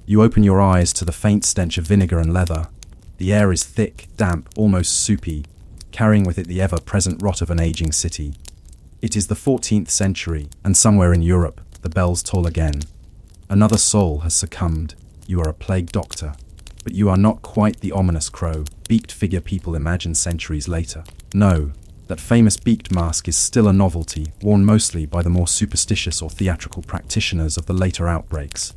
You open your eyes to the faint stench of vinegar and leather. The air is thick, damp, almost soupy, carrying with it the ever-present rot of an aging city. It is the 14th century, and somewhere in Europe, the bells toll again. Another soul has succumbed. You are a plague doctor. But you are not quite the ominous crow, beaked figure people imagined centuries later. No, that famous beaked mask is still a novelty, worn mostly by the more superstitious or theatrical practitioners of the later outbreaks.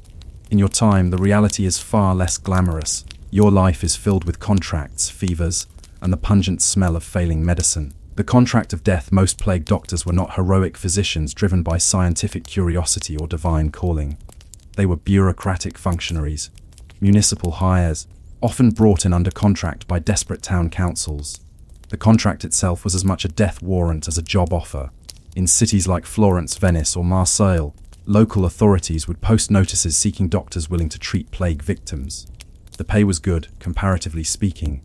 In your time, the reality is far less glamorous. Your life is filled with contracts, fevers, and the pungent smell of failing medicine. The contract of death. Most plague doctors were not heroic physicians driven by scientific curiosity or divine calling. They were bureaucratic functionaries, municipal hires, often brought in under contract by desperate town councils. The contract itself was as much a death warrant as a job offer. In cities like Florence, Venice, or Marseille, local authorities would post notices seeking doctors willing to treat plague victims. The pay was good, comparatively speaking.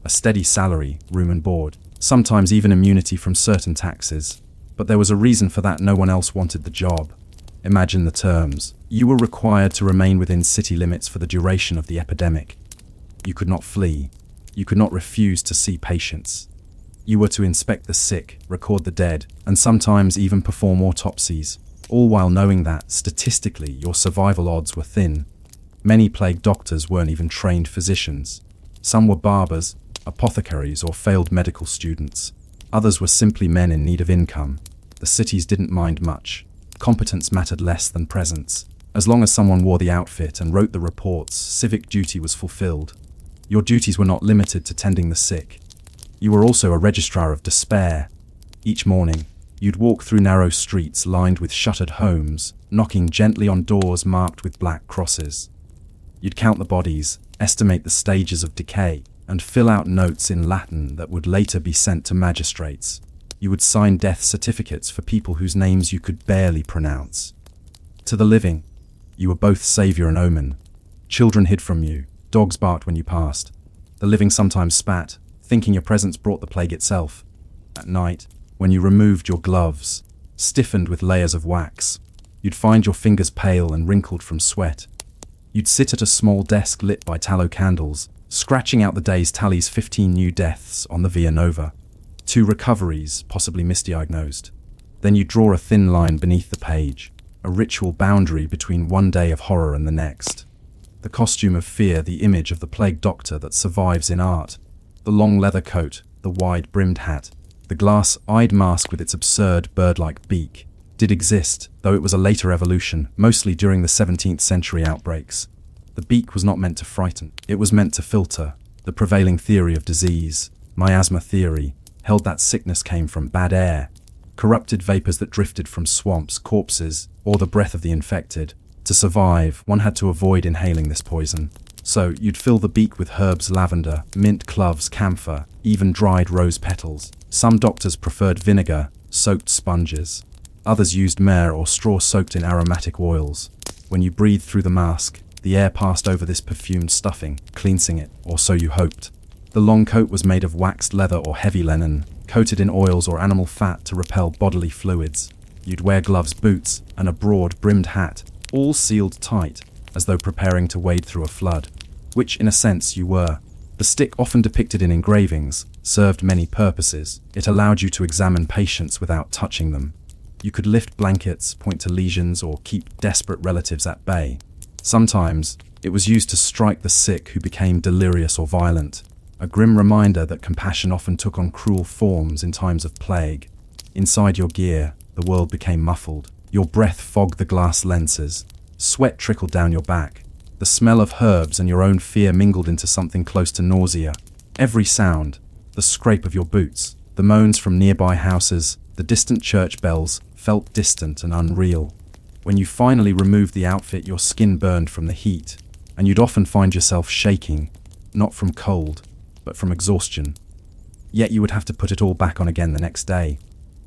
A steady salary, room and board, sometimes even immunity from certain taxes. But there was a reason for that. No one else wanted the job. Imagine the terms. You were required to remain within city limits for the duration of the epidemic. You could not flee. You could not refuse to see patients. You were to inspect the sick, record the dead, and sometimes even perform autopsies, all while knowing that, statistically, your survival odds were thin. Many plague doctors weren't even trained physicians. Some were barbers, apothecaries, or failed medical students. Others were simply men in need of income. The cities didn't mind much. Competence mattered less than presence. As long as someone wore the outfit and wrote the reports, civic duty was fulfilled. Your duties were not limited to tending the sick. You were also a registrar of despair. Each morning, you'd walk through narrow streets lined with shuttered homes, knocking gently on doors marked with black crosses. You'd count the bodies, estimate the stages of decay, and fill out notes in Latin that would later be sent to magistrates. You would sign death certificates for people whose names you could barely pronounce. To the living, you were both savior and omen. Children hid from you, dogs barked when you passed. The living sometimes spat, thinking your presence brought the plague itself. At night, when you removed your gloves, stiffened with layers of wax, you'd find your fingers pale and wrinkled from sweat. You'd sit at a small desk lit by tallow candles, scratching out the day's tallies. 15 new deaths on the Via Nova. 2 recoveries, possibly misdiagnosed. Then you draw a thin line beneath the page, a ritual boundary between one day of horror and the next. The costume of fear, the image of the plague doctor that survives in art. The long leather coat, the wide-brimmed hat, the glass-eyed mask with its absurd bird-like beak, did exist, though it was a later evolution, mostly during the 17th century outbreaks. The beak was not meant to frighten, it was meant to filter. The prevailing theory of disease, miasma theory, held that sickness came from bad air, corrupted vapors that drifted from swamps, corpses, or the breath of the infected. To survive, one had to avoid inhaling this poison. So you'd fill the beak with herbs, lavender, mint, cloves, camphor, even dried rose petals. Some doctors preferred vinegar, soaked sponges. Others used myrrh or straw soaked in aromatic oils. When you breathed through the mask, the air passed over this perfumed stuffing, cleansing it, or so you hoped. The long coat was made of waxed leather or heavy linen, coated in oils or animal fat to repel bodily fluids. You'd wear gloves, boots, and a broad-brimmed hat, all sealed tight, as though preparing to wade through a flood, which in a sense you were. The stick, often depicted in engravings, served many purposes. It allowed you to examine patients without touching them. You could lift blankets, point to lesions, or keep desperate relatives at bay. Sometimes, it was used to strike the sick who became delirious or violent. A grim reminder that compassion often took on cruel forms in times of plague. Inside your gear, the world became muffled. Your breath fogged the glass lenses. Sweat trickled down your back. The smell of herbs and your own fear mingled into something close to nausea. Every sound, the scrape of your boots, the moans from nearby houses, the distant church bells, felt distant and unreal. When you finally removed the outfit, your skin burned from the heat, and you'd often find yourself shaking, not from cold, but from exhaustion. Yet you would have to put it all back on again the next day,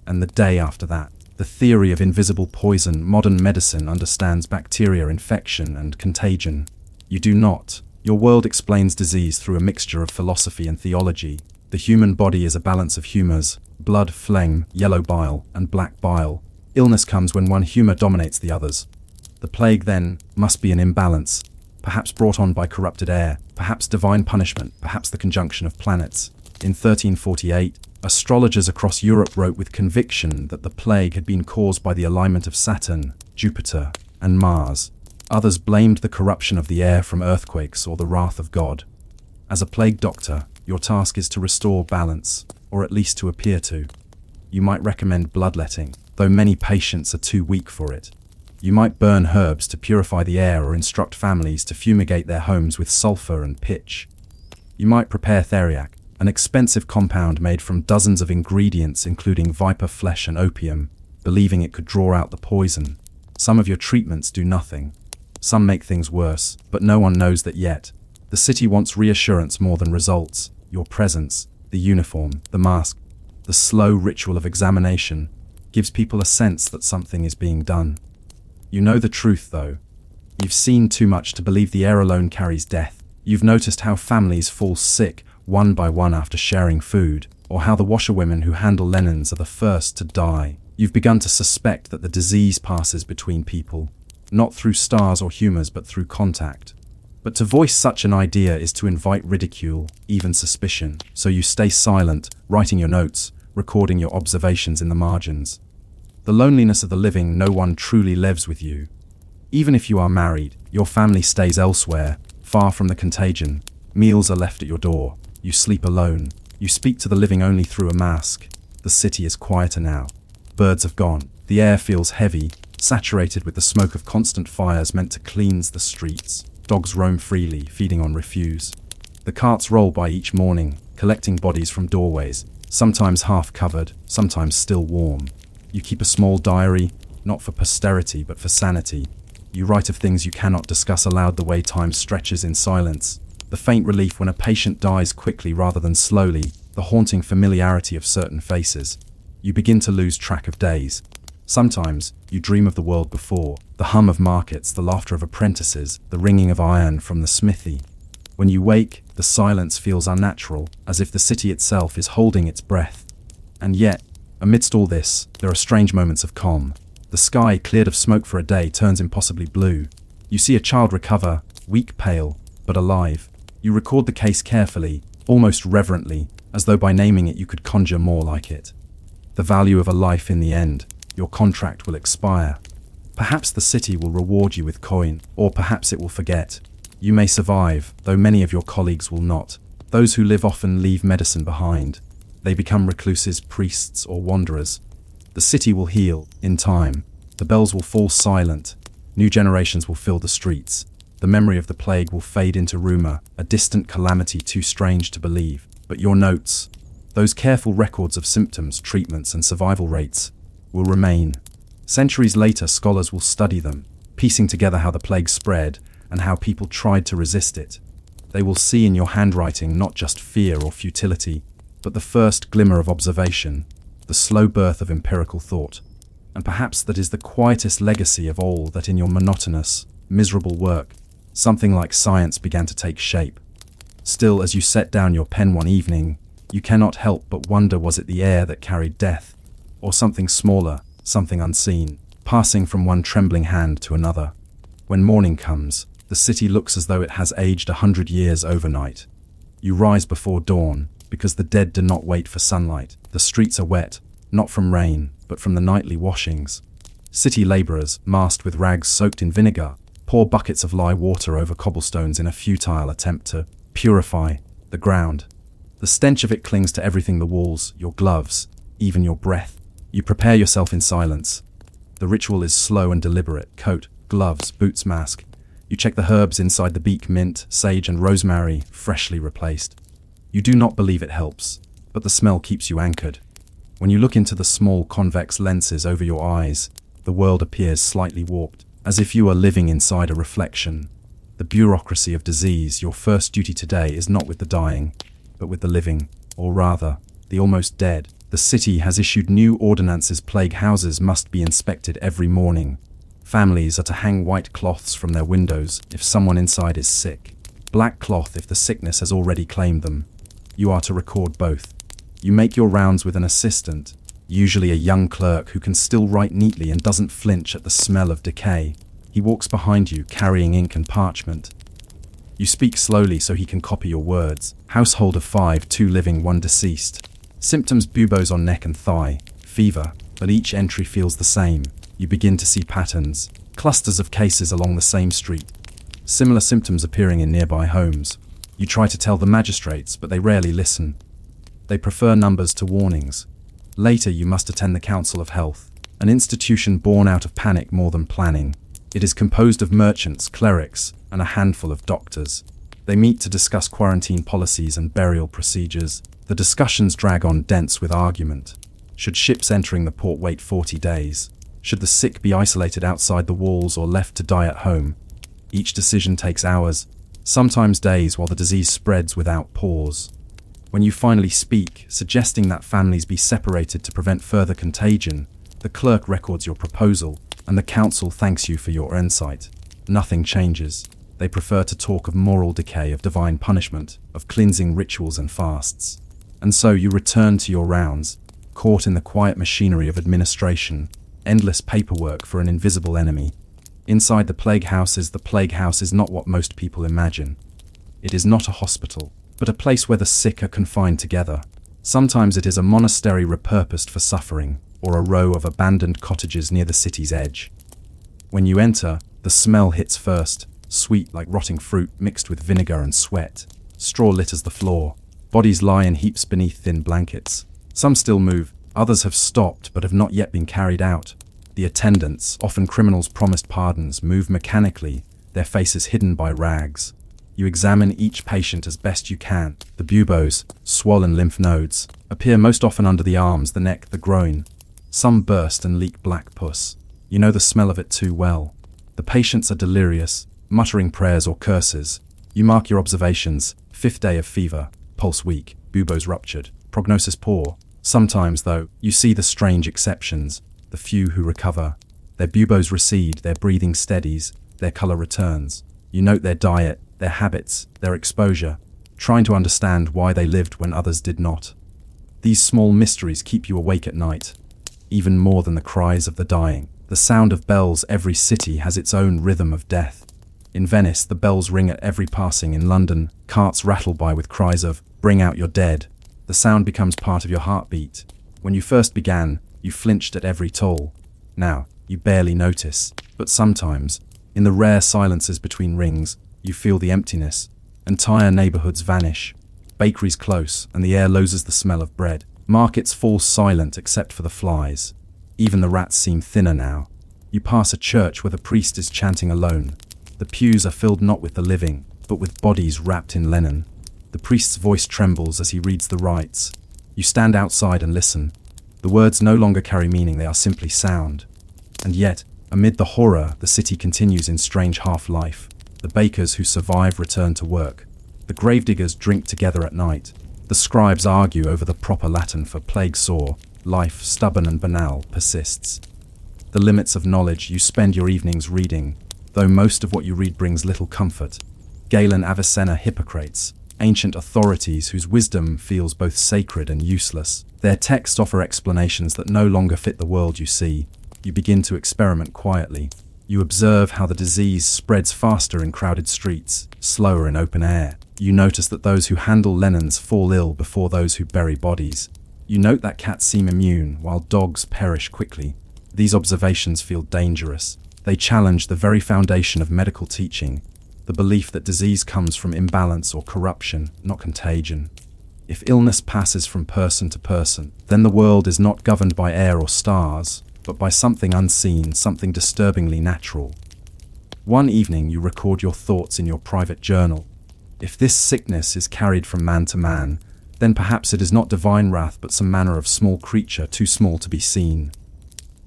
and the day after that. The theory of invisible poison. Modern medicine understands bacteria, infection, and contagion. You do not. Your world explains disease through a mixture of philosophy and theology. The human body is a balance of humors: blood, phlegm, yellow bile, and black bile. Illness comes when one humor dominates the others. The plague, then, must be an imbalance. perhaps brought on by corrupted air, perhaps divine punishment, perhaps the conjunction of planets. In 1348, astrologers across Europe wrote with conviction that the plague had been caused by the alignment of Saturn, Jupiter, and Mars. Others blamed the corruption of the air from earthquakes or the wrath of God. As a plague doctor, your task is to restore balance, or at least to appear to. You might recommend bloodletting, though many patients are too weak for it. You might burn herbs to purify the air or instruct families to fumigate their homes with sulfur and pitch. You might prepare theriac, an expensive compound made from dozens of ingredients including viper flesh and opium, believing it could draw out the poison. Some of your treatments do nothing. Some make things worse, but no one knows that yet. The city wants reassurance more than results. Your presence, the uniform, the mask, the slow ritual of examination, gives people a sense that something is being done. You know the truth, though. You've seen too much to believe the air alone carries death. You've noticed how families fall sick one by one after sharing food, or how the washerwomen who handle linens are the first to die. You've begun to suspect that the disease passes between people, not through stars or humors but through contact. But to voice such an idea is to invite ridicule, even suspicion, so you stay silent, writing your notes, recording your observations in the margins. The loneliness of the living, no one truly lives with you. Even if you are married, your family stays elsewhere, far from the contagion. Meals are left at your door. You sleep alone. You speak to the living only through a mask. The city is quieter now. Birds have gone. The air feels heavy, saturated with the smoke of constant fires meant to cleanse the streets. Dogs roam freely, feeding on refuse. The carts roll by each morning, collecting bodies from doorways, sometimes half covered, sometimes still warm. You keep a small diary, not for posterity but for sanity. You write of things you cannot discuss aloud, the way time stretches in silence. The faint relief when a patient dies quickly rather than slowly, the haunting familiarity of certain faces. You begin to lose track of days. Sometimes, you dream of the world before, the hum of markets, the laughter of apprentices, the ringing of iron from the smithy. When you wake, the silence feels unnatural, as if the city itself is holding its breath. And yet, amidst all this, there are strange moments of calm. The sky, cleared of smoke for a day, turns impossibly blue. You see a child recover, weak, pale, but alive. You record the case carefully, almost reverently, as though by naming it you could conjure more like it. The value of a life in the end. Your contract will expire. Perhaps the city will reward you with coin, or perhaps it will forget. You may survive, though many of your colleagues will not. Those who live often leave medicine behind. They become recluses, priests, or wanderers. The city will heal, in time. The bells will fall silent. New generations will fill the streets. The memory of the plague will fade into rumor, a distant calamity too strange to believe. But your notes, those careful records of symptoms, treatments, and survival rates, will remain. Centuries later, scholars will study them, piecing together how the plague spread and how people tried to resist it. They will see in your handwriting not just fear or futility, but the first glimmer of observation, the slow birth of empirical thought. And perhaps that is the quietest legacy of all, that in your monotonous, miserable work, something like science began to take shape. Still, as you set down your pen one evening, you cannot help but wonder, was it the air that carried death? Or something smaller, something unseen, passing from one trembling hand to another? When morning comes, the city looks as though it has aged 100 years overnight. You rise before dawn, because the dead do not wait for sunlight. The streets are wet, not from rain, but from the nightly washings. City laborers, masked with rags soaked in vinegar, pour buckets of lye water over cobblestones in a futile attempt to purify the ground. The stench of it clings to everything: the walls, your gloves, even your breath. You prepare yourself in silence. The ritual is slow and deliberate: coat, gloves, boots, mask. You check the herbs inside the beak: mint, sage, and rosemary, freshly replaced. You do not believe it helps, but the smell keeps you anchored. When you look into the small convex lenses over your eyes, the world appears slightly warped, as if you are living inside a reflection. The bureaucracy of disease. Your first duty today is not with the dying, but with the living, or rather, the almost dead. The city has issued new ordinances. Plague houses must be inspected every morning. Families are to hang white cloths from their windows if someone inside is sick, black cloth if the sickness has already claimed them. You are to record both. You make your rounds with an assistant, usually a young clerk who can still write neatly and doesn't flinch at the smell of decay. He walks behind you, carrying ink and parchment. You speak slowly so he can copy your words. Household of 5, 2 living, 1 deceased. Symptoms: buboes on neck and thigh. Fever, but each entry feels the same. You begin to see patterns. Clusters of cases along the same street. Similar symptoms appearing in nearby homes. You try to tell the magistrates, but they rarely listen. They prefer numbers to warnings. Later you must attend the Council of Health, an institution born out of panic more than planning. It is composed of merchants, clerics, and a handful of doctors. They meet to discuss quarantine policies and burial procedures. The discussions drag on, dense with argument. Should ships entering the port wait 40 days? Should the sick be isolated outside the walls or left to die at home? Each decision takes hours, sometimes days, while the disease spreads without pause. When you finally speak, suggesting that families be separated to prevent further contagion, the clerk records your proposal, and the council thanks you for your insight. Nothing changes. They prefer to talk of moral decay, of divine punishment, of cleansing rituals and fasts. And so you return to your rounds, caught in the quiet machinery of administration, endless paperwork for an invisible enemy. Inside the plague house is not what most people imagine. It is not a hospital, but a place where the sick are confined together. Sometimes it is a monastery repurposed for suffering, or a row of abandoned cottages near the city's edge. When you enter, the smell hits first, sweet like rotting fruit mixed with vinegar and sweat. Straw litters the floor. Bodies lie in heaps beneath thin blankets. Some still move, others have stopped but have not yet been carried out. The attendants, often criminals promised pardons, move mechanically, their faces hidden by rags. You examine each patient as best you can. The buboes, swollen lymph nodes, appear most often under the arms, the neck, the groin. Some burst and leak black pus. You know the smell of it too well. The patients are delirious, muttering prayers or curses. You mark your observations: 5th day of fever, pulse weak, buboes ruptured, prognosis poor. Sometimes, though, you see the strange exceptions, the few who recover. Their buboes recede, their breathing steadies, their color returns. You note their diet, their habits, their exposure, trying to understand why they lived when others did not. These small mysteries keep you awake at night, even more than the cries of the dying. The sound of bells. Every city has its own rhythm of death. In Venice, the bells ring at every passing. In London, carts rattle by with cries of, "Bring out your dead." The sound becomes part of your heartbeat. When you first began, you flinched at every toll. Now, you barely notice. But sometimes, in the rare silences between rings, you feel the emptiness. Entire neighborhoods vanish. Bakeries close, and the air loses the smell of bread. Markets fall silent except for the flies. Even the rats seem thinner now. You pass a church where the priest is chanting alone. The pews are filled not with the living, but with bodies wrapped in linen. The priest's voice trembles as he reads the rites. You stand outside and listen. The words no longer carry meaning, they are simply sound. And yet, amid the horror, the city continues in strange half-life. The bakers who survive return to work. The gravediggers drink together at night. The scribes argue over the proper Latin for plague sore. Life, stubborn and banal, persists. The limits of knowledge. You spend your evenings reading, though most of what you read brings little comfort. Galen, Avicenna, Hippocrates, ancient authorities whose wisdom feels both sacred and useless. Their texts offer explanations that no longer fit the world you see. You begin to experiment quietly. You observe how the disease spreads faster in crowded streets, slower in open air. You notice that those who handle linens fall ill before those who bury bodies. You note that cats seem immune, while dogs perish quickly. These observations feel dangerous. They challenge the very foundation of medical teaching, the belief that disease comes from imbalance or corruption, not contagion. If illness passes from person to person, then the world is not governed by air or stars, but by something unseen, something disturbingly natural. One evening you record your thoughts in your private journal. If this sickness is carried from man to man, then perhaps it is not divine wrath but some manner of small creature too small to be seen.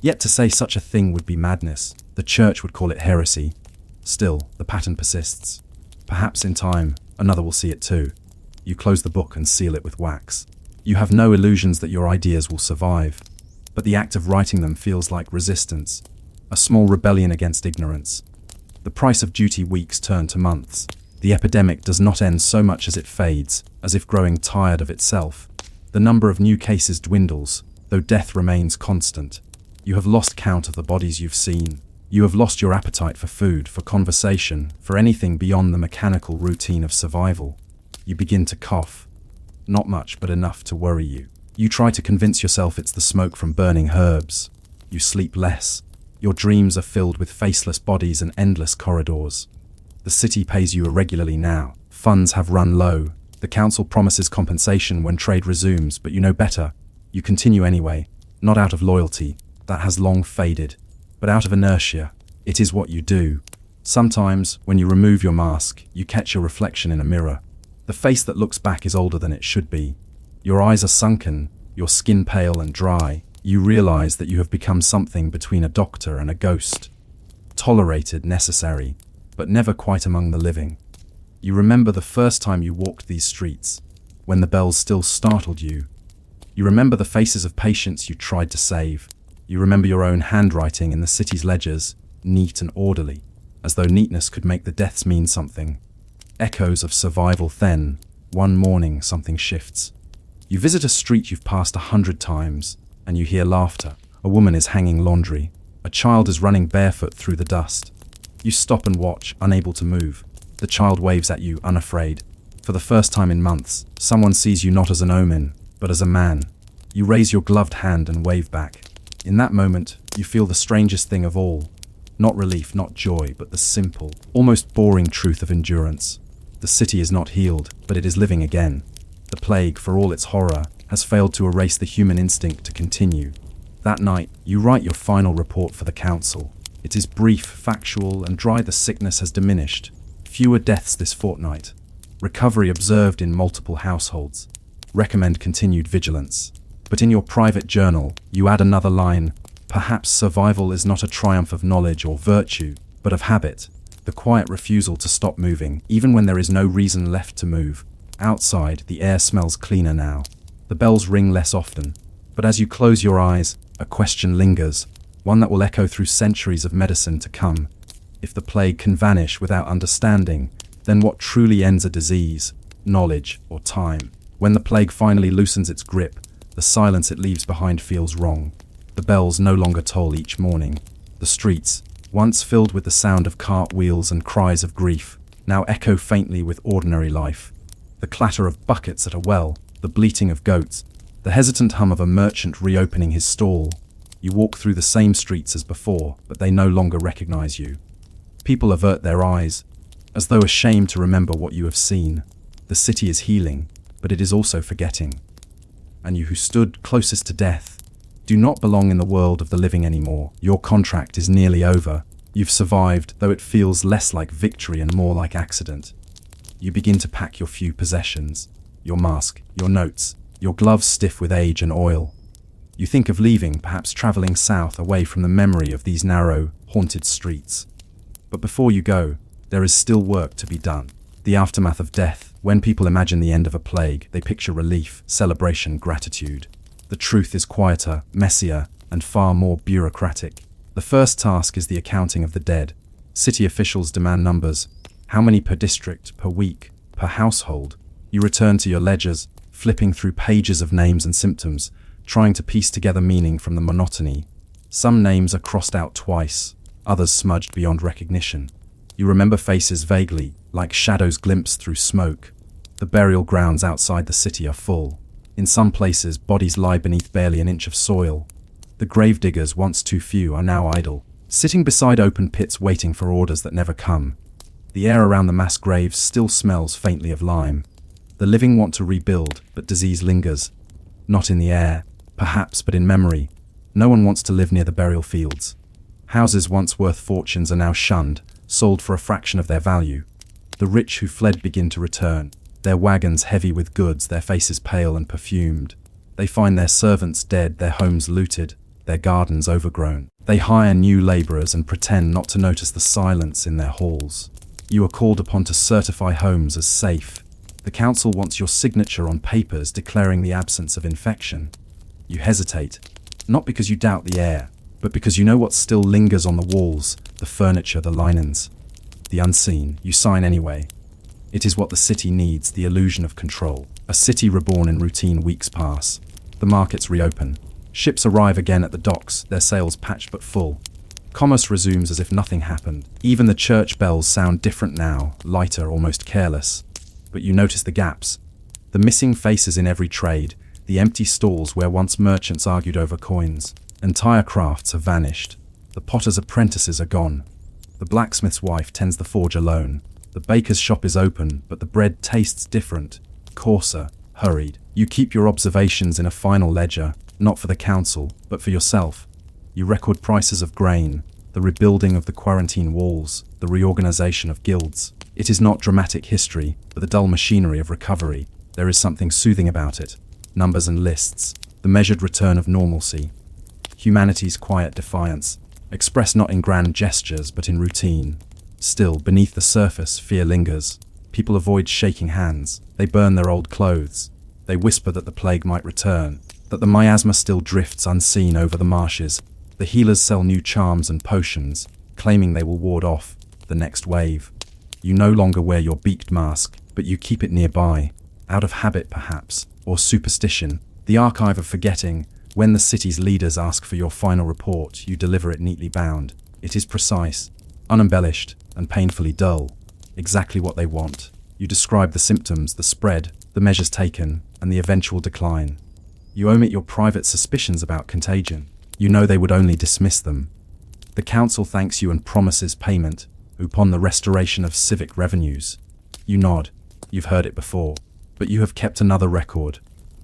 Yet to say such a thing would be madness. The church would call it heresy. Still, the pattern persists. Perhaps in time, another will see it too. You close the book and seal it with wax. You have no illusions that your ideas will survive, but the act of writing them feels like resistance, a small rebellion against ignorance. The price of duty weeks turn to months. The epidemic does not end so much as it fades, as if growing tired of itself. The number of new cases dwindles, though death remains constant. You have lost count of the bodies you've seen. You have lost your appetite for food, for conversation, for anything beyond the mechanical routine of survival. You begin to cough. Not much, but enough to worry you. You try to convince yourself it's the smoke from burning herbs. You sleep less. Your dreams are filled with faceless bodies and endless corridors. The city pays you irregularly now. Funds have run low. The council promises compensation when trade resumes, but you know better. You continue anyway, not out of loyalty, that has long faded, but out of inertia. It is what you do. Sometimes, when you remove your mask, you catch your reflection in a mirror. The face that looks back is older than it should be. Your eyes are sunken, your skin pale and dry. You realize that you have become something between a doctor and a ghost. Tolerated, necessary, but never quite among the living. You remember the first time you walked these streets, when the bells still startled you. You remember the faces of patients you tried to save. You remember your own handwriting in the city's ledgers, neat and orderly, as though neatness could make the deaths mean something. Echoes of survival. Then, one morning, something shifts. You visit a street you've passed 100 times, and you hear laughter. A woman is hanging laundry. A child is running barefoot through the dust. You stop and watch, unable to move. The child waves at you, unafraid. For the first time in months, someone sees you not as an omen, but as a man. You raise your gloved hand and wave back. In that moment, you feel the strangest thing of all. Not relief, not joy, but the simple, almost boring truth of endurance. The city is not healed, but it is living again. The plague, for all its horror, has failed to erase the human instinct to continue. That night, you write your final report for the council. It is brief, factual, and dry. The sickness has diminished. Fewer deaths this fortnight. Recovery observed in multiple households. Recommend continued vigilance. But in your private journal, you add another line. Perhaps survival is not a triumph of knowledge or virtue, but of habit. The quiet refusal to stop moving, even when there is no reason left to move. Outside, the air smells cleaner now. The bells ring less often. But as you close your eyes, a question lingers, one that will echo through centuries of medicine to come. If the plague can vanish without understanding, then what truly ends a disease? Knowledge or time? When the plague finally loosens its grip, the silence it leaves behind feels wrong. The bells no longer toll each morning. The streets, once filled with the sound of cartwheels and cries of grief, now echo faintly with ordinary life. The clatter of buckets at a well, the bleating of goats, the hesitant hum of a merchant reopening his stall. You walk through the same streets as before, but they no longer recognize you. People avert their eyes, as though ashamed to remember what you have seen. The city is healing, but it is also forgetting. And you who stood closest to death do not belong in the world of the living anymore. Your contract is nearly over. You've survived, though it feels less like victory and more like accident. You begin to pack your few possessions, your mask, your notes, your gloves stiff with age and oil. You think of leaving, perhaps traveling south away from the memory of these narrow, haunted streets. But before you go, there is still work to be done. The aftermath of death. When people imagine the end of a plague, they picture relief, celebration, gratitude. The truth is quieter, messier, and far more bureaucratic. The first task is the accounting of the dead. City officials demand numbers. How many per district, per week, per household? You return to your ledgers, flipping through pages of names and symptoms, trying to piece together meaning from the monotony. Some names are crossed out twice, others smudged beyond recognition. You remember faces vaguely, like shadows glimpsed through smoke. The burial grounds outside the city are full. In some places, bodies lie beneath barely an inch of soil. The gravediggers, once too few, are now idle, sitting beside open pits waiting for orders that never come. The air around the mass graves still smells faintly of lime. The living want to rebuild, but disease lingers. Not in the air, perhaps, but in memory. No one wants to live near the burial fields. Houses once worth fortunes are now shunned, sold for a fraction of their value. The rich who fled begin to return, their wagons heavy with goods, their faces pale and perfumed. They find their servants dead, their homes looted, their gardens overgrown. They hire new laborers and pretend not to notice the silence in their halls. You are called upon to certify homes as safe. The council wants your signature on papers declaring the absence of infection. You hesitate, not because you doubt the air, but because you know what still lingers on the walls, the furniture, the linens. The unseen, you sign anyway. It is what the city needs, the illusion of control. A city reborn in routine. Weeks pass. The markets reopen. Ships arrive again at the docks, their sails patched but full. Commerce resumes as if nothing happened. Even the church bells sound different now, lighter, almost careless. But you notice the gaps. The missing faces in every trade, the empty stalls where once merchants argued over coins. Entire crafts have vanished. The potter's apprentices are gone. The blacksmith's wife tends the forge alone. The baker's shop is open, but the bread tastes different, coarser, hurried. You keep your observations in a final ledger, not for the council, but for yourself. You record prices of grain, the rebuilding of the quarantine walls, the reorganization of guilds. It is not dramatic history, but the dull machinery of recovery. There is something soothing about it. Numbers and lists, the measured return of normalcy. Humanity's quiet defiance, expressed not in grand gestures but in routine. Still, beneath the surface, fear lingers. People avoid shaking hands. They burn their old clothes. They whisper that the plague might return, that the miasma still drifts unseen over the marshes. The healers sell new charms and potions, claiming they will ward off the next wave. You no longer wear your beaked mask, but you keep it nearby, out of habit perhaps, or superstition, the archive of forgetting. When the city's leaders ask for your final report, you deliver it neatly bound. It is precise, unembellished, and painfully dull. Exactly what they want. You describe the symptoms, the spread, the measures taken, and the eventual decline. You omit your private suspicions about contagion. You know they would only dismiss them. The council thanks you and promises payment upon the restoration of civic revenues. You nod. You've heard it before. But you have kept another record.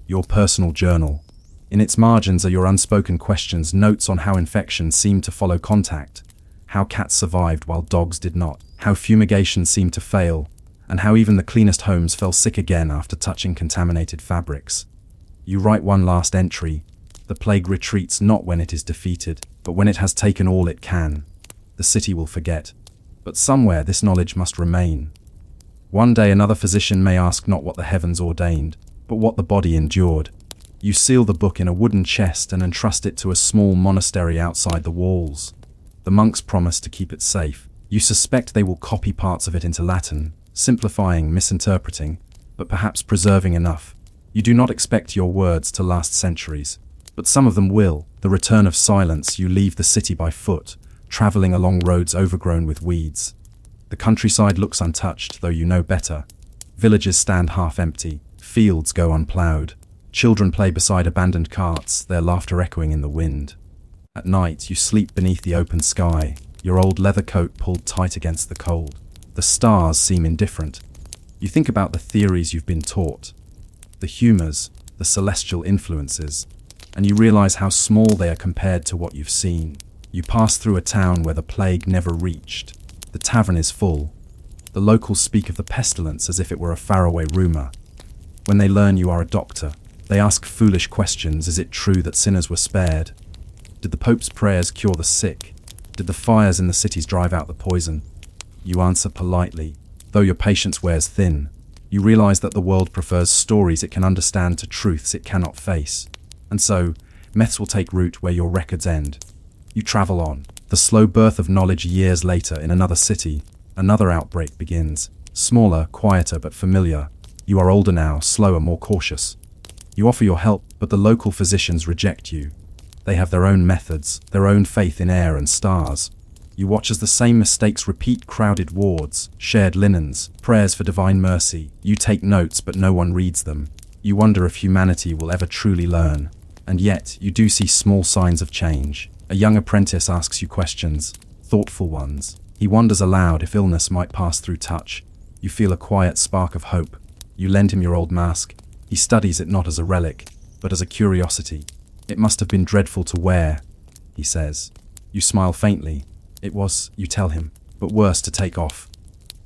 Your personal journal. In its margins are your unspoken questions, notes on how infection seemed to follow contact, how cats survived while dogs did not, how fumigation seemed to fail, and how even the cleanest homes fell sick again after touching contaminated fabrics. You write one last entry. The plague retreats not when it is defeated, but when it has taken all it can. The city will forget. But somewhere this knowledge must remain. One day another physician may ask not what the heavens ordained, but what the body endured. You seal the book in a wooden chest and entrust it to a small monastery outside the walls. The monks promise to keep it safe. You suspect they will copy parts of it into Latin, simplifying, misinterpreting, but perhaps preserving enough. You do not expect your words to last centuries, but some of them will. The return of silence, you leave the city by foot, traveling along roads overgrown with weeds. The countryside looks untouched, though you know better. Villages stand half empty, fields go unplowed. Children play beside abandoned carts, their laughter echoing in the wind. At night, you sleep beneath the open sky, your old leather coat pulled tight against the cold. The stars seem indifferent. You think about the theories you've been taught, the humors, the celestial influences, and you realize how small they are compared to what you've seen. You pass through a town where the plague never reached. The tavern is full. The locals speak of the pestilence as if it were a faraway rumor. When they learn you are a doctor, they ask foolish questions. Is it true that sinners were spared? Did the Pope's prayers cure the sick? Did the fires in the cities drive out the poison? You answer politely, though your patience wears thin. You realize that the world prefers stories it can understand to truths it cannot face. And so, myths will take root where your records end. You travel on. The slow birth of knowledge years later in another city. Another outbreak begins. Smaller, quieter, but familiar. You are older now, slower, more cautious. You offer your help, but the local physicians reject you. They have their own methods, their own faith in air and stars. You watch as the same mistakes repeat: crowded wards, shared linens, prayers for divine mercy. You take notes, but no one reads them. You wonder if humanity will ever truly learn. And yet, you do see small signs of change. A young apprentice asks you questions, thoughtful ones. He wonders aloud if illness might pass through touch. You feel a quiet spark of hope. You lend him your old mask. He studies it not as a relic, but as a curiosity. It must have been dreadful to wear, he says. You smile faintly. It was, you tell him, but worse to take off.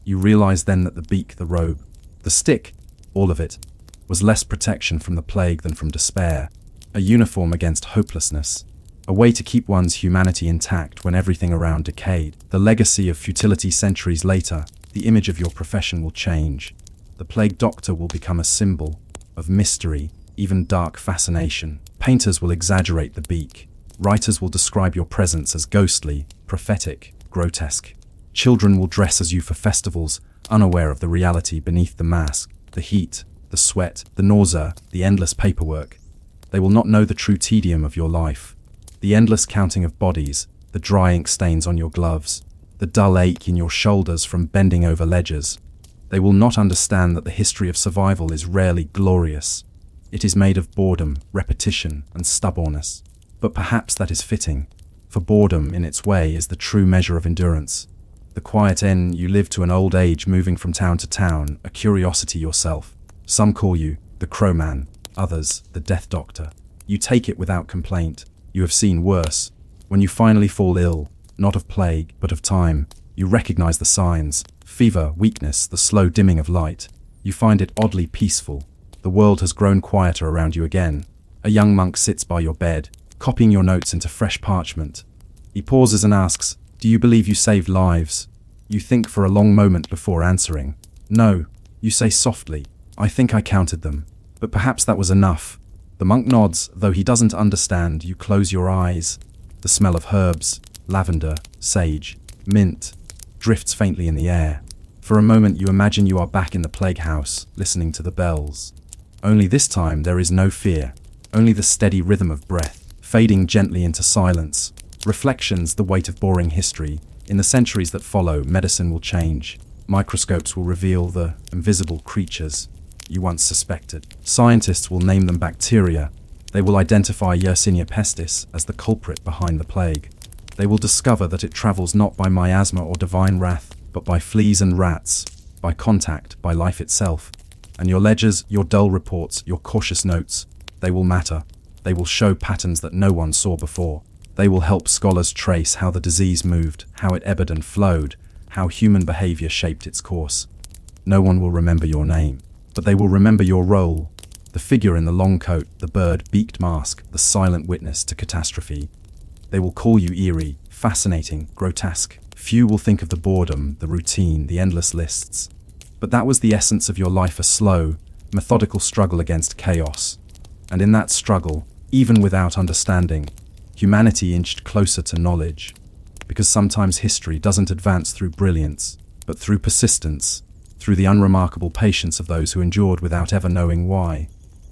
You realize then that the beak, the robe, the stick, all of it, was less protection from the plague than from despair. A uniform against hopelessness. A way to keep one's humanity intact when everything around decayed. The legacy of futility centuries later, the image of your profession will change. The plague doctor will become a symbol of mystery, even dark fascination. Painters will exaggerate the beak. Writers will describe your presence as ghostly, prophetic, grotesque. Children will dress as you for festivals, unaware of the reality beneath the mask, the heat, the sweat, the nausea, the endless paperwork. They will not know the true tedium of your life. The endless counting of bodies, the dry ink stains on your gloves, the dull ache in your shoulders from bending over ledgers. They will not understand that the history of survival is rarely glorious. It is made of boredom, repetition, and stubbornness. But perhaps that is fitting, for boredom, in its way, is the true measure of endurance. The quiet end you live to an old age, moving from town to town, a curiosity yourself. Some call you the Crowman, others the Death Doctor. You take it without complaint. You have seen worse. When you finally fall ill, not of plague, but of time, you recognize the signs: fever, weakness, the slow dimming of light. You find it oddly peaceful. The world has grown quieter around you again. A young monk sits by your bed, copying your notes into fresh parchment. He pauses and asks, "Do you believe you saved lives?" You think for a long moment before answering. "No," you say softly. "I think I counted them." But perhaps that was enough. The monk nods, though he doesn't understand. You close your eyes. The smell of herbs, lavender, sage, mint, drifts faintly in the air. For a moment you imagine you are back in the plague house, listening to the bells. Only this time there is no fear, only the steady rhythm of breath, fading gently into silence. Reflections, the weight of boring history. In the centuries that follow, medicine will change. Microscopes will reveal the invisible creatures you once suspected. Scientists will name them bacteria. They will identify Yersinia pestis as the culprit behind the plague. They will discover that it travels not by miasma or divine wrath, but by fleas and rats, by contact, by life itself. And your ledgers, your dull reports, your cautious notes, they will matter. They will show patterns that no one saw before. They will help scholars trace how the disease moved, how it ebbed and flowed, how human behavior shaped its course. No one will remember your name, but they will remember your role. The figure in the long coat, the bird-beaked mask, the silent witness to catastrophe. They will call you eerie, fascinating, grotesque. Few will think of the boredom, the routine, the endless lists. But that was the essence of your life, a slow, methodical struggle against chaos. And in that struggle, even without understanding, humanity inched closer to knowledge. Because sometimes history doesn't advance through brilliance, but through persistence, through the unremarkable patience of those who endured without ever knowing why.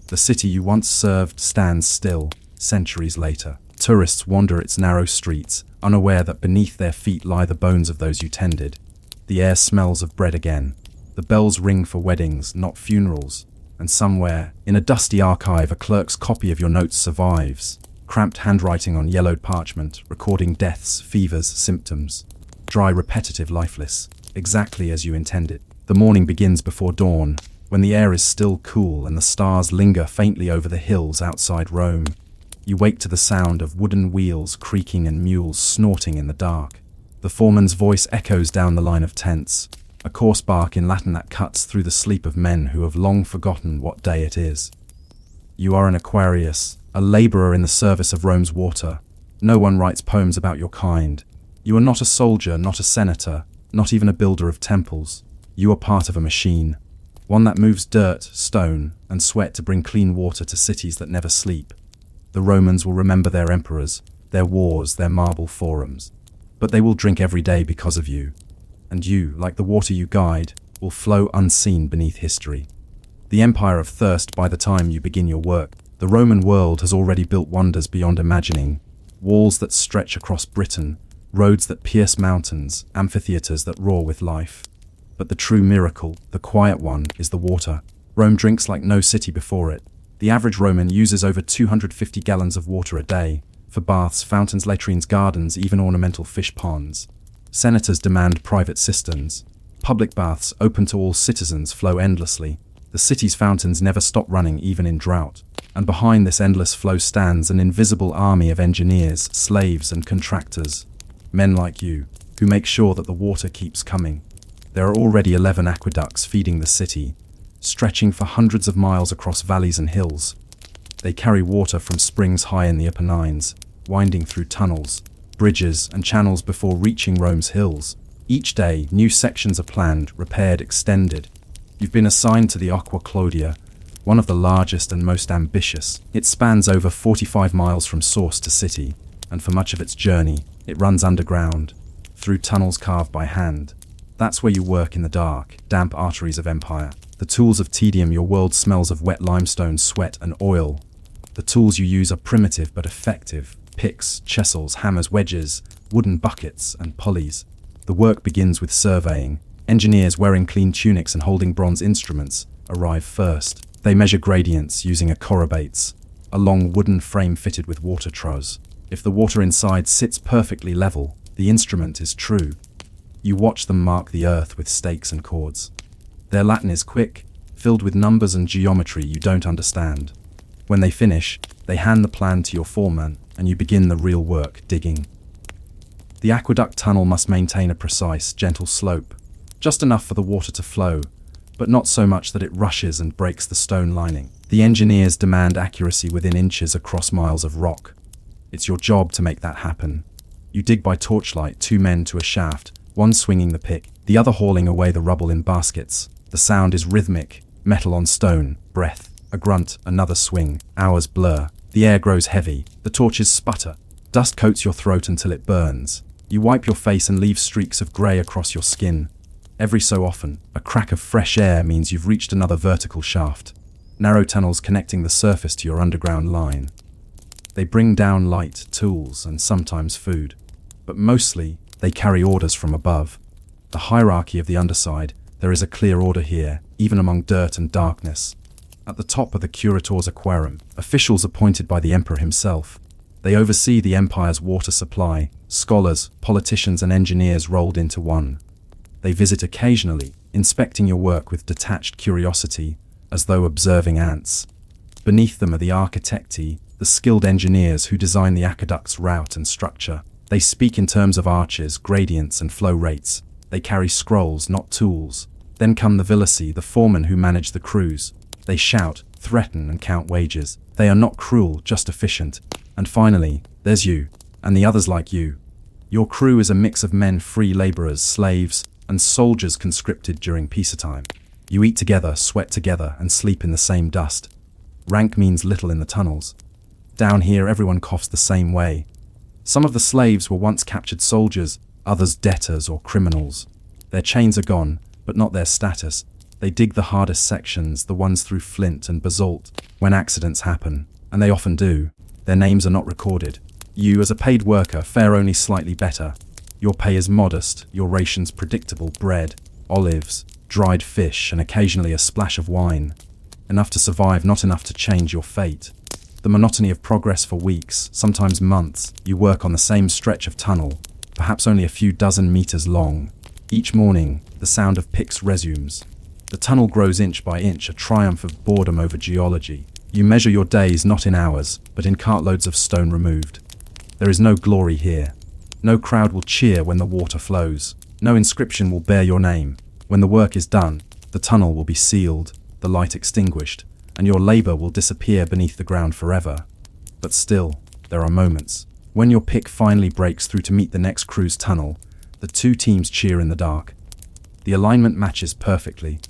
The city you once served stands still, centuries later. Tourists wander its narrow streets, unaware that beneath their feet lie the bones of those you tended. The air smells of bread again. The bells ring for weddings, not funerals. And somewhere, in a dusty archive, a clerk's copy of your notes survives. Cramped handwriting on yellowed parchment, recording deaths, fevers, symptoms. Dry, repetitive, lifeless, exactly as you intended. The morning begins before dawn, when the air is still cool and the stars linger faintly over the hills outside Rome. You wake to the sound of wooden wheels creaking and mules snorting in the dark. The foreman's voice echoes down the line of tents, a coarse bark in Latin that cuts through the sleep of men who have long forgotten what day it is. You are an Aquarius, a laborer in the service of Rome's water. No one writes poems about your kind. You are not a soldier, not a senator, not even a builder of temples. You are part of a machine, one that moves dirt, stone, and sweat to bring clean water to cities that never sleep. The Romans will remember their emperors, their wars, their marble forums. But they will drink every day because of you. And you, like the water you guide, will flow unseen beneath history. The empire of thirst by the time you begin your work. The Roman world has already built wonders beyond imagining. Walls that stretch across Britain, roads that pierce mountains, amphitheaters that roar with life. But the true miracle, the quiet one, is the water. Rome drinks like no city before it. The average Roman uses over 250 gallons of water a day, for baths, fountains, latrines, gardens, even ornamental fish ponds. Senators demand private cisterns. Public baths, open to all citizens, flow endlessly. The city's fountains never stop running, even in drought. And behind this endless flow stands an invisible army of engineers, slaves, and contractors. Men like you, who make sure that the water keeps coming. There are already 11 aqueducts feeding the city, stretching for hundreds of miles across valleys and hills. They carry water from springs high in the Apennines, winding through tunnels, bridges, and channels before reaching Rome's hills. Each day, new sections are planned, repaired, extended. You've been assigned to the Aqua Claudia, one of the largest and most ambitious. It spans over 45 miles from source to city, and for much of its journey, it runs underground, through tunnels carved by hand. That's where you work in the dark, damp arteries of empire. The tools of tedium, your world smells of wet limestone, sweat, and oil. The tools you use are primitive but effective. picks, chisels, hammers, wedges, wooden buckets, and pulleys. The work begins with surveying. Engineers wearing clean tunics and holding bronze instruments arrive first. They measure gradients using a chorobates, a long wooden frame fitted with water troughs. If the water inside sits perfectly level, the instrument is true. You watch them mark the earth with stakes and cords. Their Latin is quick, filled with numbers and geometry you don't understand. When they finish, they hand the plan to your foreman, and you begin the real work, digging. The aqueduct tunnel must maintain a precise, gentle slope, just enough for the water to flow, but not so much that it rushes and breaks the stone lining. The engineers demand accuracy within inches across miles of rock. It's your job to make that happen. You dig by torchlight, 2 men to a shaft, one swinging the pick, the other hauling away the rubble in baskets. The sound is rhythmic, metal on stone, breath, a grunt, another swing. Hours blur. The air grows heavy. The torches sputter. Dust coats your throat until it burns. You wipe your face and leave streaks of grey across your skin. Every so often, a crack of fresh air means you've reached another vertical shaft. Narrow tunnels connecting the surface to your underground line. They bring down light, tools, and sometimes food. But mostly, they carry orders from above. The hierarchy of the underside, there is a clear order here, even among dirt and darkness. At the top are the curators aquarum, officials appointed by the emperor himself. They oversee the empire's water supply, scholars, politicians and engineers rolled into one. They visit occasionally, inspecting your work with detached curiosity, as though observing ants. Beneath them are the architecti, the skilled engineers who design the aqueduct's route and structure. They speak in terms of arches, gradients and flow rates. They carry scrolls, not tools. Then come the villaci, the foremen who manage the crews. They shout, threaten and count wages. They are not cruel, just efficient. And finally, there's you, and the others like you. Your crew is a mix of men, free laborers, slaves, and soldiers conscripted during peacetime. You eat together, sweat together, and sleep in the same dust. Rank means little in the tunnels. Down here, everyone coughs the same way. Some of the slaves were once captured soldiers, others debtors or criminals. Their chains are gone, but not their status. They dig the hardest sections, the ones through flint and basalt. When accidents happen, and they often do, their names are not recorded. You, as a paid worker, fare only slightly better. Your pay is modest, your rations predictable: bread, olives, dried fish, and occasionally a splash of wine. Enough to survive, not enough to change your fate. The monotony of progress for weeks, sometimes months. You work on the same stretch of tunnel, perhaps only a few dozen meters long. Each morning, the sound of picks resumes. The tunnel grows inch by inch, a triumph of boredom over geology. You measure your days not in hours, but in cartloads of stone removed. There is no glory here. No crowd will cheer when the water flows. No inscription will bear your name. When the work is done, the tunnel will be sealed, the light extinguished, and your labor will disappear beneath the ground forever. But still, there are moments. When your pick finally breaks through to meet the next crew's tunnel, the two teams cheer in the dark. The alignment matches perfectly.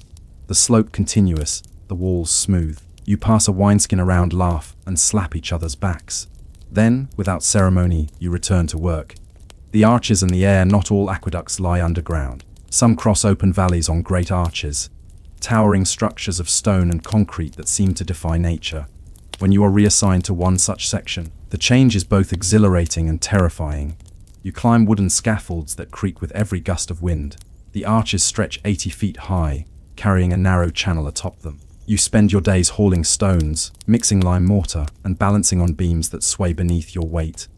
The slope continuous, the walls smooth. You pass a wineskin around, laugh, and slap each other's backs. Then, without ceremony, you return to work. The arches and the air, not all aqueducts lie underground. Some cross open valleys on great arches, towering structures of stone and concrete that seem to defy nature. When you are reassigned to one such section, the change is both exhilarating and terrifying. You climb wooden scaffolds that creak with every gust of wind. The arches stretch 80 feet high, carrying a narrow channel atop them. You spend your days hauling stones, mixing lime mortar, and balancing on beams that sway beneath your weight.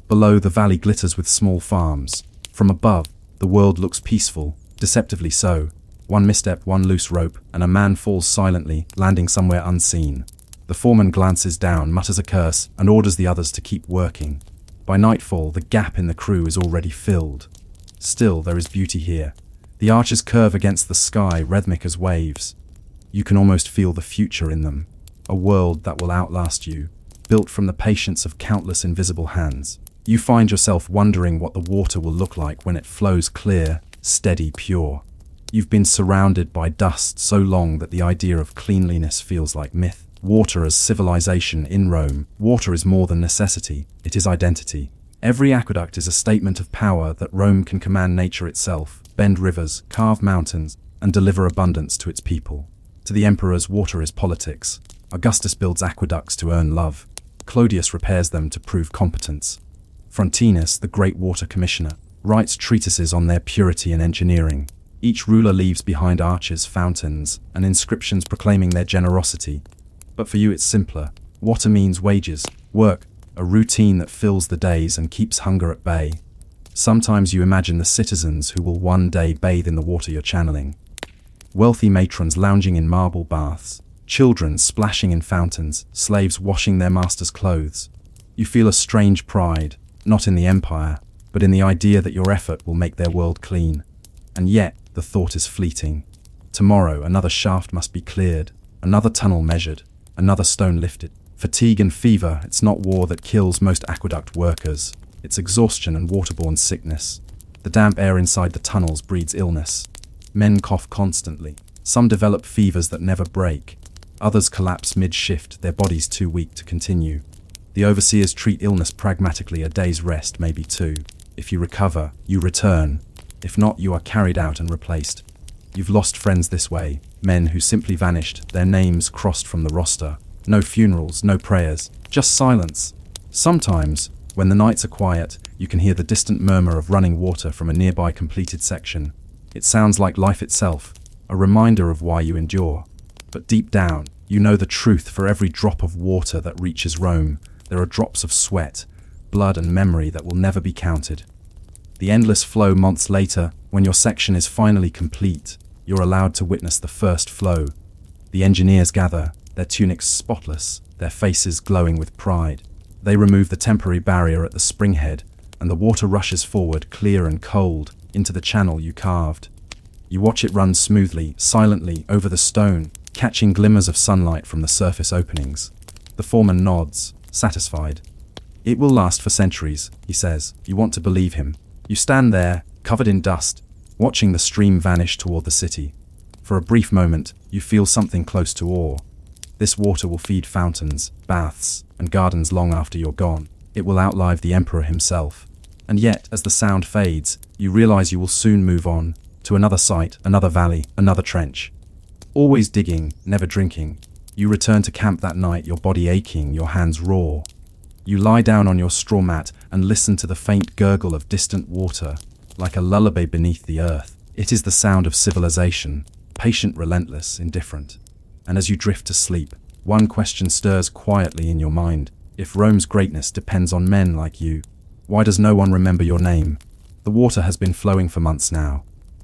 Below, the valley glitters with small farms. From above, the world looks peaceful, deceptively so. One misstep, one loose rope, and a man falls silently, landing somewhere unseen. The foreman glances down, mutters a curse, and orders the others to keep working. By nightfall, the gap in the crew is already filled. Still, there is beauty here. The arches curve against the sky, rhythmic as waves. You can almost feel the future in them, a world that will outlast you, built from the patience of countless invisible hands. You find yourself wondering what the water will look like when it flows clear, steady, pure. You've been surrounded by dust so long that the idea of cleanliness feels like myth. Water as civilization in Rome. Water is more than necessity, it is identity. Every aqueduct is a statement of power that Rome can command nature itself, bend rivers, carve mountains, and deliver abundance to its people. To the emperors, water is politics. Augustus builds aqueducts to earn love. Clodius repairs them to prove competence. Frontinus, the great water commissioner, writes treatises on their purity and engineering. Each ruler leaves behind arches, fountains, and inscriptions proclaiming their generosity. But for you it's simpler. Water means wages, work, a routine that fills the days and keeps hunger at bay. Sometimes you imagine the citizens who will one day bathe in the water you're channeling. Wealthy matrons lounging in marble baths, children splashing in fountains, slaves washing their masters' clothes. You feel a strange pride, not in the empire, but in the idea that your effort will make their world clean. And yet, the thought is fleeting. Tomorrow, another shaft must be cleared, another tunnel measured, another stone lifted. Fatigue and fever, it's not war that kills most aqueduct workers. It's exhaustion and waterborne sickness. The damp air inside the tunnels breeds illness. Men cough constantly. Some develop fevers that never break. Others collapse mid-shift, their bodies too weak to continue. The overseers treat illness pragmatically, a day's rest, maybe two. If you recover, you return. If not, you are carried out and replaced. You've lost friends this way, men who simply vanished, their names crossed from the roster. No funerals, no prayers, just silence. Sometimes, when the nights are quiet, you can hear the distant murmur of running water from a nearby completed section. It sounds like life itself, a reminder of why you endure. But deep down, you know the truth. For every drop of water that reaches Rome, there are drops of sweat, blood and memory that will never be counted. The endless flow months later, when your section is finally complete, you're allowed to witness the first flow. The engineers gather, their tunics spotless, their faces glowing with pride. They remove the temporary barrier at the springhead, and the water rushes forward, clear and cold, into the channel you carved. You watch it run smoothly, silently, over the stone, catching glimmers of sunlight from the surface openings. The foreman nods, satisfied. It will last for centuries, he says. You want to believe him. You stand there, covered in dust, watching the stream vanish toward the city. For a brief moment, you feel something close to awe. This water will feed fountains, baths, and gardens long after you're gone. It will outlive the emperor himself. And yet, as the sound fades, you realize you will soon move on, to another site, another valley, another trench. Always digging, never drinking. You return to camp that night, your body aching, your hands raw. You lie down on your straw mat and listen to the faint gurgle of distant water, like a lullaby beneath the earth. It is the sound of civilization, patient, relentless, indifferent. And as you drift to sleep, one question stirs quietly in your mind. If Rome's greatness depends on men like you, why does no one remember your name? The water has been flowing for months now.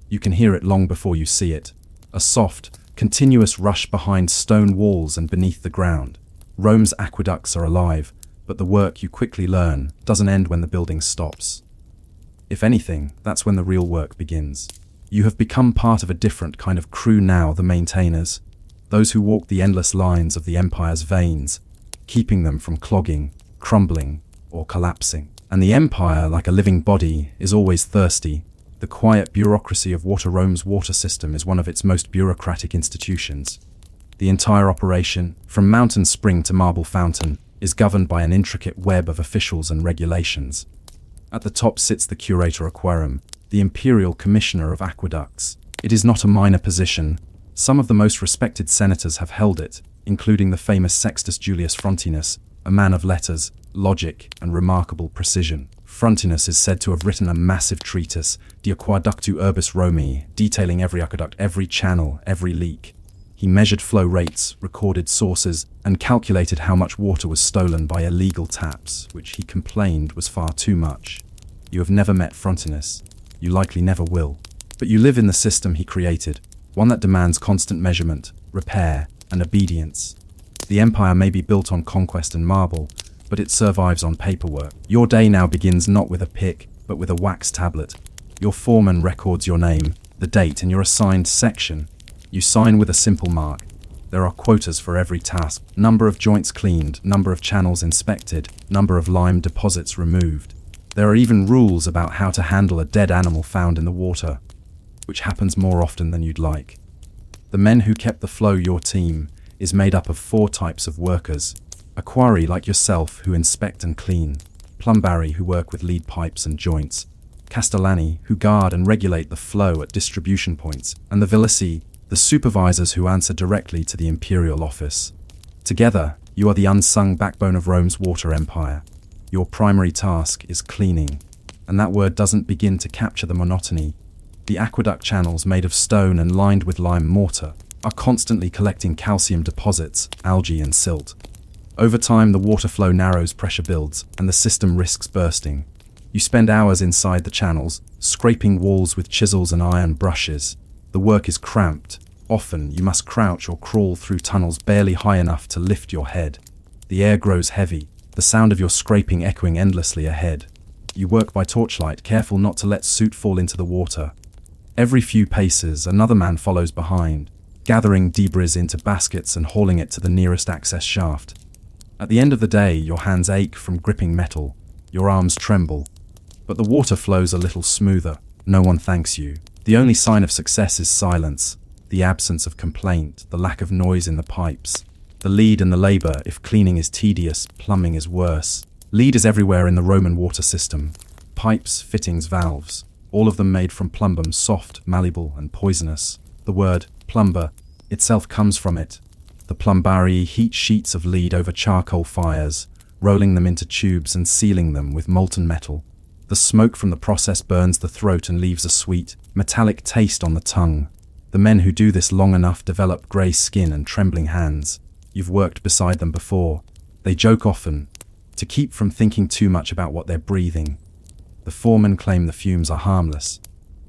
You can hear it long before you see it. A soft, continuous rush behind stone walls and beneath the ground. Rome's aqueducts are alive, but the work, you quickly learn, doesn't end when the building stops. If anything, that's when the real work begins. You have become part of a different kind of crew now, the maintainers. Those who walk the endless lines of the empire's veins, keeping them from clogging, crumbling, or collapsing. And the empire, like a living body, is always thirsty. The quiet bureaucracy of Rome's water system is one of its most bureaucratic institutions. The entire operation, from mountain spring to marble fountain, is governed by an intricate web of officials and regulations. At the top sits the Curator Aquarum, the imperial commissioner of aqueducts. It is not a minor position. Some of the most respected senators have held it, including the famous Sextus Julius Frontinus, a man of letters, logic, and remarkable precision. Frontinus is said to have written a massive treatise, De Aquaductu Urbis Romi, detailing every aqueduct, every channel, every leak. He measured flow rates, recorded sources, and calculated how much water was stolen by illegal taps, which he complained was far too much. You have never met Frontinus. You likely never will. But you live in the system he created, one that demands constant measurement, repair, and obedience. The empire may be built on conquest and marble, but it survives on paperwork. Your day now begins not with a pick, but with a wax tablet. Your foreman records your name, the date, and your assigned section. You sign with a simple mark. There are quotas for every task: number of joints cleaned, number of channels inspected, number of lime deposits removed. There are even rules about how to handle a dead animal found in the water, which happens more often than you'd like. The men who kept the flow, your team, is made up of 4 types of workers. Aquari, like yourself, who inspect and clean. Plumbari, who work with lead pipes and joints. Castellani, who guard and regulate the flow at distribution points. And the Vilici, the supervisors who answer directly to the imperial office. Together, You are the unsung backbone of Rome's water empire. Your primary task is cleaning, and that word doesn't begin to capture the monotony. The aqueduct channels, made of stone and lined with lime mortar, are constantly collecting calcium deposits, algae and silt. Over time, the water flow narrows, pressure builds, and the system risks bursting. You spend hours inside the channels, scraping walls with chisels and iron brushes. The work is cramped. Often, you must crouch or crawl through tunnels barely high enough to lift your head. The air grows heavy, the sound of your scraping echoing endlessly ahead. You work by torchlight, careful not to let soot fall into the water. Every few paces, another man follows behind, gathering debris into baskets and hauling it to the nearest access shaft. At the end of the day, your hands ache from gripping metal, your arms tremble, but the water flows a little smoother. No one thanks you. The only sign of success is silence, the absence of complaint, the lack of noise in the pipes. The lead and the labor. If cleaning is tedious, plumbing is worse. Lead is everywhere in the Roman water system. Pipes, fittings, valves, all of them made from plumbum, soft, malleable, and poisonous. The word plumber itself comes from it. The plumbari heat sheets of lead over charcoal fires, rolling them into tubes and sealing them with molten metal. The smoke from the process burns the throat and leaves a sweet, metallic taste on the tongue. The men who do this long enough develop grey skin and trembling hands. You've worked beside them before. They joke often, to keep from thinking too much about what they're breathing. The foremen claim the fumes are harmless,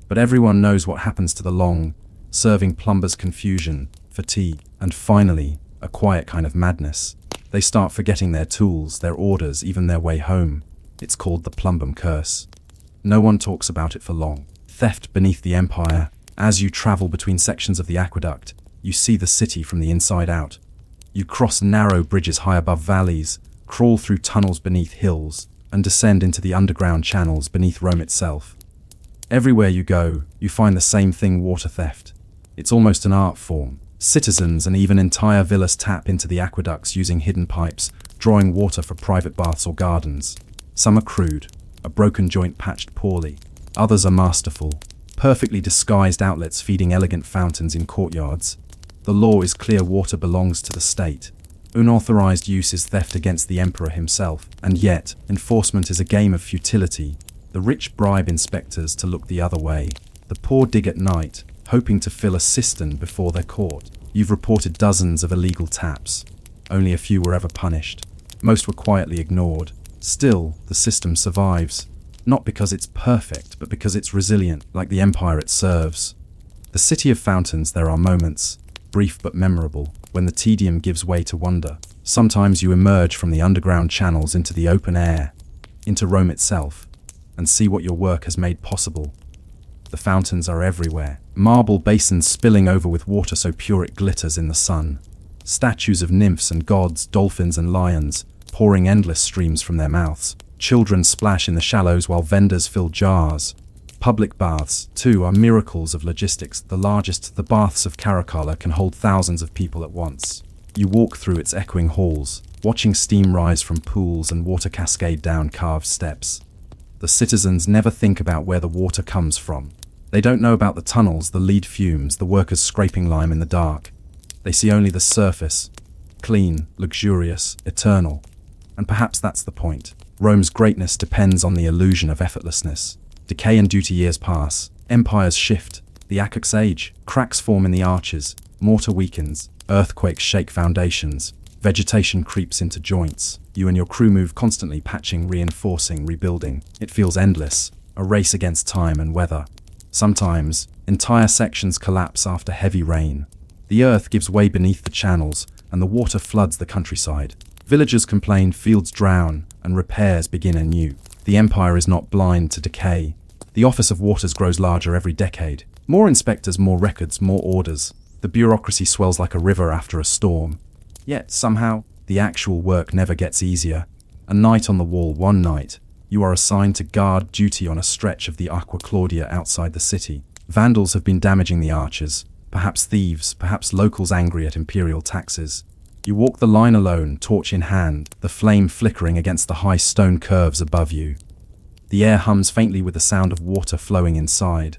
but everyone knows what happens to the long, serving plumbers: confusion, fatigue, and finally, a quiet kind of madness. They start forgetting their tools, their orders, even their way home. It's called the plumbum curse. No one talks about it for long. Theft beneath the empire. As you travel between sections of the aqueduct, you see the city from the inside out. You cross narrow bridges high above valleys, crawl through tunnels beneath hills, and descend into the underground channels beneath Rome itself. Everywhere you go, you find the same thing: water theft. It's almost an art form. Citizens and even entire villas tap into the aqueducts using hidden pipes, drawing water for private baths or gardens. Some are crude, a broken joint patched poorly. Others are masterful, perfectly disguised outlets feeding elegant fountains in courtyards. The law is clear: water belongs to the state. Unauthorized use is theft against the emperor himself, and yet, enforcement is a game of futility. The rich bribe inspectors to look the other way. The poor dig at night, hoping to fill a cistern before they're caught. You've reported dozens of illegal taps. Only a few were ever punished. Most were quietly ignored. Still, the system survives. Not because it's perfect, but because it's resilient, like the empire it serves. The city of fountains, there are moments, brief but memorable, when the tedium gives way to wonder. Sometimes you emerge from the underground channels into the open air, into Rome itself, and see what your work has made possible. The fountains are everywhere, marble basins spilling over with water so pure it glitters in the sun. Statues of nymphs and gods, dolphins and lions, pouring endless streams from their mouths. Children splash in the shallows while vendors fill jars. Public baths, too, are miracles of logistics. The largest, the baths of Caracalla, can hold thousands of people at once. You walk through its echoing halls, watching steam rise from pools and water cascade down carved steps. The citizens never think about where the water comes from. They don't know about the tunnels, the lead fumes, the workers scraping lime in the dark. They see only the surface, clean, luxurious, eternal. And perhaps that's the point. Rome's greatness depends on the illusion of effortlessness. Decay and duty years pass. Empires shift. The aqueducts age. Cracks form in the arches. Mortar weakens. Earthquakes shake foundations. Vegetation creeps into joints. You and your crew move constantly, patching, reinforcing, rebuilding. It feels endless. A race against time and weather. Sometimes, entire sections collapse after heavy rain. The earth gives way beneath the channels, and the water floods the countryside. Villagers complain, fields drown, and repairs begin anew. The empire is not blind to decay. The Office of Waters grows larger every decade. More inspectors, more records, more orders. The bureaucracy swells like a river after a storm. Yet, somehow, the actual work never gets easier. A night on the wall, one night, you are assigned to guard duty on a stretch of the Aqua Claudia outside the city. Vandals have been damaging the arches. Perhaps thieves, perhaps locals angry at imperial taxes. You walk the line alone, torch in hand, the flame flickering against the high stone curves above you. The air hums faintly with the sound of water flowing inside.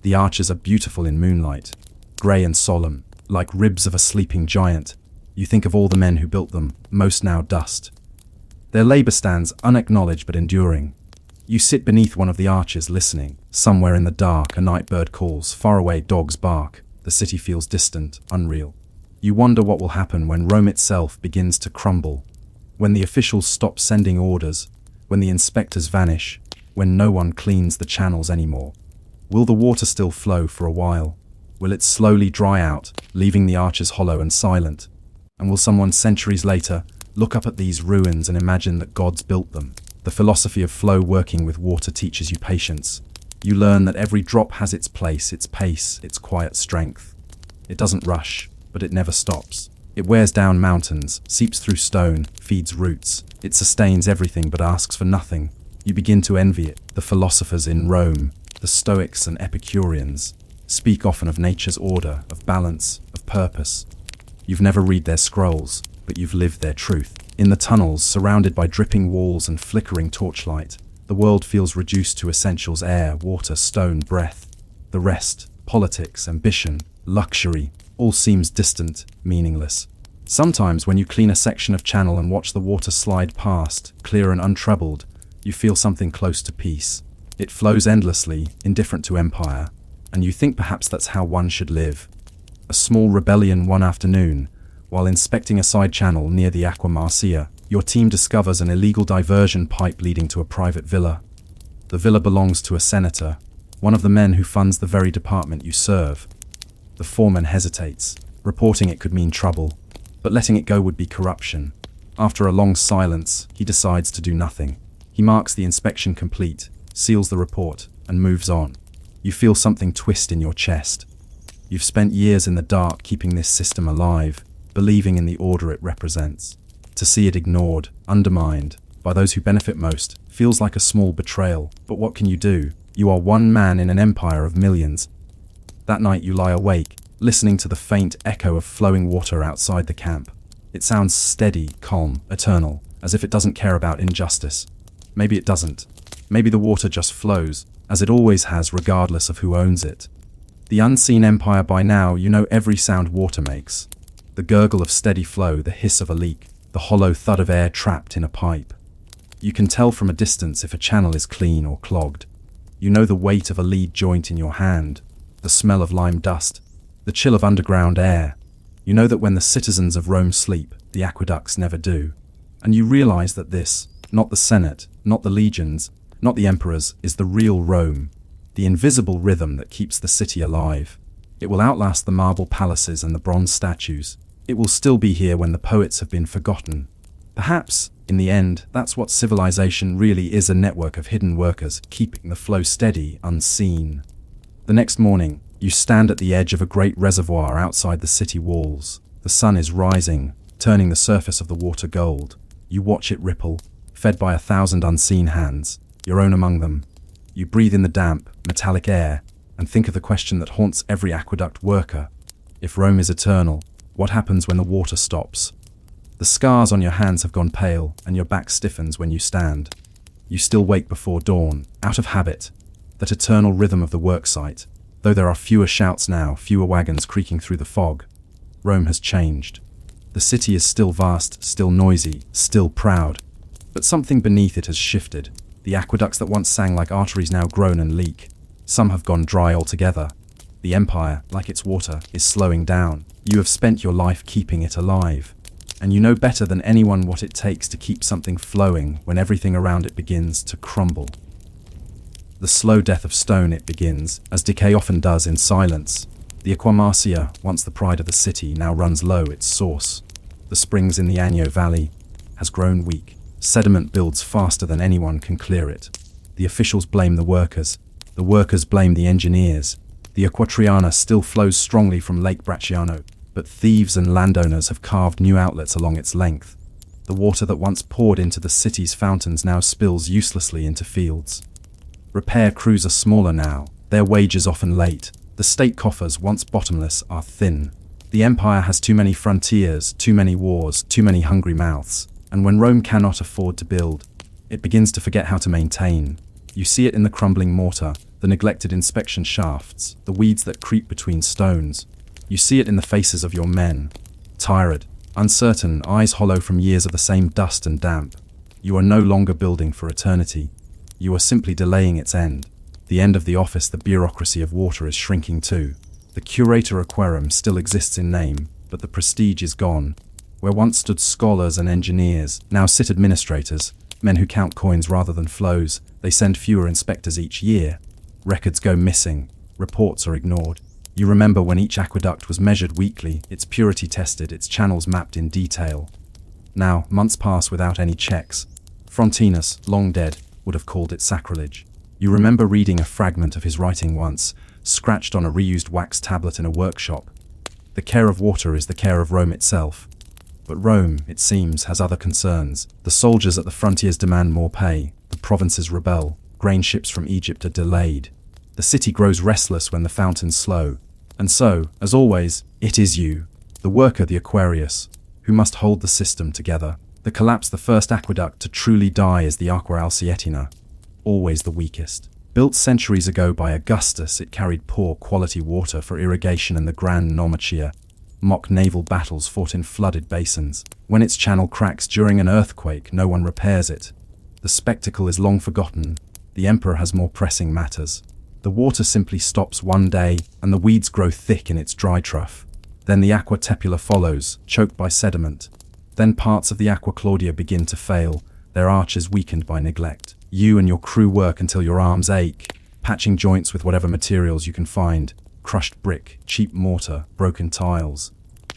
The arches are beautiful in moonlight, grey and solemn, like ribs of a sleeping giant. You think of all the men who built them, most now dust. Their labor stands unacknowledged but enduring. You sit beneath one of the arches listening. Somewhere in the dark, a night bird calls, far away dogs bark. The city feels distant, unreal. You wonder what will happen when Rome itself begins to crumble, when the officials stop sending orders, when the inspectors vanish, when no one cleans the channels anymore. Will the water still flow for a while? Will it slowly dry out, leaving the arches hollow and silent? And will someone centuries later look up at these ruins and imagine that gods built them? The philosophy of flow working with water teaches you patience. You learn that every drop has its place, its pace, its quiet strength. It doesn't rush, but it never stops. It wears down mountains, seeps through stone, feeds roots. It sustains everything but asks for nothing. You begin to envy it. The philosophers in Rome, the Stoics and Epicureans, speak often of nature's order, of balance, of purpose. You've never read their scrolls, but you've lived their truth. In the tunnels, surrounded by dripping walls and flickering torchlight, the world feels reduced to essentials: air, water, stone, breath. The rest, politics, ambition, luxury, all seems distant, meaningless. Sometimes when you clean a section of channel and watch the water slide past, clear and untroubled, you feel something close to peace. It flows endlessly, indifferent to empire, and you think perhaps that's how one should live. A small rebellion one afternoon, while inspecting a side channel near the Aqua Marcia, your team discovers an illegal diversion pipe leading to a private villa. The villa belongs to a senator, one of the men who funds the very department you serve. The foreman hesitates. Reporting it could mean trouble, but letting it go would be corruption. After a long silence, he decides to do nothing. He marks the inspection complete, seals the report, and moves on. You feel something twist in your chest. You've spent years in the dark keeping this system alive, believing in the order it represents. To see it ignored, undermined, by those who benefit most, feels like a small betrayal. But what can you do? You are one man in an empire of millions. That night you lie awake, listening to the faint echo of flowing water outside the camp. It sounds steady, calm, eternal, as if it doesn't care about injustice. Maybe it doesn't. Maybe the water just flows, as it always has, regardless of who owns it. The unseen empire. By now, you know every sound water makes. The gurgle of steady flow, the hiss of a leak, the hollow thud of air trapped in a pipe. You can tell from a distance if a channel is clean or clogged. You know the weight of a lead joint in your hand, the smell of lime dust, the chill of underground air. You know that when the citizens of Rome sleep, the aqueducts never do. And you realize that this, not the Senate, not the legions, not the emperors, is the real Rome, the invisible rhythm that keeps the city alive. It will outlast the marble palaces and the bronze statues. It will still be here when the poets have been forgotten. Perhaps, in the end, that's what civilization really is: a network of hidden workers keeping the flow steady, unseen. The next morning, you stand at the edge of a great reservoir outside the city walls. The sun is rising, turning the surface of the water gold. You watch it ripple, fed by 1,000 unseen hands, your own among them. You breathe in the damp, metallic air, and think of the question that haunts every aqueduct worker. If Rome is eternal, what happens when the water stops? The scars on your hands have gone pale, and your back stiffens when you stand. You still wake before dawn, out of habit, that eternal rhythm of the worksite. Though there are fewer shouts now, fewer wagons creaking through the fog, Rome has changed. The city is still vast, still noisy, still proud, but something beneath it has shifted. The aqueducts that once sang like arteries now groan and leak. Some have gone dry altogether. The empire, like its water, is slowing down. You have spent your life keeping it alive, and you know better than anyone what it takes to keep something flowing when everything around it begins to crumble. The slow death of stone it begins, as decay often does, in silence. The Aqua Marcia, once the pride of the city, now runs low its source. The springs in the Anio Valley has grown weak. Sediment builds faster than anyone can clear it. The officials blame the workers blame the engineers. The Acquatriana still flows strongly from Lake Bracciano, but thieves and landowners have carved new outlets along its length. The water that once poured into the city's fountains now spills uselessly into fields. Repair crews are smaller now, their wages often late. The state coffers, once bottomless, are thin. The empire has too many frontiers, too many wars, too many hungry mouths. And when Rome cannot afford to build, it begins to forget how to maintain. You see it in the crumbling mortar, the neglected inspection shafts, the weeds that creep between stones. You see it in the faces of your men, tired, Uncertain, eyes hollow from years of the same dust and damp. You are no longer building for eternity. You are simply delaying its end. The end of the office, the bureaucracy of water is shrinking too. The Curator Aquarum still exists in name, but the prestige is gone. Where once stood scholars and engineers, now sit administrators, men who count coins rather than flows. They send fewer inspectors each year. Records go missing. Reports are ignored. You remember when each aqueduct was measured weekly, its purity tested, its channels mapped in detail. Now, months pass without any checks. Frontinus, long dead, would have called it sacrilege. You remember reading a fragment of his writing once, scratched on a reused wax tablet in a workshop. The care of water is the care of Rome itself. But Rome, it seems, has other concerns. The soldiers at the frontiers demand more pay. The provinces rebel. Grain ships from Egypt are delayed. The city grows restless when the fountains slow. And so, as always, it is you, the worker, the Aquarius, who must hold the system together. The collapse, the first aqueduct to truly die, is the Aqua Alsietina, always the weakest. Built centuries ago by Augustus, it carried poor quality water for irrigation and the Grand Nomachia, mock naval battles fought in flooded basins. When its channel cracks during an earthquake, no one repairs it. The spectacle is long forgotten. The emperor has more pressing matters. The water simply stops one day, and the weeds grow thick in its dry trough. Then the Aqua Tepula follows, choked by sediment. Then parts of the Aqua Claudia begin to fail, their arches weakened by neglect. You and your crew work until your arms ache, patching joints with whatever materials you can find. Crushed brick, cheap mortar, broken tiles.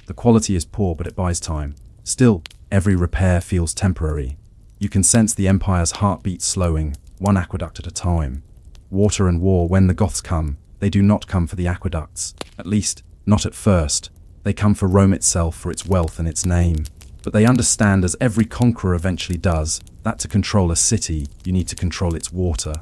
The quality is poor, but it buys time. Still, every repair feels temporary. You can sense the empire's heartbeat slowing, one aqueduct at a time. Water and war, when the Goths come, they do not come for the aqueducts. At least, not at first. They come for Rome itself, for its wealth and its name. But they understand, as every conqueror eventually does, that to control a city, you need to control its water.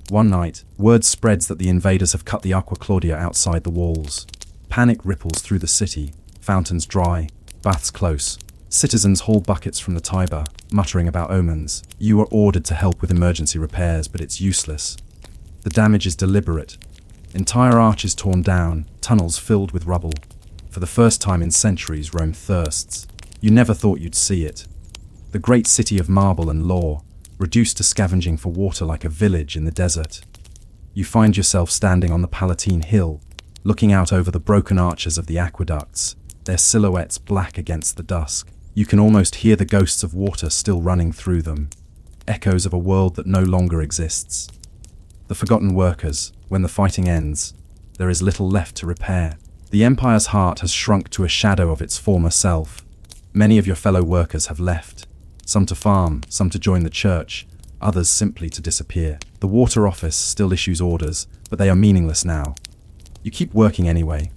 One night, word spreads that the invaders have cut the Aqua Claudia outside the walls. Panic ripples through the city, fountains dry, baths close. Citizens haul buckets from the Tiber, muttering about omens. You are ordered to help with emergency repairs, but it's useless. The damage is deliberate. Entire arches torn down, tunnels filled with rubble. For the first time in centuries, Rome thirsts. You never thought you'd see it. The great city of marble and law, reduced to scavenging for water like a village in the desert. You find yourself standing on the Palatine Hill, looking out over the broken arches of the aqueducts, their silhouettes black against the dusk. You can almost hear the ghosts of water still running through them, echoes of a world that no longer exists. The forgotten workers, when the fighting ends, there is little left to repair. The Empire's heart has shrunk to a shadow of its former self. Many of your fellow workers have left, some to farm, some to join the church, others simply to disappear. The Water Office still issues orders, but they are meaningless now. You keep working anyway.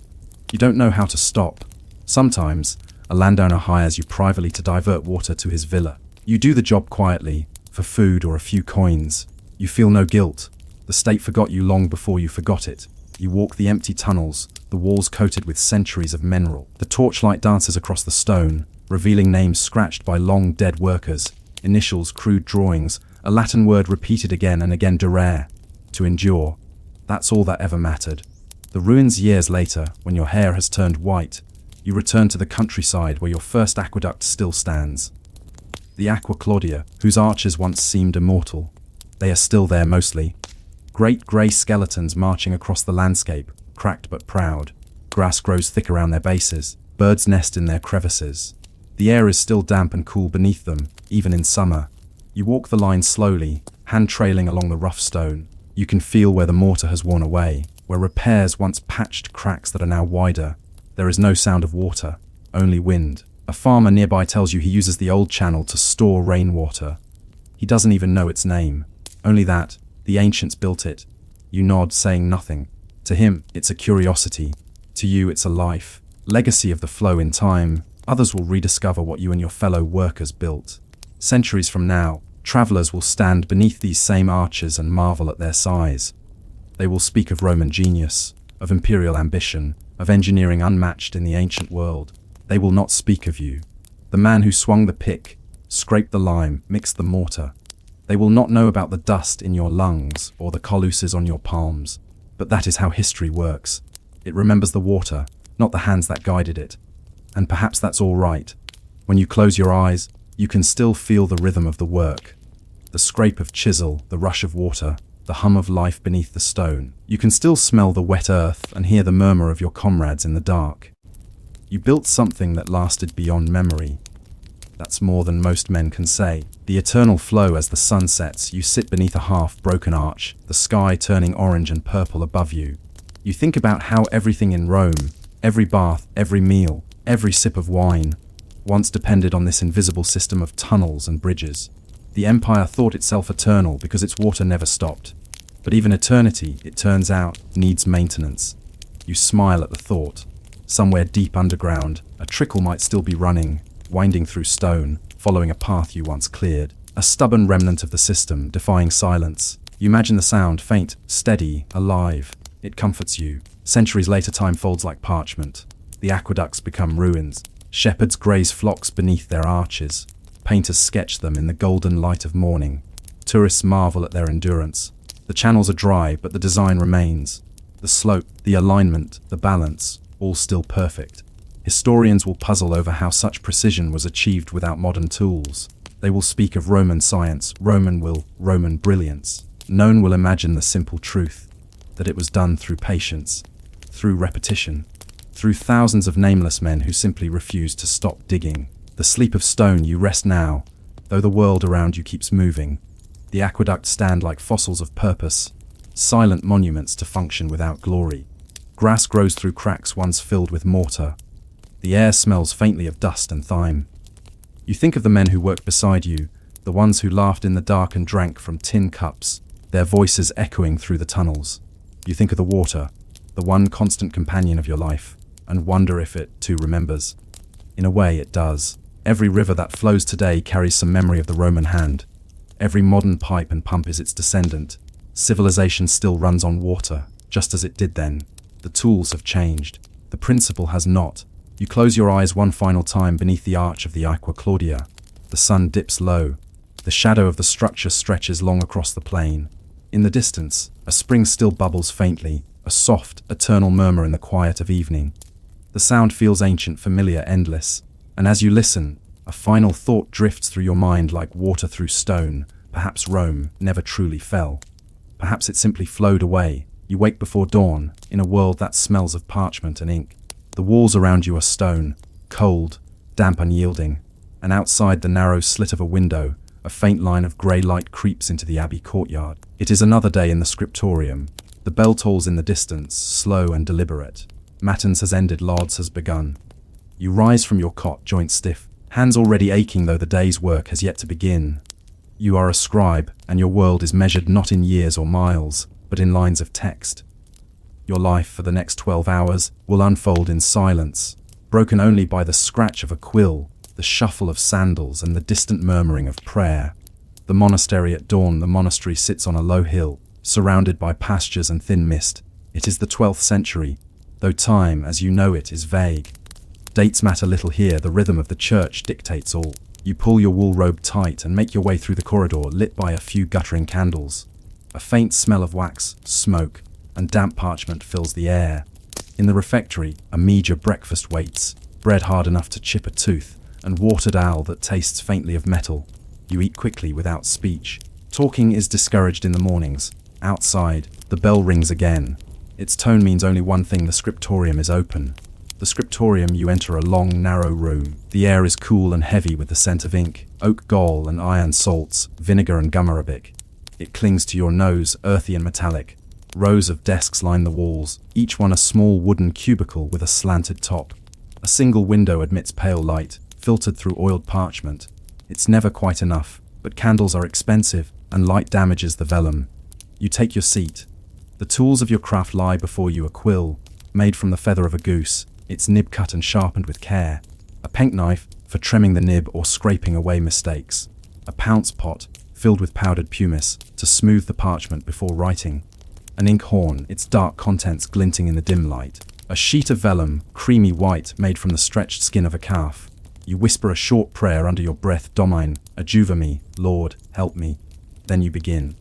You don't know how to stop. Sometimes, a landowner hires you privately to divert water to his villa. You do the job quietly, for food or a few coins. You feel no guilt. The state forgot you long before you forgot it. You walk the empty tunnels, the walls coated with centuries of mineral. The torchlight dances across the stone, revealing names scratched by long dead workers, initials, crude drawings, a Latin word repeated again and again: durare, to endure. That's all that ever mattered. The ruins years later, when your hair has turned white, you return to the countryside where your first aqueduct still stands. The Aqua Claudia, whose arches once seemed immortal. They are still there mostly. Great grey skeletons marching across the landscape, cracked but proud. Grass grows thick around their bases. Birds nest in their crevices. The air is still damp and cool beneath them, even in summer. You walk the line slowly, hand trailing along the rough stone. You can feel where the mortar has worn away, where repairs once patched cracks that are now wider. There is no sound of water, only wind. A farmer nearby tells you he uses the old channel to store rainwater. He doesn't even know its name, only that the ancients built it. You nod, saying nothing. To him, it's a curiosity. To you, it's a life. Legacy of the flow in time. Others will rediscover what you and your fellow workers built. Centuries from now, travelers will stand beneath these same arches and marvel at their size. They will speak of Roman genius, of imperial ambition, of engineering unmatched in the ancient world. They will not speak of you, the man who swung the pick, scraped the lime, mixed the mortar. They will not know about the dust in your lungs or the colossus on your palms. But that is how history works. It remembers the water, not the hands that guided it. And perhaps that's all right. When you close your eyes, you can still feel the rhythm of the work. The scrape of chisel, the rush of water, the hum of life beneath the stone. You can still smell the wet earth and hear the murmur of your comrades in the dark. You built something that lasted beyond memory. That's more than most men can say. The eternal flow as the sun sets, you sit beneath a half-broken arch, the sky turning orange and purple above you. You think about how everything in Rome, every bath, every meal, every sip of wine, once depended on this invisible system of tunnels and bridges. The empire thought itself eternal because its water never stopped. But even eternity, it turns out, needs maintenance. You smile at the thought. Somewhere deep underground, a trickle might still be running, winding through stone, following a path you once cleared. A stubborn remnant of the system, defying silence. You imagine the sound, faint, steady, alive. It comforts you. Centuries later, time folds like parchment. The aqueducts become ruins. Shepherds graze flocks beneath their arches. Painters sketch them in the golden light of morning. Tourists marvel at their endurance. The channels are dry, but the design remains. The slope, the alignment, the balance, all still perfect. Historians will puzzle over how such precision was achieved without modern tools. They will speak of Roman science, Roman will, Roman brilliance. None will imagine the simple truth, that it was done through patience, through repetition, through thousands of nameless men who simply refused to stop digging. The sleep of stone you rest now, though the world around you keeps moving. The aqueducts stand like fossils of purpose, silent monuments to function without glory. Grass grows through cracks once filled with mortar. The air smells faintly of dust and thyme. You think of the men who worked beside you, the ones who laughed in the dark and drank from tin cups, their voices echoing through the tunnels. You think of the water, the one constant companion of your life, and wonder if it, too, remembers. In a way, it does. Every river that flows today carries some memory of the Roman hand. Every modern pipe and pump is its descendant. Civilization still runs on water, just as it did then. The tools have changed. The principle has not. You close your eyes one final time beneath the arch of the Aqua Claudia. The sun dips low. The shadow of the structure stretches long across the plain. In the distance, a spring still bubbles faintly, a soft, eternal murmur in the quiet of evening. The sound feels ancient, familiar, endless. And as you listen, a final thought drifts through your mind like water through stone. Perhaps Rome never truly fell. Perhaps it simply flowed away. You wake before dawn, in a world that smells of parchment and ink. The walls around you are stone, cold, damp, unyielding. And outside the narrow slit of a window, a faint line of grey light creeps into the abbey courtyard. It is another day in the scriptorium. The bell tolls in the distance, slow and deliberate. Matins has ended, lauds has begun. You rise from your cot, joints stiff, hands already aching though the day's work has yet to begin. You are a scribe, and your world is measured not in years or miles, but in lines of text. Your life for the next 12 hours will unfold in silence, broken only by the scratch of a quill, the shuffle of sandals, and the distant murmuring of prayer. The monastery at dawn. The monastery sits on a low hill, surrounded by pastures and thin mist. It is the 12th century, though time, as you know it, is vague. Dates matter little here, the rhythm of the church dictates all. You pull your wool robe tight and make your way through the corridor, lit by a few guttering candles. A faint smell of wax, smoke, and damp parchment fills the air. In the refectory, a meagre breakfast waits, bread hard enough to chip a tooth, and watered ale that tastes faintly of metal. You eat quickly without speech. Talking is discouraged in the mornings. Outside, the bell rings again. Its tone means only one thing: the scriptorium is open. The scriptorium, you enter a long, narrow room. The air is cool and heavy with the scent of ink, oak gall and iron salts, vinegar and gum arabic. It clings to your nose, earthy and metallic. Rows of desks line the walls, each one a small wooden cubicle with a slanted top. A single window admits pale light, filtered through oiled parchment. It's never quite enough, but candles are expensive, and light damages the vellum. You take your seat. The tools of your craft lie before you: a quill, made from the feather of a goose, its nib cut and sharpened with care. A penknife, for trimming the nib or scraping away mistakes. A pounce pot, filled with powdered pumice, to smooth the parchment before writing. An ink horn, its dark contents glinting in the dim light. A sheet of vellum, creamy white, made from the stretched skin of a calf. You whisper a short prayer under your breath: Domine, adjuva me, Lord, help me. Then you begin.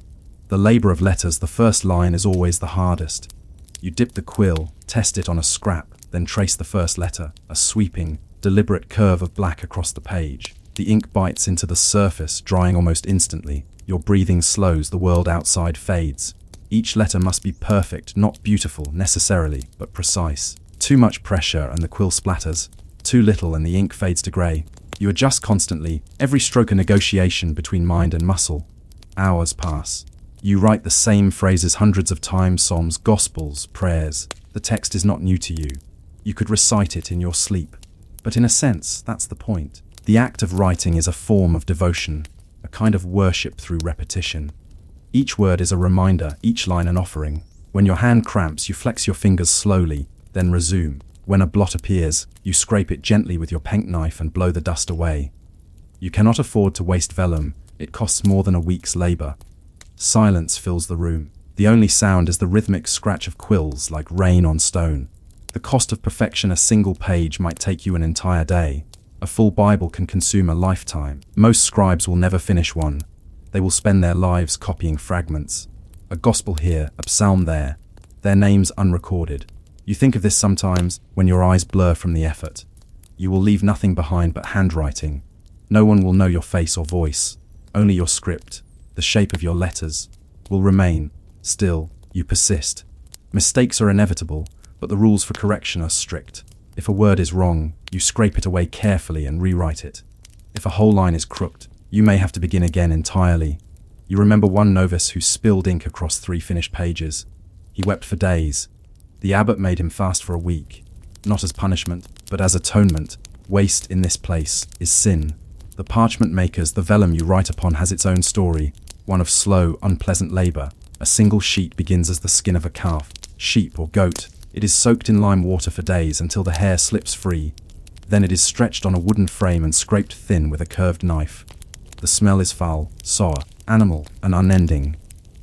The labour of letters, the first line is always the hardest. You dip the quill, test it on a scrap, then trace the first letter, a sweeping, deliberate curve of black across the page. The ink bites into the surface, drying almost instantly. Your breathing slows, the world outside fades. Each letter must be perfect, not beautiful necessarily, but precise. Too much pressure and the quill splatters. Too little and the ink fades to grey. You adjust constantly, every stroke a negotiation between mind and muscle. Hours pass. You write the same phrases hundreds of times, psalms, gospels, prayers. The text is not new to you. You could recite it in your sleep. But in a sense, that's the point. The act of writing is a form of devotion, a kind of worship through repetition. Each word is a reminder, each line an offering. When your hand cramps, you flex your fingers slowly, then resume. When a blot appears, you scrape it gently with your penknife and blow the dust away. You cannot afford to waste vellum, it costs more than a week's labor. Silence fills the room. The only sound is the rhythmic scratch of quills like rain on stone. The cost of perfection, a single page might take you an entire day. A full Bible can consume a lifetime. Most scribes will never finish one. They will spend their lives copying fragments. A gospel here, a psalm there, their names unrecorded. You think of this sometimes when your eyes blur from the effort. You will leave nothing behind but handwriting. No one will know your face or voice. Only your script, the shape of your letters, will remain. Still, you persist. Mistakes are inevitable, but the rules for correction are strict. If a word is wrong, you scrape it away carefully and rewrite it. If a whole line is crooked, you may have to begin again entirely. You remember one novice who spilled ink across 3 finished pages. He wept for days. The abbot made him fast for a week, not as punishment, but as atonement. Waste in this place is sin. The parchment makers, the vellum you write upon has its own story, one of slow, unpleasant labor. A single sheet begins as the skin of a calf, sheep or goat. It is soaked in lime water for days until the hair slips free. Then it is stretched on a wooden frame and scraped thin with a curved knife. The smell is foul, sour, animal, and unending.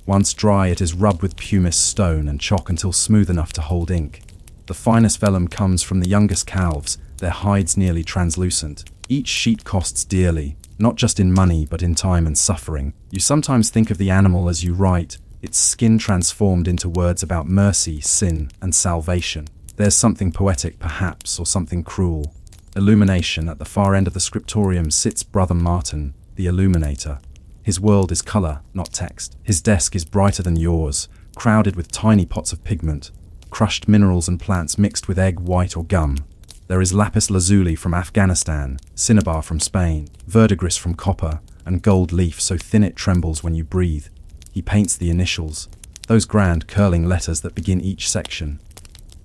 Once dry, it is rubbed with pumice stone and chalk until smooth enough to hold ink. The finest vellum comes from the youngest calves, their hides nearly translucent. Each sheet costs dearly, not just in money but in time and suffering. You sometimes think of the animal as you write, its skin transformed into words about mercy, sin, and salvation. There's something poetic perhaps, or something cruel. Illumination. At the far end of the scriptorium sits Brother Martin, the illuminator. His world is color, not text. His desk is brighter than yours, crowded with tiny pots of pigment, crushed minerals and plants mixed with egg white or gum. There is lapis lazuli from Afghanistan, cinnabar from Spain, verdigris from copper, and gold leaf so thin it trembles when you breathe. He paints the initials, those grand curling letters that begin each section.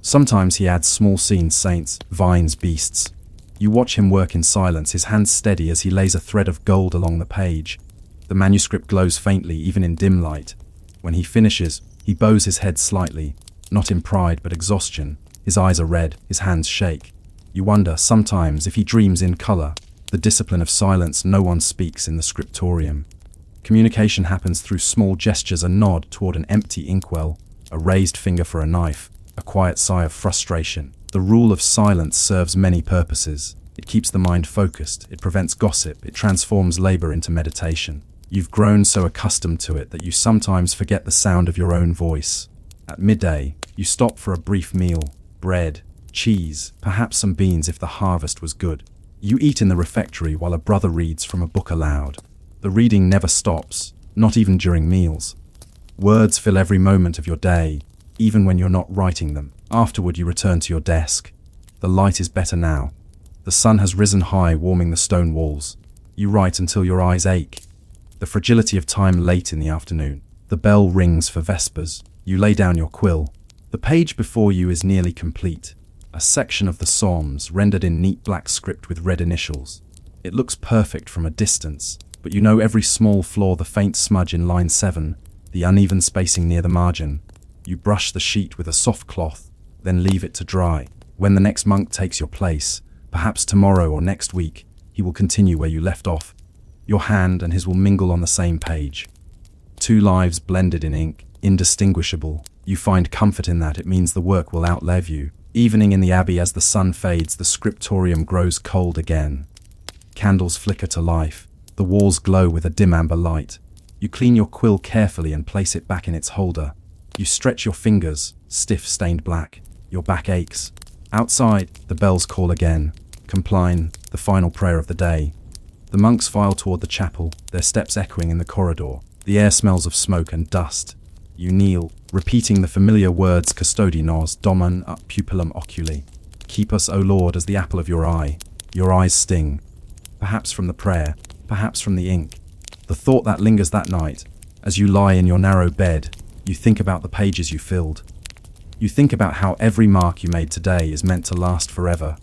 Sometimes he adds small scenes, saints, vines, beasts. You watch him work in silence, his hands steady as he lays a thread of gold along the page. The manuscript glows faintly, even in dim light. When he finishes, he bows his head slightly, not in pride but exhaustion. His eyes are red, his hands shake. You wonder, sometimes, if he dreams in color. The discipline of silence. No one speaks in the scriptorium. Communication happens through small gestures, a nod toward an empty inkwell, a raised finger for a knife, a quiet sigh of frustration. The rule of silence serves many purposes. It keeps the mind focused, it prevents gossip, it transforms labor into meditation. You've grown so accustomed to it that you sometimes forget the sound of your own voice. At midday, you stop for a brief meal, bread, cheese, perhaps some beans if the harvest was good. You eat in the refectory while a brother reads from a book aloud. The reading never stops, not even during meals. Words fill every moment of your day, even when you're not writing them. Afterward, you return to your desk. The light is better now. The sun has risen high, warming the stone walls. You write until your eyes ache. The fragility of time late in the afternoon. The bell rings for vespers. You lay down your quill. The page before you is nearly complete. A section of the Psalms, rendered in neat black script with red initials. It looks perfect from a distance, but you know every small flaw, the faint smudge in line 7, the uneven spacing near the margin. You brush the sheet with a soft cloth, then leave it to dry. When the next monk takes your place, perhaps tomorrow or next week, he will continue where you left off. Your hand and his will mingle on the same page. 2 lives blended in ink, indistinguishable. You find comfort in that. It means the work will outlive you. Evening in the abbey. As the sun fades, the scriptorium grows cold again. Candles flicker to life. The walls glow with a dim amber light. You clean your quill carefully and place it back in its holder. You stretch your fingers, stiff, stained black. Your back aches. Outside, the bells call again. Compline, the final prayer of the day. The monks file toward the chapel, their steps echoing in the corridor. The air smells of smoke and dust. You kneel, repeating the familiar words Custodi nos domen ut pupillum oculi. Keep us, O Lord, as the apple of your eye. Your eyes sting. Perhaps from the prayer, perhaps from the ink. The thought that lingers that night, as you lie in your narrow bed, you think about the pages you filled. You think about how every mark you made today is meant to last forever.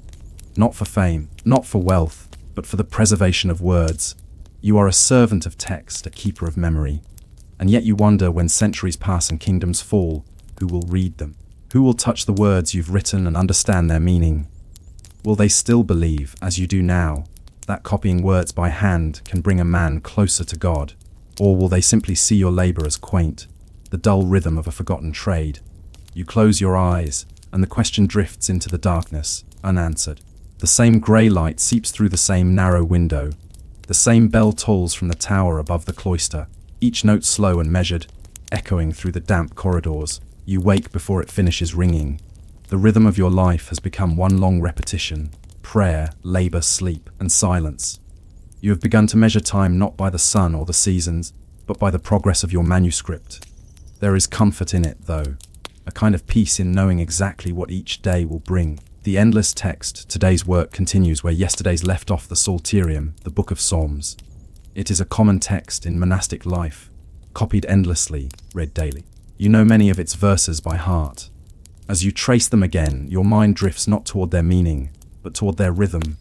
Not for fame, not for wealth, but for the preservation of words. You are a servant of text, a keeper of memory. And yet you wonder, when centuries pass and kingdoms fall, who will read them? Who will touch the words you've written and understand their meaning? Will they still believe, as you do now, that copying words by hand can bring a man closer to God? Or will they simply see your labor as quaint, the dull rhythm of a forgotten trade? You close your eyes, and the question drifts into the darkness, unanswered. The same grey light seeps through the same narrow window. The same bell tolls from the tower above the cloister, each note slow and measured, echoing through the damp corridors. You wake before it finishes ringing. The rhythm of your life has become one long repetition: prayer, labor, sleep, and silence. You have begun to measure time not by the sun or the seasons, but by the progress of your manuscript. There is comfort in it, though, a kind of peace in knowing exactly what each day will bring. The endless text, today's work, continues where yesterday's left off: the Psalterium, the Book of Psalms. It is a common text in monastic life, copied endlessly, read daily. You know many of its verses by heart. As you trace them again, your mind drifts not toward their meaning, but toward their rhythm.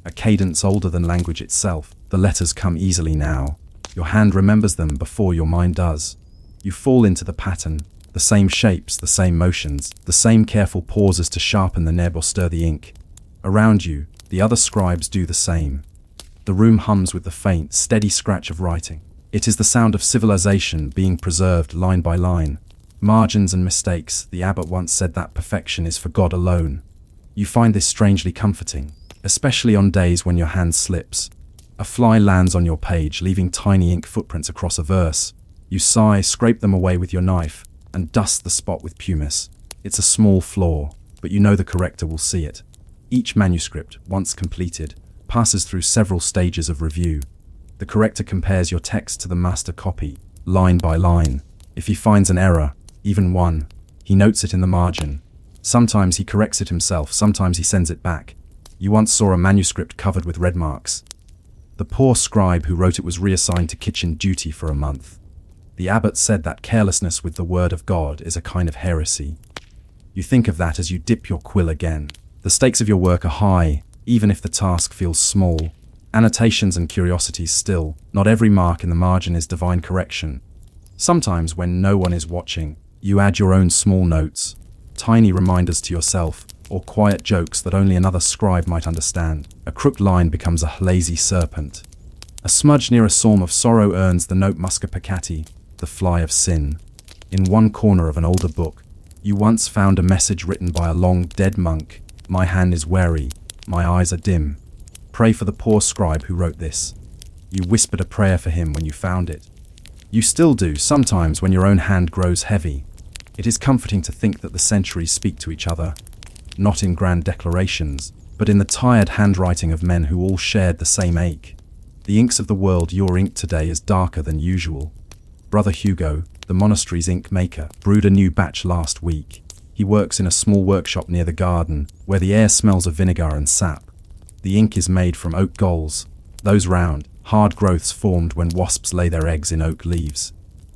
A cadence older than language itself. The letters come easily now. Your hand remembers them before your mind does. You fall into the pattern, the same shapes, the same motions, the same careful pauses to sharpen the nib or stir the ink. Around you, the other scribes do the same. The room hums with the faint, steady scratch of writing. It is the sound of civilization being preserved line by line. Margins and mistakes. The abbot once said that perfection is for God alone. You find this strangely comforting, especially on days when your hand slips. A fly lands on your page, leaving tiny ink footprints across a verse. You sigh, scrape them away with your knife, and dust the spot with pumice. It's a small flaw, but you know the corrector will see it. Each manuscript, once completed, passes through several stages of review. The corrector compares your text to the master copy, line by line. If he finds an error, even one, he notes it in the margin. Sometimes he corrects it himself, sometimes he sends it back. You once saw a manuscript covered with red marks. The poor scribe who wrote it was reassigned to kitchen duty for a month. The abbot said that carelessness with the word of God is a kind of heresy. You think of that as you dip your quill again. The stakes of your work are high, even if the task feels small. Annotations and curiosities still. Not every mark in the margin is divine correction. Sometimes, when no one is watching, you add your own small notes, tiny reminders to yourself, or quiet jokes that only another scribe might understand. A crooked line becomes a lazy serpent. A smudge near a psalm of sorrow earns the note musca peccati, the fly of sin. In one corner of an older book, you once found a message written by a long dead monk: "My hand is weary, my eyes are dim. Pray for the poor scribe who wrote this." You whispered a prayer for him when you found it. You still do, sometimes, when your own hand grows heavy. It is comforting to think that the centuries speak to each other, not in grand declarations, but in the tired handwriting of men who all shared the same ache. The inks of the world, your ink today is darker than usual. Brother Hugo, the monastery's ink maker, brewed a new batch last week. He works in a small workshop near the garden, where the air smells of vinegar and sap. The ink is made from oak galls, those round, hard growths formed when wasps lay their eggs in oak leaves.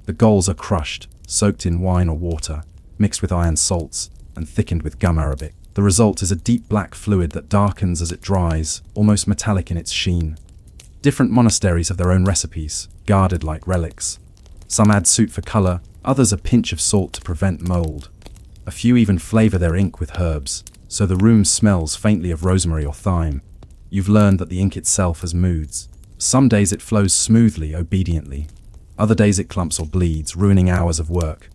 The galls are crushed, soaked in wine or water, mixed with iron salts, and thickened with gum arabic. The result is a deep black fluid that darkens as it dries, almost metallic in its sheen. Different monasteries have their own recipes, guarded like relics. Some add soot for color, others a pinch of salt to prevent mold. A few even flavor their ink with herbs, so the room smells faintly of rosemary or thyme. You've learned that the ink itself has moods. Some days it flows smoothly, obediently. Other days it clumps or bleeds, ruining hours of work.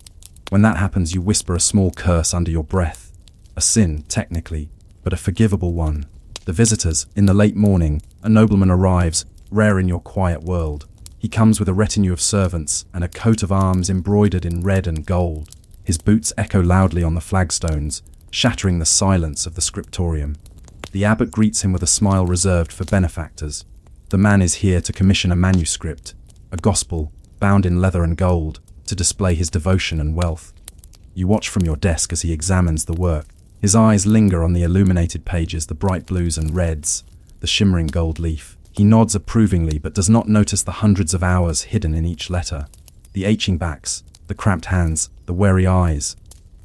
When that happens, you whisper a small curse under your breath. A sin, technically, but a forgivable one. The visitors, in the late morning, a nobleman arrives, rare in your quiet world. He comes with a retinue of servants and a coat of arms embroidered in red and gold. His boots echo loudly on the flagstones, shattering the silence of the scriptorium. The abbot greets him with a smile reserved for benefactors. The man is here to commission a manuscript, a gospel, bound in leather and gold, to display his devotion and wealth. You watch from your desk as he examines the work. His eyes linger on the illuminated pages, the bright blues and reds, the shimmering gold leaf. He nods approvingly but does not notice the hundreds of hours hidden in each letter. The aching backs, the cramped hands, the wary eyes.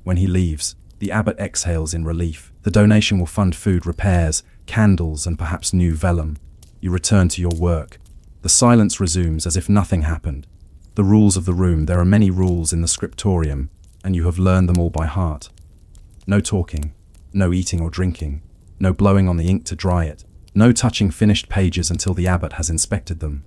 When he leaves, the abbot exhales in relief. The donation will fund food, repairs, candles, and perhaps new vellum. You return to your work. The silence resumes as if nothing happened. The rules of the room. There are many rules in the scriptorium, and you have learned them all by heart. No talking, no eating or drinking, no blowing on the ink to dry it, no touching finished pages until the abbot has inspected them,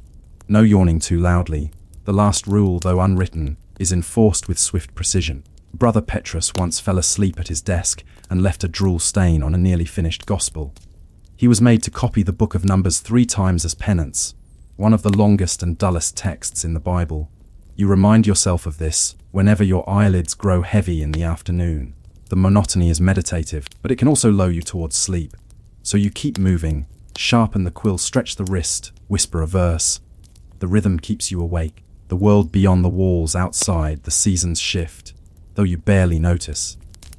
no yawning too loudly. The last rule, though unwritten, is enforced with swift precision. Brother Petrus once fell asleep at his desk and left a drool stain on a nearly finished gospel. He was made to copy the book of Numbers 3 times as penance, one of the longest and dullest texts in the Bible. You remind yourself of this whenever your eyelids grow heavy in the afternoon. The monotony is meditative, but it can also lull you towards sleep. So you keep moving, sharpen the quill, stretch the wrist, whisper a verse. The rhythm keeps you awake. The world beyond the walls, outside, the seasons shift, though you barely notice.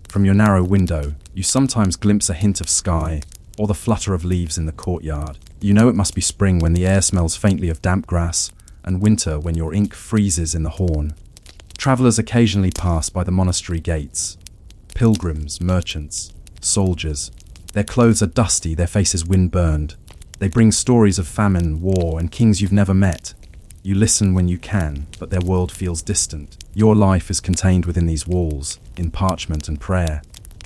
From your narrow window, you sometimes glimpse a hint of sky, or the flutter of leaves in the courtyard. You know it must be spring when the air smells faintly of damp grass, and winter when your ink freezes in the horn. Travelers occasionally pass by the monastery gates. Pilgrims, merchants, soldiers. Their clothes are dusty, their faces wind-burned. They bring stories of famine, war, and kings you've never met. You listen when you can, but their world feels distant. Your life is contained within these walls, in parchment and prayer.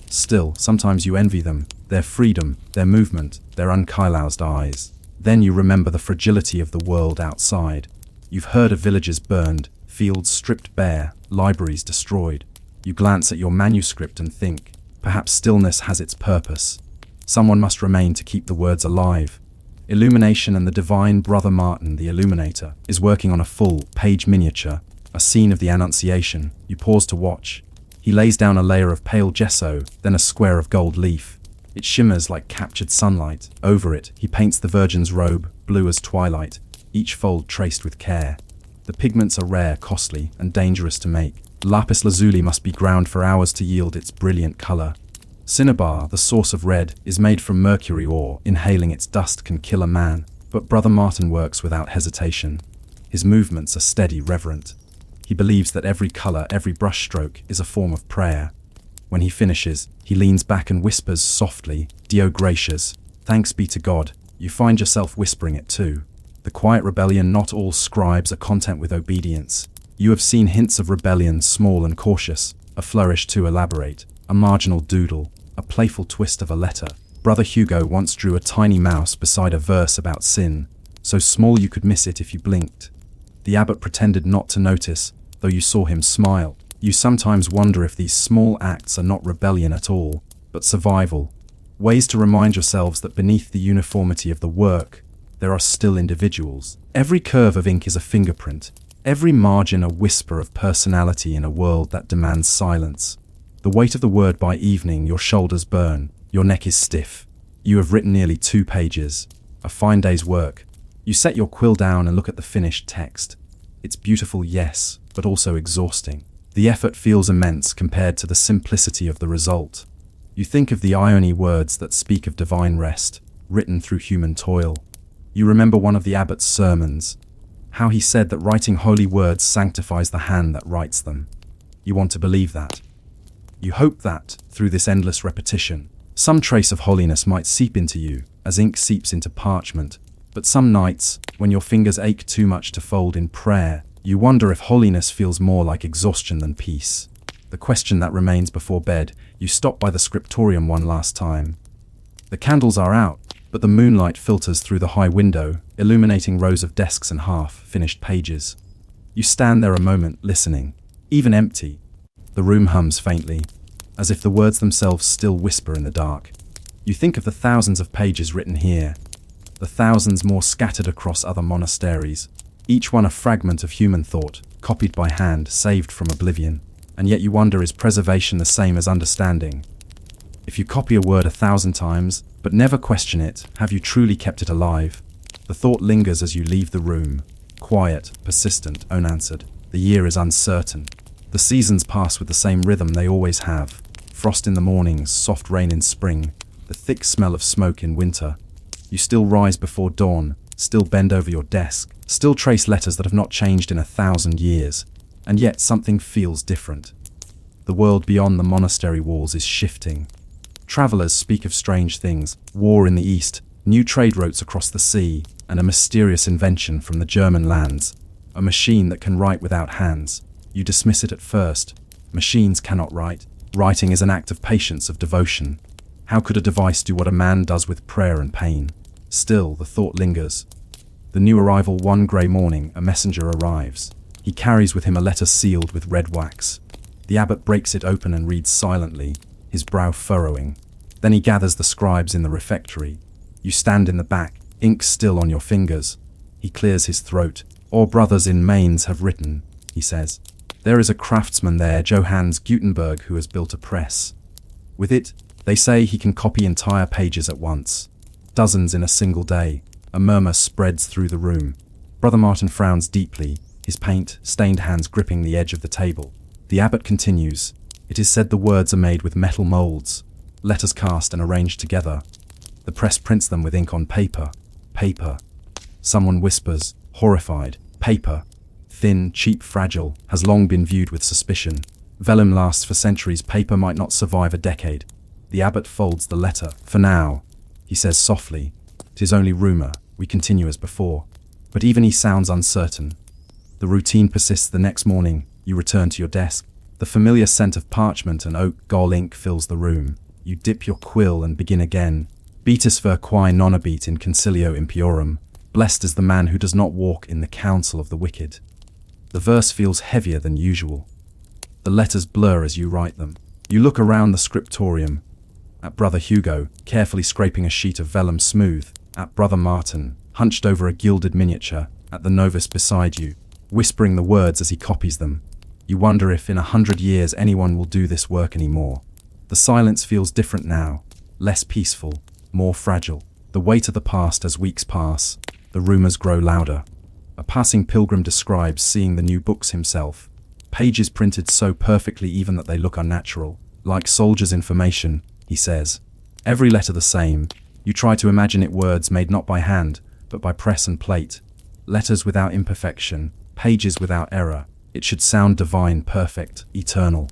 Still, sometimes you envy them, their freedom, their movement, their unkiloused eyes. Then you remember the fragility of the world outside. You've heard of villages burned, fields stripped bare, libraries destroyed. You glance at your manuscript and think, perhaps stillness has its purpose. Someone must remain to keep the words alive. Illumination, and the divine Brother Martin, the illuminator, is working on a full-page miniature, a scene of the Annunciation. You pause to watch. He lays down a layer of pale gesso, then a square of gold leaf. It shimmers like captured sunlight. Over it, he paints the Virgin's robe, blue as twilight, each fold traced with care. The pigments are rare, costly, and dangerous to make. Lapis lazuli must be ground for hours to yield its brilliant color. Cinnabar, the source of red, is made from mercury ore. Inhaling its dust can kill a man. But Brother Martin works without hesitation. His movements are steady, reverent. He believes that every color, every brushstroke is a form of prayer. When he finishes, he leans back and whispers softly, "Dio gratias, thanks be to God." You find yourself whispering it too. The quiet rebellion. Not all scribes are content with obedience. You have seen hints of rebellion, small and cautious, a flourish too elaborate, a marginal doodle, a playful twist of a letter. Brother Hugo once drew a tiny mouse beside a verse about sin, so small you could miss it if you blinked. The abbot pretended not to notice, though you saw him smile. You sometimes wonder if these small acts are not rebellion at all, but survival. Ways to remind yourselves that beneath the uniformity of the work, there are still individuals. Every curve of ink is a fingerprint, every margin a whisper of personality in a world that demands silence. The weight of the word. By evening, your shoulders burn, your neck is stiff. You have written nearly 2 pages, a fine day's work. You set your quill down and look at the finished text. It's beautiful, yes, but also exhausting. The effort feels immense compared to the simplicity of the result. You think of the Ione words that speak of divine rest, written through human toil. You remember one of the abbot's sermons, how he said that writing holy words sanctifies the hand that writes them. You want to believe that. You hope that, through this endless repetition, some trace of holiness might seep into you, as ink seeps into parchment. But some nights, when your fingers ache too much to fold in prayer, you wonder if holiness feels more like exhaustion than peace. The question that remains before bed. You stop by the scriptorium one last time. The candles are out, but the moonlight filters through the high window, illuminating rows of desks and half-finished pages. You stand there a moment, listening, even empty. The room hums faintly, as if the words themselves still whisper in the dark. You think of the thousands of pages written here, the thousands more scattered across other monasteries, each one a fragment of human thought, copied by hand, saved from oblivion. And yet you wonder, is preservation the same as understanding? If you copy a word 1,000 times, but never question it, have you truly kept it alive? The thought lingers as you leave the room. Quiet, persistent, unanswered. The year is uncertain. The seasons pass with the same rhythm they always have. Frost in the mornings, soft rain in spring, the thick smell of smoke in winter. You still rise before dawn, still bend over your desk, still trace letters that have not changed in 1,000 years. And yet something feels different. The world beyond the monastery walls is shifting. Travelers speak of strange things, war in the east, new trade routes across the sea, and a mysterious invention from the German lands. A machine that can write without hands. You dismiss it at first. Machines cannot write. Writing is an act of patience, of devotion. How could a device do what a man does with prayer and pain? Still, the thought lingers. The new arrival one grey morning, a messenger arrives. He carries with him a letter sealed with red wax. The abbot breaks it open and reads silently, his brow furrowing. Then he gathers the scribes in the refectory. You stand in the back, ink still on your fingers. He clears his throat. "Our brothers in Mainz have written," he says. "There is a craftsman there, Johannes Gutenberg, who has built a press. With it, they say he can copy entire pages at once. Dozens in a single day." A murmur spreads through the room. Brother Martin frowns deeply, his paint-stained hands gripping the edge of the table. The abbot continues. "It is said the words are made with metal molds, letters cast and arranged together. The press prints them with ink on paper. Paper." Someone whispers, horrified. "Paper. Thin, cheap, fragile, has long been viewed with suspicion. Vellum lasts for centuries, paper might not survive a decade." The abbot folds the letter. "For now," he says softly. "'Tis only rumour, we continue as before." But even he sounds uncertain. The routine persists. The next morning, you return to your desk. The familiar scent of parchment and oak gall ink fills the room. You dip your quill and begin again. "Beatus ver quae non habet in concilio impiorum." Blessed is the man who does not walk in the counsel of the wicked. The verse feels heavier than usual. The letters blur as you write them. You look around the scriptorium. At Brother Hugo, carefully scraping a sheet of vellum smooth. At Brother Martin, hunched over a gilded miniature. At the novice beside you, whispering the words as he copies them. You wonder if in 100 years anyone will do this work anymore. The silence feels different now, less peaceful, more fragile. The weight of the past as weeks pass. The rumors grow louder. A passing pilgrim describes seeing the new books himself. Pages printed so perfectly even that they look unnatural. "Like soldiers' information," he says. Every letter the same. You try to imagine it words made not by hand, but by press and plate. Letters without imperfection, pages without error. It should sound divine, perfect, eternal.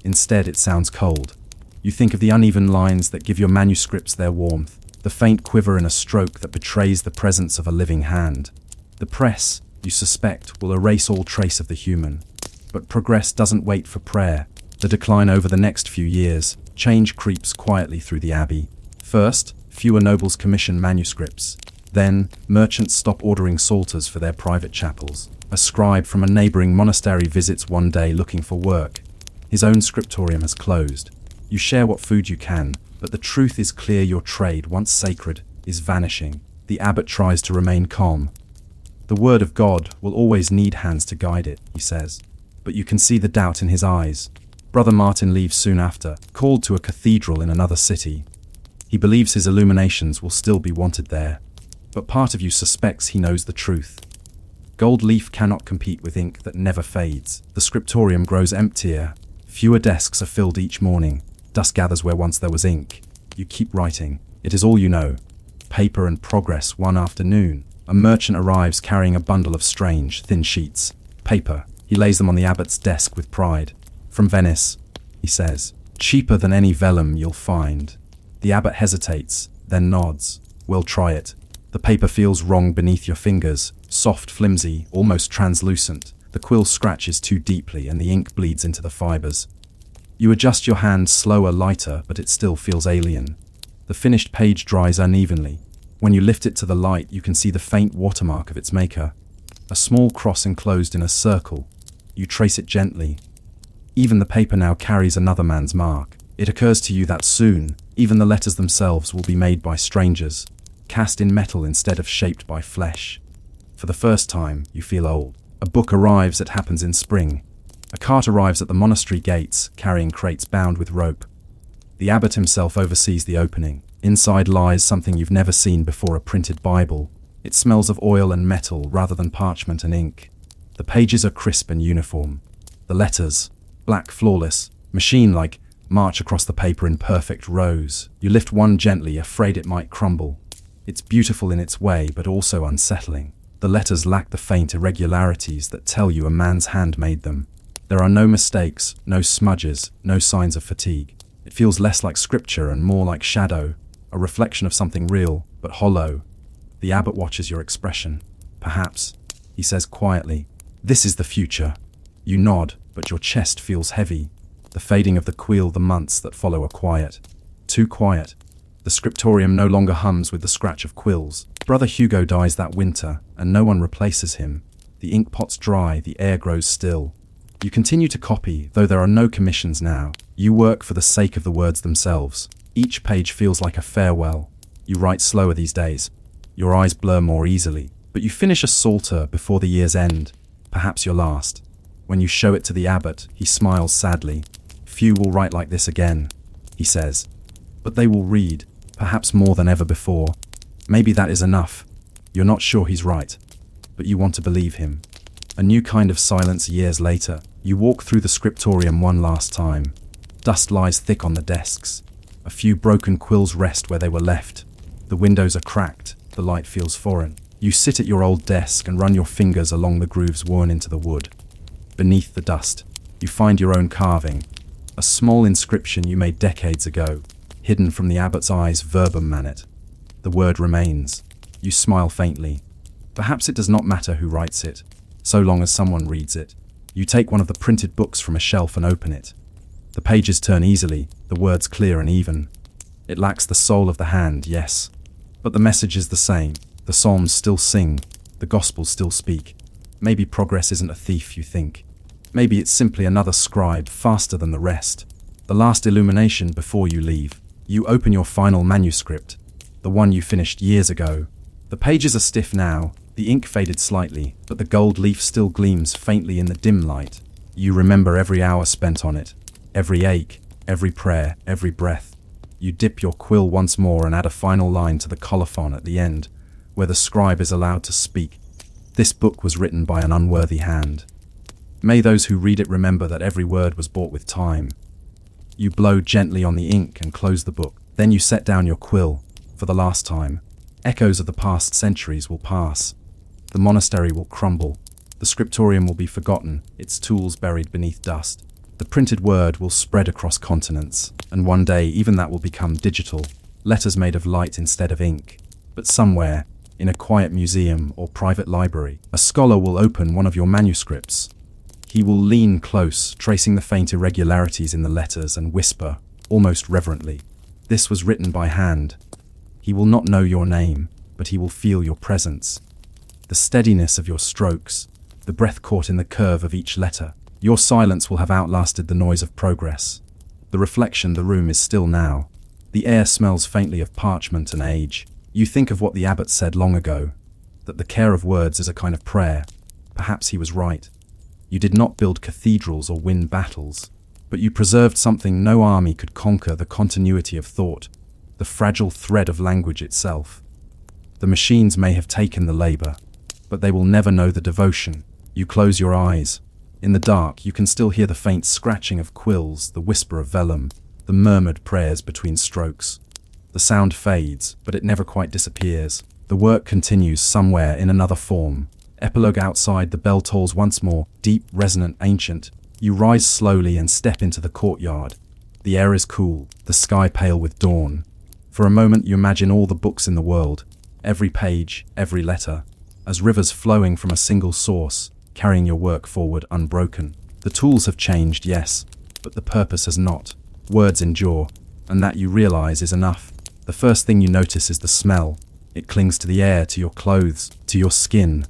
Instead, it sounds cold. You think of the uneven lines that give your manuscripts their warmth, the faint quiver in a stroke that betrays the presence of a living hand. The press, you suspect, will erase all trace of the human. But progress doesn't wait for prayer. The decline over the next few years, change creeps quietly through the abbey. First, fewer nobles commission manuscripts. Then, merchants stop ordering psalters for their private chapels. A scribe from a neighboring monastery visits one day looking for work. His own scriptorium has closed. You share what food you can, but the truth is clear: your trade, once sacred, is vanishing. The abbot tries to remain calm. "The word of God will always need hands to guide it," he says. But you can see the doubt in his eyes. Brother Martin leaves soon after, called to a cathedral in another city. He believes his illuminations will still be wanted there. But part of you suspects he knows the truth. Gold leaf cannot compete with ink that never fades. The scriptorium grows emptier. Fewer desks are filled each morning. Dust gathers where once there was ink. You keep writing. It is all you know. Paper and progress. One afternoon, a merchant arrives carrying a bundle of strange, thin sheets. Paper. He lays them on the abbot's desk with pride. "From Venice," he says. "Cheaper than any vellum you'll find." The abbot hesitates, then nods. "We'll try it." The paper feels wrong beneath your fingers. Soft, flimsy, almost translucent. The quill scratches too deeply and the ink bleeds into the fibers. You adjust your hand slower, lighter, but it still feels alien. The finished page dries unevenly. When you lift it to the light, you can see the faint watermark of its maker. A small cross enclosed in a circle. You trace it gently. Even the paper now carries another man's mark. It occurs to you that soon, even the letters themselves will be made by strangers, cast in metal instead of shaped by flesh. For the first time, you feel old. A book arrives. It happens in spring. A cart arrives at the monastery gates, carrying crates bound with rope. The abbot himself oversees the opening. Inside lies something you've never seen before: a printed Bible. It smells of oil and metal rather than parchment and ink. The pages are crisp and uniform. The letters, black, flawless, machine-like, march across the paper in perfect rows. You lift one gently, afraid it might crumble. It's beautiful in its way, but also unsettling. The letters lack the faint irregularities that tell you a man's hand made them. There are no mistakes, no smudges, no signs of fatigue. It feels less like scripture and more like shadow, a reflection of something real, but hollow. The abbot watches your expression. Perhaps, he says quietly, "This is the future." You nod, but your chest feels heavy. The fading of the queel, the months that follow are quiet. Too quiet. The scriptorium no longer hums with the scratch of quills. Brother Hugo dies that winter, and no one replaces him. The ink pot's dry, the air grows still. You continue to copy, though there are no commissions now. You work for the sake of the words themselves. Each page feels like a farewell. You write slower these days. Your eyes blur more easily, but you finish a psalter before the year's end, perhaps your last. When you show it to the abbot, he smiles sadly. "Few will write like this again," he says. "But they will read, perhaps more than ever before." Maybe that is enough. You're not sure he's right, but you want to believe him. A new kind of silence years later. You walk through the scriptorium one last time. Dust lies thick on the desks. A few broken quills rest where they were left. The windows are cracked. The light feels foreign. You sit at your old desk and run your fingers along the grooves worn into the wood. Beneath the dust, you find your own carving. A small inscription you made decades ago, hidden from the abbot's eyes, verbum manet. The word remains. You smile faintly. Perhaps it does not matter who writes it, so long as someone reads it. You take one of the printed books from a shelf and open it. The pages turn easily, the words clear and even. It lacks the soul of the hand, yes, but the message is the same. The psalms still sing, the gospels still speak. Maybe progress isn't a thief, you think. Maybe it's simply another scribe, faster than the rest. The last illumination before you leave. You open your final manuscript, the one you finished years ago. The pages are stiff now, the ink faded slightly, but the gold leaf still gleams faintly in the dim light. You remember every hour spent on it, every ache, every prayer, every breath. You dip your quill once more and add a final line to the colophon at the end, where the scribe is allowed to speak. This book was written by an unworthy hand. May those who read it remember that every word was bought with time. You blow gently on the ink and close the book. Then you set down your quill, for the last time. Echoes of the past centuries will pass. The monastery will crumble. The scriptorium will be forgotten, its tools buried beneath dust. The printed word will spread across continents, and one day even that will become digital, letters made of light instead of ink. But somewhere, in a quiet museum or private library, a scholar will open one of your manuscripts. He will lean close, tracing the faint irregularities in the letters, and whisper, almost reverently, "This was written by hand." He will not know your name, but he will feel your presence. The steadiness of your strokes, the breath caught in the curve of each letter. Your silence will have outlasted the noise of progress. The reflection, the room is still now. The air smells faintly of parchment and age. You think of what the abbot said long ago, that the care of words is a kind of prayer. Perhaps he was right. You did not build cathedrals or win battles, but you preserved something no army could conquer: the continuity of thought, the fragile thread of language itself. The machines may have taken the labor, but they will never know the devotion. You close your eyes. In the dark, you can still hear the faint scratching of quills, the whisper of vellum, the murmured prayers between strokes. The sound fades, but it never quite disappears. The work continues somewhere in another form. Epilogue outside, the bell tolls once more, deep, resonant, ancient. You rise slowly and step into the courtyard. The air is cool, the sky pale with dawn. For a moment you imagine all the books in the world, every page, every letter, as rivers flowing from a single source, carrying your work forward unbroken. The tools have changed, yes, but the purpose has not. Words endure, and that you realize is enough. The first thing you notice is the smell. It clings to the air, to your clothes, to your skin.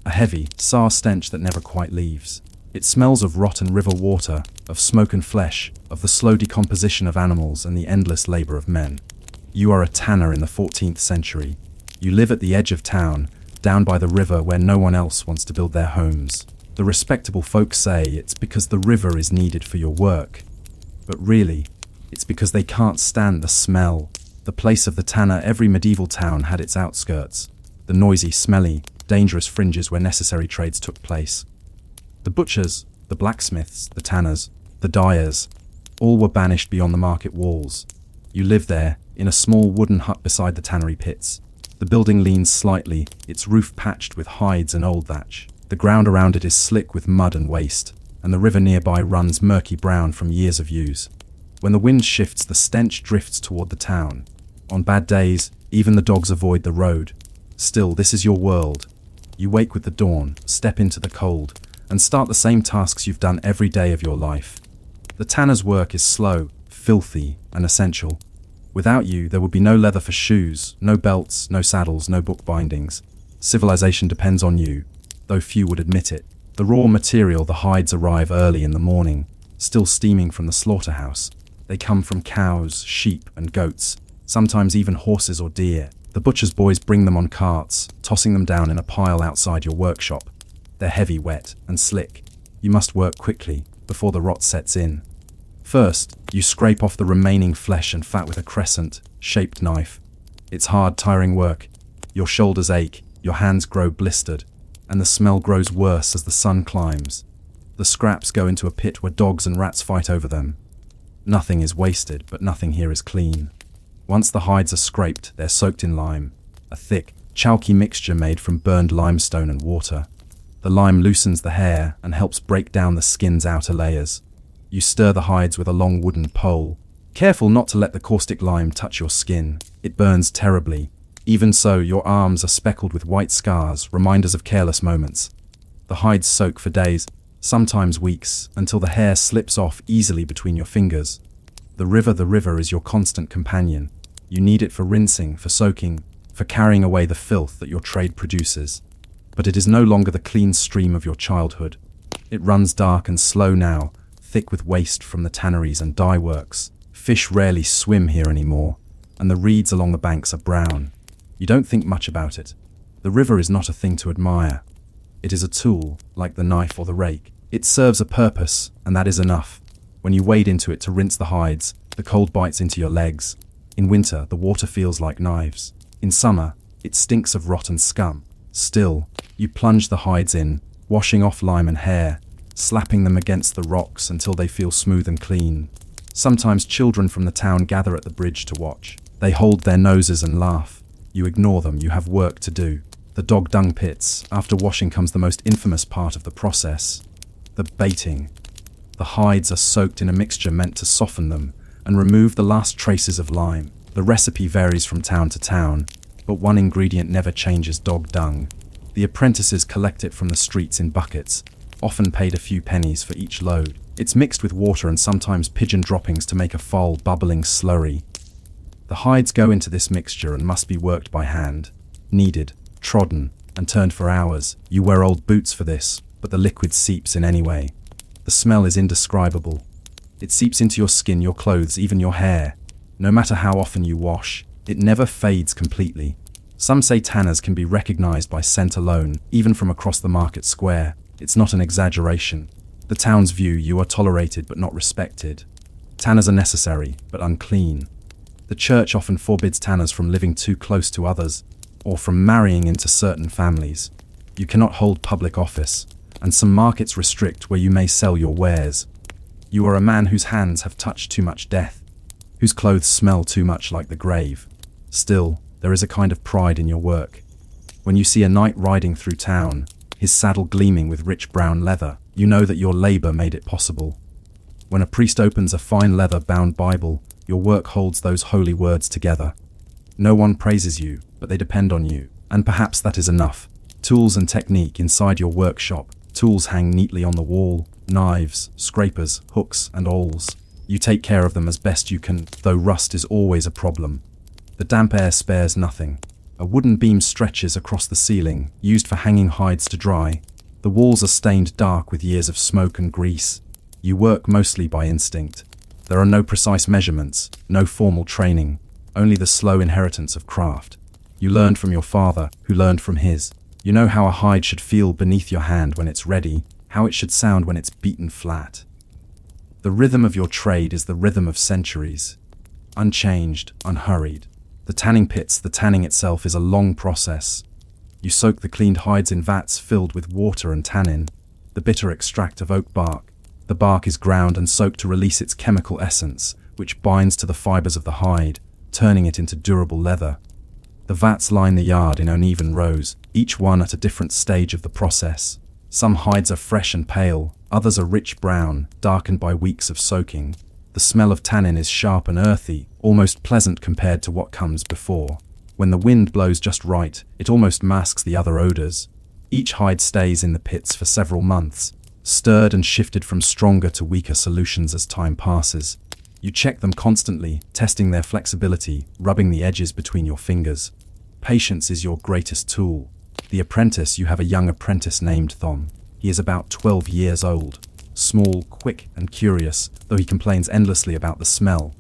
A heavy, sour stench that never quite leaves. It smells of rotten river water, of smoke and flesh, of the slow decomposition of animals and the endless labor of men. You are a tanner in the 14th century. You live at the edge of town, down by the river where no one else wants to build their homes. The respectable folk say it's because the river is needed for your work. But really, It's because they can't stand the smell. The place of the tanner. Every medieval town had its outskirts, the noisy, smelly, dangerous fringes where necessary trades took place. The butchers, the blacksmiths, the tanners, the dyers, all were banished beyond the market walls. You lived there, in a small wooden hut beside the tannery pits. The building leans slightly, its roof patched with hides and old thatch. The ground around it is slick with mud and waste, and the river nearby runs murky brown from years of use. When the wind shifts, the stench drifts toward the town. On bad days, even the dogs avoid the road. Still, this is your world. You wake with the dawn, step into the cold, and start the same tasks you've done every day of your life. The tanner's work is slow, filthy, and essential. Without you, there would be no leather for shoes, no belts, no saddles, no book bindings. Civilization depends on you, though few would admit it. The raw material, the hides, arrive early in the morning, still steaming from the slaughterhouse. They come from cows, sheep, and goats, sometimes even horses or deer. The butcher's boys bring them on carts, tossing them down in a pile outside your workshop. They're heavy, wet, and slick. You must work quickly, before the rot sets in. First, you scrape off the remaining flesh and fat with a crescent-shaped knife. It's hard, tiring work. Your shoulders ache, your hands grow blistered, and the smell grows worse as the sun climbs. The scraps go into a pit where dogs and rats fight over them. Nothing is wasted, but nothing here is clean. Once the hides are scraped, they're soaked in lime, a thick, chalky mixture made from burned limestone and water. The lime loosens the hair and helps break down the skin's outer layers. You stir the hides with a long wooden pole, careful not to let the caustic lime touch your skin. It burns terribly. Even so, your arms are speckled with white scars, reminders of careless moments. The hides soak for days, sometimes weeks, until the hair slips off easily between your fingers. The river is your constant companion. You need it for rinsing, for soaking, for carrying away the filth that your trade produces. But it is no longer the clean stream of your childhood. It runs dark and slow now, thick with waste from the tanneries and dye works. Fish rarely swim here anymore, and the reeds along the banks are brown. You don't think much about it. The river is not a thing to admire. It is a tool, like the knife or the rake. It serves a purpose, and that is enough. When you wade into it to rinse the hides, the cold bites into your legs. In winter, the water feels like knives. In summer, it stinks of rot and scum. Still, you plunge the hides in, washing off lime and hair, slapping them against the rocks until they feel smooth and clean. Sometimes children from the town gather at the bridge to watch. They hold their noses and laugh. You ignore them, you have work to do. The dog dung pits. After washing comes the most infamous part of the process, the baiting. The hides are soaked in a mixture meant to soften them and remove the last traces of lime. The recipe varies from town to town, but one ingredient never changes: dog dung. The apprentices collect it from the streets in buckets, often paid a few pennies for each load. It's mixed with water and sometimes pigeon droppings to make a foul, bubbling slurry. The hides go into this mixture and must be worked by hand, kneaded, trodden, and turned for hours. You wear old boots for this, but the liquid seeps in anyway. The smell is indescribable. It seeps into your skin, your clothes, even your hair. No matter how often you wash, it never fades completely. Some say tanners can be recognized by scent alone, even from across the market square. It's not an exaggeration. The town's view: you are tolerated but not respected. Tanners are necessary, but unclean. The church often forbids tanners from living too close to others, or from marrying into certain families. You cannot hold public office, and some markets restrict where you may sell your wares. You are a man whose hands have touched too much death, whose clothes smell too much like the grave. Still, there is a kind of pride in your work. When you see a knight riding through town, his saddle gleaming with rich brown leather, you know that your labor made it possible. When a priest opens a fine leather-bound Bible, your work holds those holy words together. No one praises you, but they depend on you, and perhaps that is enough. Tools and technique inside your workshop. Tools hang neatly on the wall: knives, scrapers, hooks, and awls. You take care of them as best you can, though rust is always a problem. The damp air spares nothing. A wooden beam stretches across the ceiling, used for hanging hides to dry. The walls are stained dark with years of smoke and grease. You work mostly by instinct. There are no precise measurements, no formal training, only the slow inheritance of craft. You learned from your father, who learned from his. You know how a hide should feel beneath your hand when it's ready, how it should sound when it's beaten flat. The rhythm of your trade is the rhythm of centuries. Unchanged, unhurried. The tanning pits, the tanning itself is a long process. You soak the cleaned hides in vats filled with water and tannin, the bitter extract of oak bark. The bark is ground and soaked to release its chemical essence, which binds to the fibers of the hide, turning it into durable leather. The vats line the yard in uneven rows, each one at a different stage of the process. Some hides are fresh and pale, others are rich brown, darkened by weeks of soaking. The smell of tannin is sharp and earthy, almost pleasant compared to what comes before. When the wind blows just right, it almost masks the other odors. Each hide stays in the pits for several months, stirred and shifted from stronger to weaker solutions as time passes. You check them constantly, testing their flexibility, rubbing the edges between your fingers. Patience is your greatest tool. The apprentice, you have a young apprentice named Thom. He is about 12 years old. Small, quick, and curious, though he complains endlessly about the smell.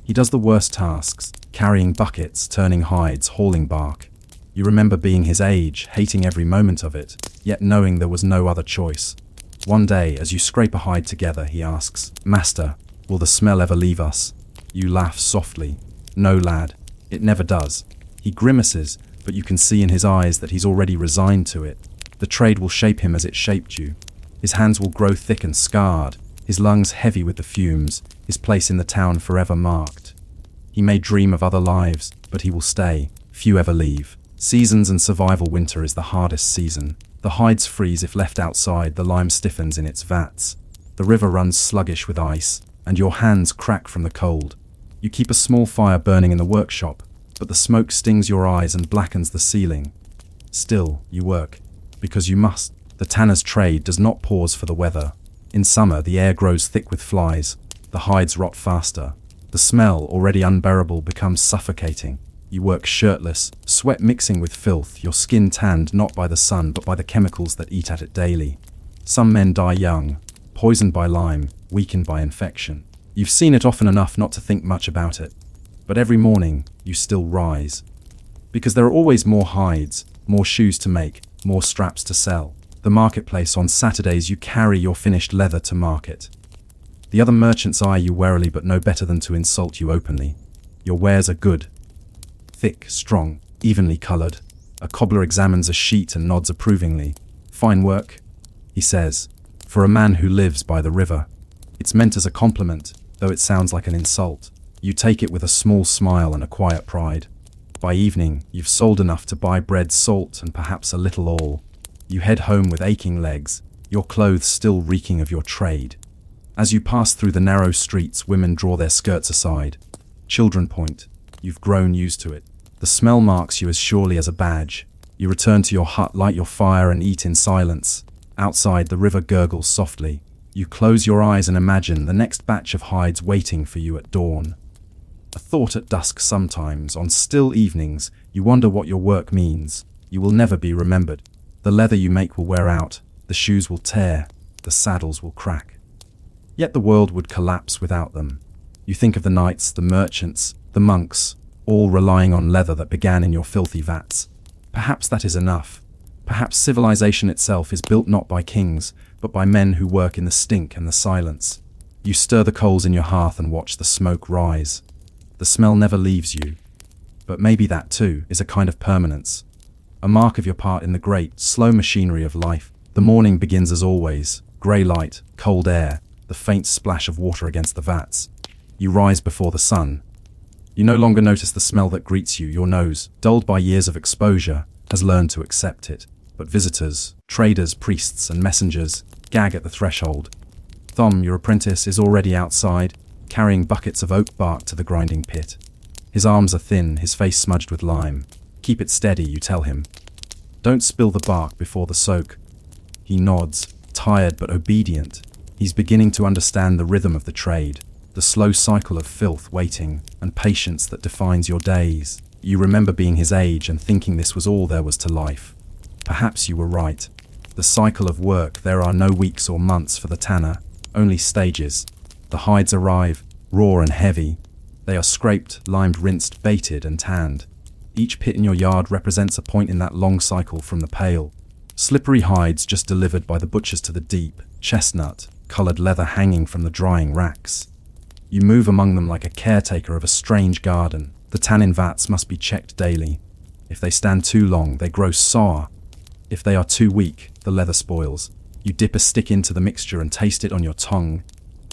He does the worst tasks, carrying buckets, turning hides, hauling bark. You remember being his age, hating every moment of it, yet knowing there was no other choice. One day, as you scrape a hide together, he asks, "Master, will the smell ever leave us?" You laugh softly. "No, lad, it never does." He grimaces, but you can see in his eyes that he's already resigned to it. The trade will shape him as it shaped you. His hands will grow thick and scarred, his lungs heavy with the fumes, his place in the town forever marked. He may dream of other lives, but he will stay. Few ever leave. Seasons and survival. Winter is the hardest season. The hides freeze if left outside, the lime stiffens in its vats. The river runs sluggish with ice, and your hands crack from the cold. You keep a small fire burning in the workshop, but the smoke stings your eyes and blackens the ceiling. Still, you work, because you must. The tanner's trade does not pause for the weather. In summer, the air grows thick with flies. The hides rot faster. The smell, already unbearable, becomes suffocating. You work shirtless, sweat mixing with filth, your skin tanned not by the sun but by the chemicals that eat at it daily. Some men die young, poisoned by lime, weakened by infection. You've seen it often enough not to think much about it. But every morning, you still rise. Because there are always more hides, more shoes to make, more straps to sell. The marketplace on Saturdays, you carry your finished leather to market. The other merchants eye you warily but know better than to insult you openly. Your wares are good. Thick, strong, evenly colored. A cobbler examines a sheet and nods approvingly. "Fine work," he says, "for a man who lives by the river." It's meant as a compliment, though it sounds like an insult. You take it with a small smile and a quiet pride. By evening, you've sold enough to buy bread, salt, and perhaps a little oil. You head home with aching legs, your clothes still reeking of your trade. As you pass through the narrow streets, women draw their skirts aside. Children point. You've grown used to it. The smell marks you as surely as a badge. You return to your hut, light your fire, and eat in silence. Outside, the river gurgles softly. You close your eyes and imagine the next batch of hides waiting for you at dawn. A thought at dusk sometimes. On still evenings, you wonder what your work means. You will never be remembered. The leather you make will wear out. The shoes will tear. The saddles will crack. Yet the world would collapse without them. You think of the knights, the merchants, the monks, all relying on leather that began in your filthy vats. Perhaps that is enough. Perhaps civilization itself is built not by kings, but by men who work in the stink and the silence. You stir the coals in your hearth and watch the smoke rise. The smell never leaves you. But maybe that too is a kind of permanence. A mark of your part in the great, slow machinery of life. The morning begins as always. Grey light, cold air, the faint splash of water against the vats. You rise before the sun. You no longer notice the smell that greets you. Your nose, dulled by years of exposure, has learned to accept it. But visitors, traders, priests, and messengers gag at the threshold. Thom, your apprentice, is already outside, carrying buckets of oak bark to the grinding pit. His arms are thin, his face smudged with lime. "Keep it steady," you tell him. "Don't spill the bark before the soak." He nods, tired but obedient. He's beginning to understand the rhythm of the trade, the slow cycle of filth, waiting, and patience that defines your days. You remember being his age and thinking this was all there was to life. Perhaps you were right. The cycle of work, there are no weeks or months for the tanner, only stages. The hides arrive, raw and heavy. They are scraped, limed, rinsed, baited, and tanned. Each pit in your yard represents a point in that long cycle from the pale. Slippery hides just delivered by the butchers to the deep, chestnut, colored leather hanging from the drying racks. You move among them like a caretaker of a strange garden. The tannin vats must be checked daily. If they stand too long, they grow sour. If they are too weak, the leather spoils. You dip a stick into the mixture and taste it on your tongue.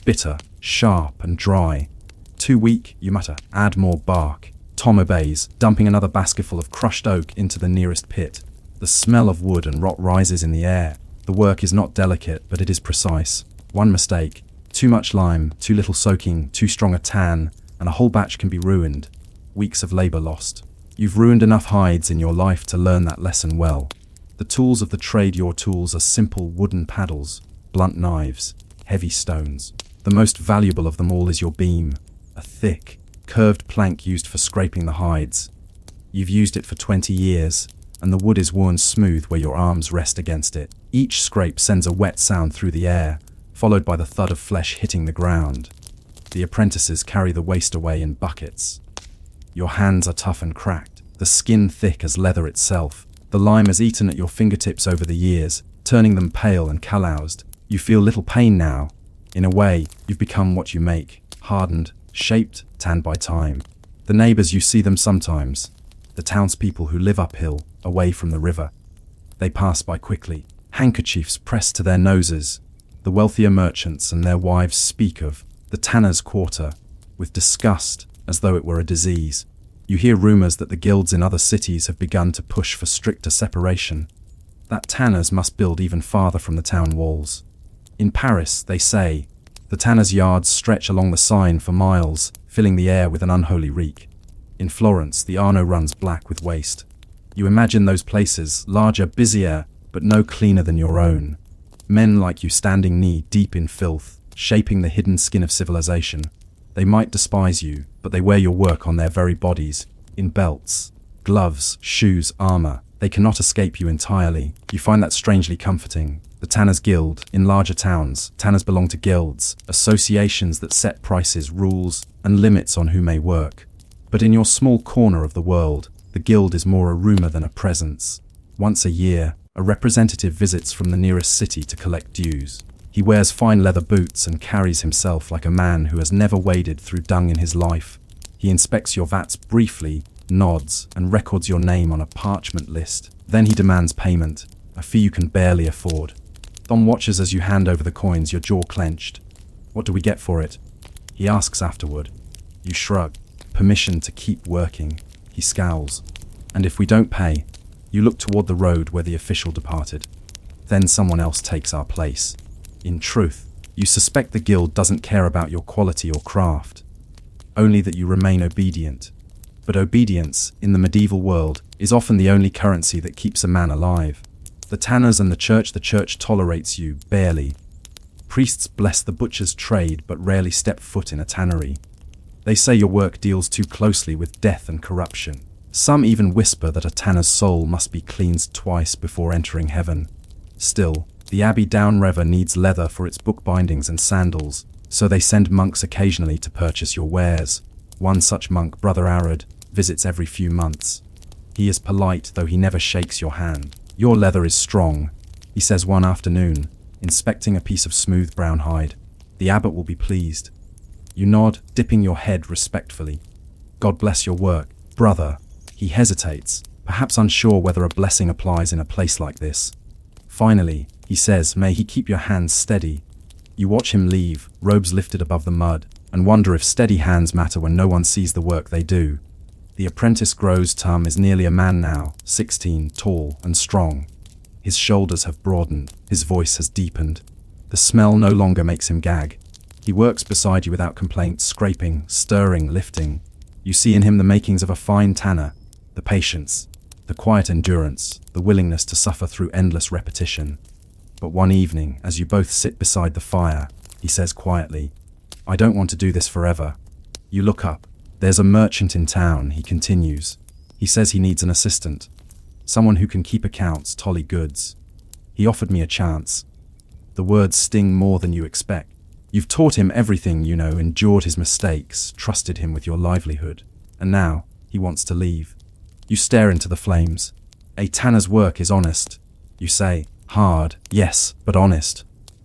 Bitter, sharp, and dry. Too weak, you mutter, add more bark. Tom obeys, dumping another basketful of crushed oak into the nearest pit. The smell of wood and rot rises in the air. The work is not delicate, but it is precise. One mistake, too much lime, too little soaking, too strong a tan, and a whole batch can be ruined. Weeks of labor lost. You've ruined enough hides in your life to learn that lesson well. The tools of the trade, your tools, are simple wooden paddles, blunt knives, heavy stones. The most valuable of them all is your beam, a thick, curved plank used for scraping the hides. You've used it for 20 years, and the wood is worn smooth where your arms rest against it. Each scrape sends a wet sound through the air, followed by the thud of flesh hitting the ground. The apprentices carry the waste away in buckets. Your hands are tough and cracked, the skin thick as leather itself. The lime has eaten at your fingertips over the years, turning them pale and calloused. You feel little pain now. In a way, you've become what you make, hardened, shaped, tanned by time. The neighbors, you see them sometimes. The townspeople who live uphill, away from the river. They pass by quickly, handkerchiefs pressed to their noses. The wealthier merchants and their wives speak of the tanner's quarter with disgust, as though it were a disease. You hear rumors that the guilds in other cities have begun to push for stricter separation, that tanners must build even farther from the town walls. In Paris, they say, the tanners' yards stretch along the Seine for miles, filling the air with an unholy reek. In Florence, the Arno runs black with waste. You imagine those places, larger, busier, but no cleaner than your own. Men like you standing knee-deep in filth, shaping the hidden skin of civilization. They might despise you, but they wear your work on their very bodies, in belts, gloves, shoes, armor. They cannot escape you entirely. You find that strangely comforting. The Tanners Guild, in larger towns, tanners belong to guilds, associations that set prices, rules, and limits on who may work. But in your small corner of the world, the guild is more a rumor than a presence. Once a year, a representative visits from the nearest city to collect dues. He wears fine leather boots and carries himself like a man who has never waded through dung in his life. He inspects your vats briefly, nods, and records your name on a parchment list. Then he demands payment, a fee you can barely afford. Dom watches as you hand over the coins, your jaw clenched. What do we get for it? He asks afterward. You shrug. Permission to keep working. He scowls. And if we don't pay, you look toward the road where the official departed. Then someone else takes our place. In truth, you suspect the guild doesn't care about your quality or craft, only that you remain obedient. But obedience, in the medieval world, is often the only currency that keeps a man alive. The tanners and the church tolerates you, barely. Priests bless the butcher's trade but rarely step foot in a tannery. They say your work deals too closely with death and corruption. Some even whisper that a tanner's soul must be cleansed twice before entering heaven. Still, the Abbey Down River needs leather for its bookbindings and sandals, so they send monks occasionally to purchase your wares. One such monk, Brother Arad, visits every few months. He is polite, though he never shakes your hand. Your leather is strong, he says one afternoon, inspecting a piece of smooth brown hide. The abbot will be pleased. You nod, dipping your head respectfully. God bless your work, brother. He hesitates, perhaps unsure whether a blessing applies in a place like this. Finally, he says, may he keep your hands steady. You watch him leave, robes lifted above the mud, and wonder if steady hands matter when no one sees the work they do. The apprentice grows. Tom is nearly a man now, 16, tall and strong. His shoulders have broadened, his voice has deepened. The smell no longer makes him gag. He works beside you without complaint, scraping, stirring, lifting. You see in him the makings of a fine tanner, the patience, the quiet endurance, the willingness to suffer through endless repetition. But one evening, as you both sit beside the fire, he says quietly, I don't want to do this forever. You look up. There's a merchant in town, he continues. He says he needs an assistant. Someone who can keep accounts, tally goods. He offered me a chance. The words sting more than you expect. You've taught him everything you know, endured his mistakes, trusted him with your livelihood. And now, he wants to leave. You stare into the flames. A tanner's work is honest. You say, hard, yes, but honest.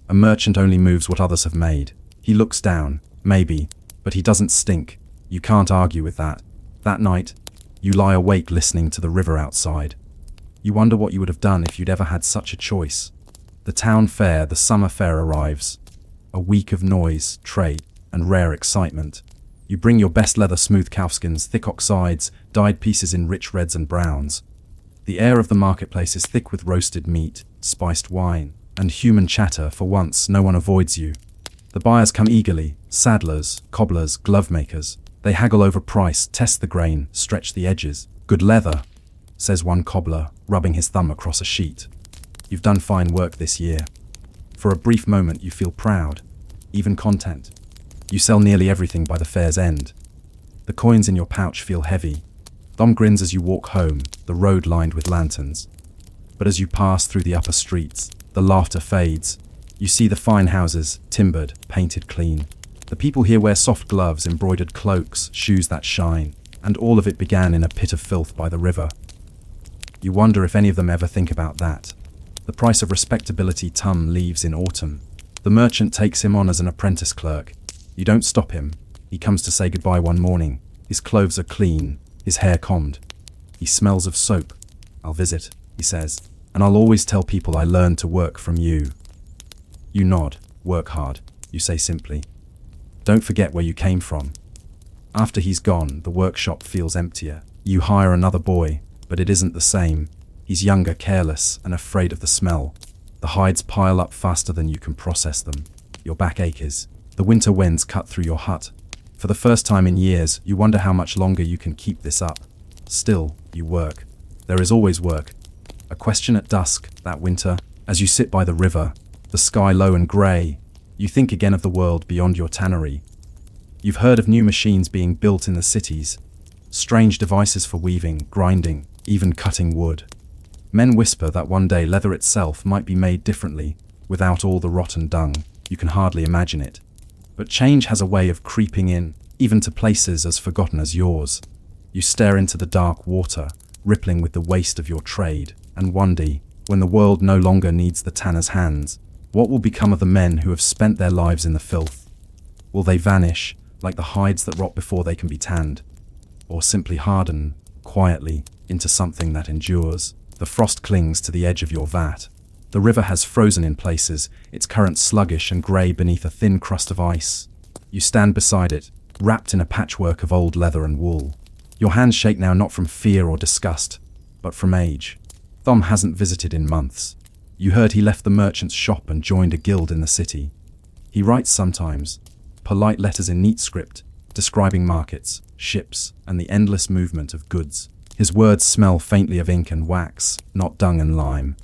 A merchant only moves what others have made. He looks down, maybe, but he doesn't stink. You can't argue with that. That night, you lie awake listening to the river outside. You wonder what you would have done if you'd ever had such a choice. The town fair, the summer fair arrives. A week of noise, trade, and rare excitement. You bring your best leather smooth calfskins, thick oxides, dyed pieces in rich reds and browns. The air of the marketplace is thick with roasted meat, spiced wine, and human chatter. For once, no one avoids you. The buyers come eagerly, saddlers, cobblers, glove makers. They haggle over price, test the grain, stretch the edges. Good leather, says one cobbler, rubbing his thumb across a sheet. You've done fine work this year. For a brief moment you feel proud, even content. You sell nearly everything by the fair's end. The coins in your pouch feel heavy. Thom grins as you walk home, the road lined with lanterns. But as you pass through the upper streets, the laughter fades. You see the fine houses, timbered, painted clean. The people here wear soft gloves, embroidered cloaks, shoes that shine, and all of it began in a pit of filth by the river. You wonder if any of them ever think about that. The price of respectability. Thom leaves in autumn. The merchant takes him on as an apprentice clerk. You don't stop him. He comes to say goodbye one morning. His clothes are clean, his hair combed. He smells of soap. I'll visit, he says, and I'll always tell people I learned to work from you. You nod. Work hard, you say simply. Don't forget where you came from. After he's gone, the workshop feels emptier. You hire another boy, but it isn't the same. He's younger, careless, and afraid of the smell. The hides pile up faster than you can process them. Your back aches. The winter winds cut through your hut. For the first time in years, you wonder how much longer you can keep this up. Still, you work. There is always work. A question at dusk, that winter, as you sit by the river, the sky low and grey, you think again of the world beyond your tannery. You've heard of new machines being built in the cities. Strange devices for weaving, grinding, even cutting wood. Men whisper that one day leather itself might be made differently, without all the rotten dung. You can hardly imagine it. But change has a way of creeping in, even to places as forgotten as yours. You stare into the dark water, rippling with the waste of your trade, and wonder, when the world no longer needs the tanner's hands, what will become of the men who have spent their lives in the filth? Will they vanish, like the hides that rot before they can be tanned? Or simply harden, quietly, into something that endures? The frost clings to the edge of your vat. The river has frozen in places, its current sluggish and grey beneath a thin crust of ice. You stand beside it, wrapped in a patchwork of old leather and wool. Your hands shake now not from fear or disgust, but from age. Thom hasn't visited in months. You heard he left the merchant's shop and joined a guild in the city. He writes sometimes, polite letters in neat script, describing markets, ships, and the endless movement of goods. His words smell faintly of ink and wax, not dung and lime.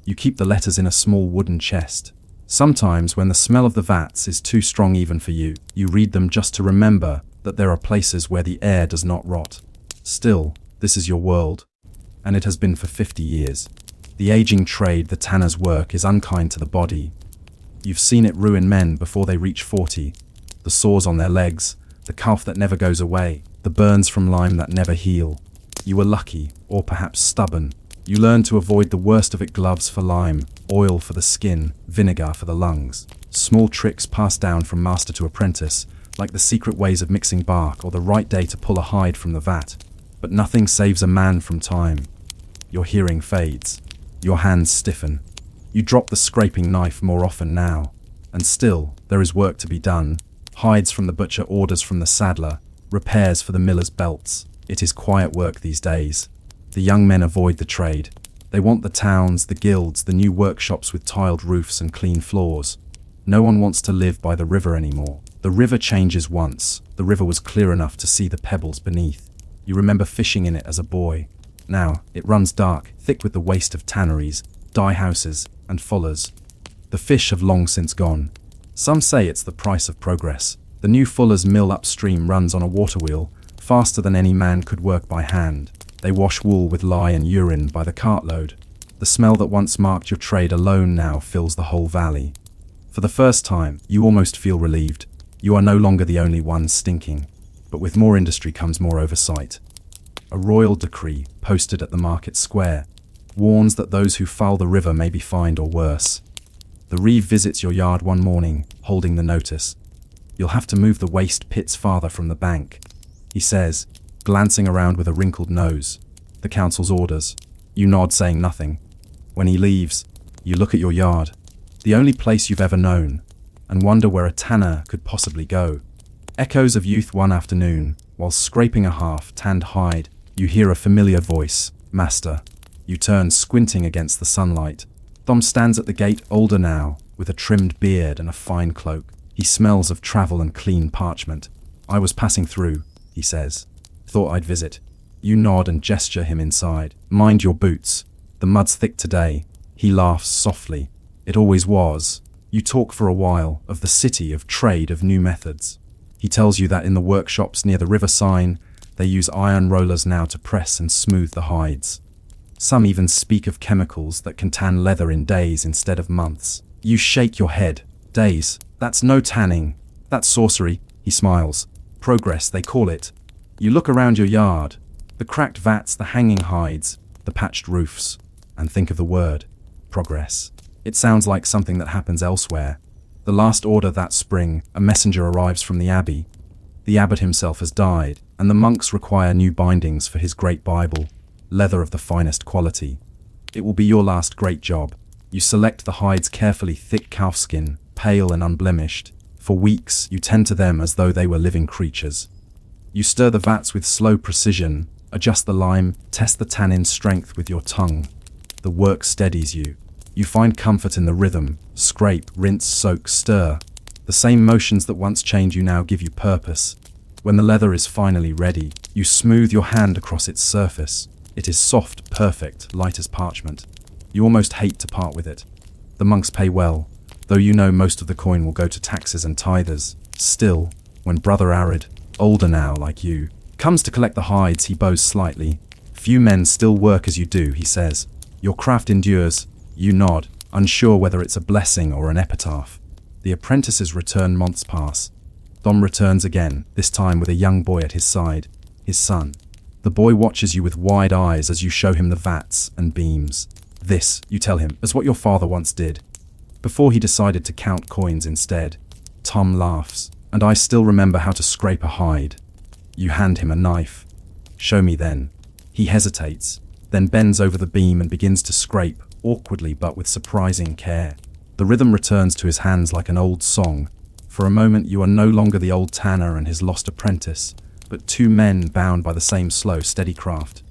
You keep the letters in a small wooden chest. Sometimes, when the smell of the vats is too strong even for you, you read them just to remember that there are places where the air does not rot. Still, this is your world, and it has been for 50 years. The aging trade, the tanner's work, is unkind to the body. You've seen it ruin men before they reach 40. The sores on their legs, the cough that never goes away, the burns from lime that never heal. You were lucky, or perhaps stubborn. You learned to avoid the worst of it: gloves for lime, oil for the skin, vinegar for the lungs. Small tricks passed down from master to apprentice, like the secret ways of mixing bark or the right day to pull a hide from the vat. But nothing saves a man from time. Your hearing fades. Your hands stiffen. You drop the scraping knife more often now. And still, there is work to be done. Hides from the butcher, orders from the saddler, repairs for the miller's belts. It is quiet work these days. The young men avoid the trade. They want the towns, the guilds, the new workshops with tiled roofs and clean floors. No one wants to live by the river anymore. The river changes once. The river was clear enough to see the pebbles beneath. You remember fishing in it as a boy. Now, it runs dark, thick with the waste of tanneries, dye houses, and fullers. The fish have long since gone. Some say it's the price of progress. The new fuller's mill upstream runs on a water wheel, faster than any man could work by hand. They wash wool with lye and urine by the cartload. The smell that once marked your trade alone now fills the whole valley. For the first time, you almost feel relieved. You are no longer the only ones stinking. But with more industry comes more oversight. A royal decree, posted at the market square, warns that those who foul the river may be fined or worse. The reeve visits your yard one morning, holding the notice. You'll have to move the waste pits farther from the bank, he says, glancing around with a wrinkled nose. The council's orders. You nod, saying nothing. When he leaves, you look at your yard, the only place you've ever known, and wonder where a tanner could possibly go. Echoes of youth one afternoon, while scraping a half-tanned hide, you hear a familiar voice, "Master." You turn, squinting against the sunlight. Thom stands at the gate, older now, with a trimmed beard and a fine cloak. He smells of travel and clean parchment. "I was passing through," he says. "Thought I'd visit." You nod and gesture him inside. "Mind your boots. The mud's thick today." He laughs softly. "It always was." You talk for a while, of the city, of trade, of new methods. He tells you that in the workshops near the river sign, they use iron rollers now to press and smooth the hides. Some even speak of chemicals that can tan leather in days instead of months. You shake your head. "Days? That's no tanning. That's sorcery." He smiles. "Progress, they call it." You look around your yard, the cracked vats, the hanging hides, the patched roofs, and think of the word, progress. It sounds like something that happens elsewhere. The last order that spring, a messenger arrives from the abbey. The abbot himself has died, and the monks require new bindings for his great Bible, leather of the finest quality. It will be your last great job. You select the hides carefully, thick calfskin, pale and unblemished. For weeks, you tend to them as though they were living creatures. You stir the vats with slow precision, adjust the lime, test the tannin strength with your tongue. The work steadies you. You find comfort in the rhythm. Scrape, rinse, soak, stir. The same motions that once chained you now give you purpose. When the leather is finally ready, you smooth your hand across its surface. It is soft, perfect, light as parchment. You almost hate to part with it. The monks pay well, though you know most of the coin will go to taxes and tithers. Still, when Brother Arid, older now like you, comes to collect the hides, he bows slightly. "Few men still work as you do," he says. "Your craft endures." You nod, unsure whether it's a blessing or an epitaph. The apprentice's return months pass. Thom returns again, this time with a young boy at his side, his son. The boy watches you with wide eyes as you show him the vats and beams. "This," you tell him, "is what your father once did, before he decided to count coins instead." Thom laughs. "And I still remember how to scrape a hide." You hand him a knife. "Show me then." He hesitates, then bends over the beam and begins to scrape, awkwardly but with surprising care. The rhythm returns to his hands like an old song. For a moment you are no longer the old tanner and his lost apprentice, but two men bound by the same slow, steady craft.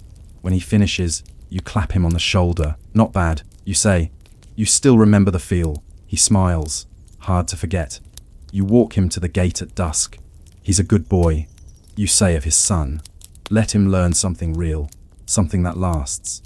When he finishes, you clap him on the shoulder. "Not bad," you say. "You still remember the feel." He smiles. "Hard to forget." You walk him to the gate at dusk. "He's a good boy," you say of his son. "Let him learn something real, something that lasts."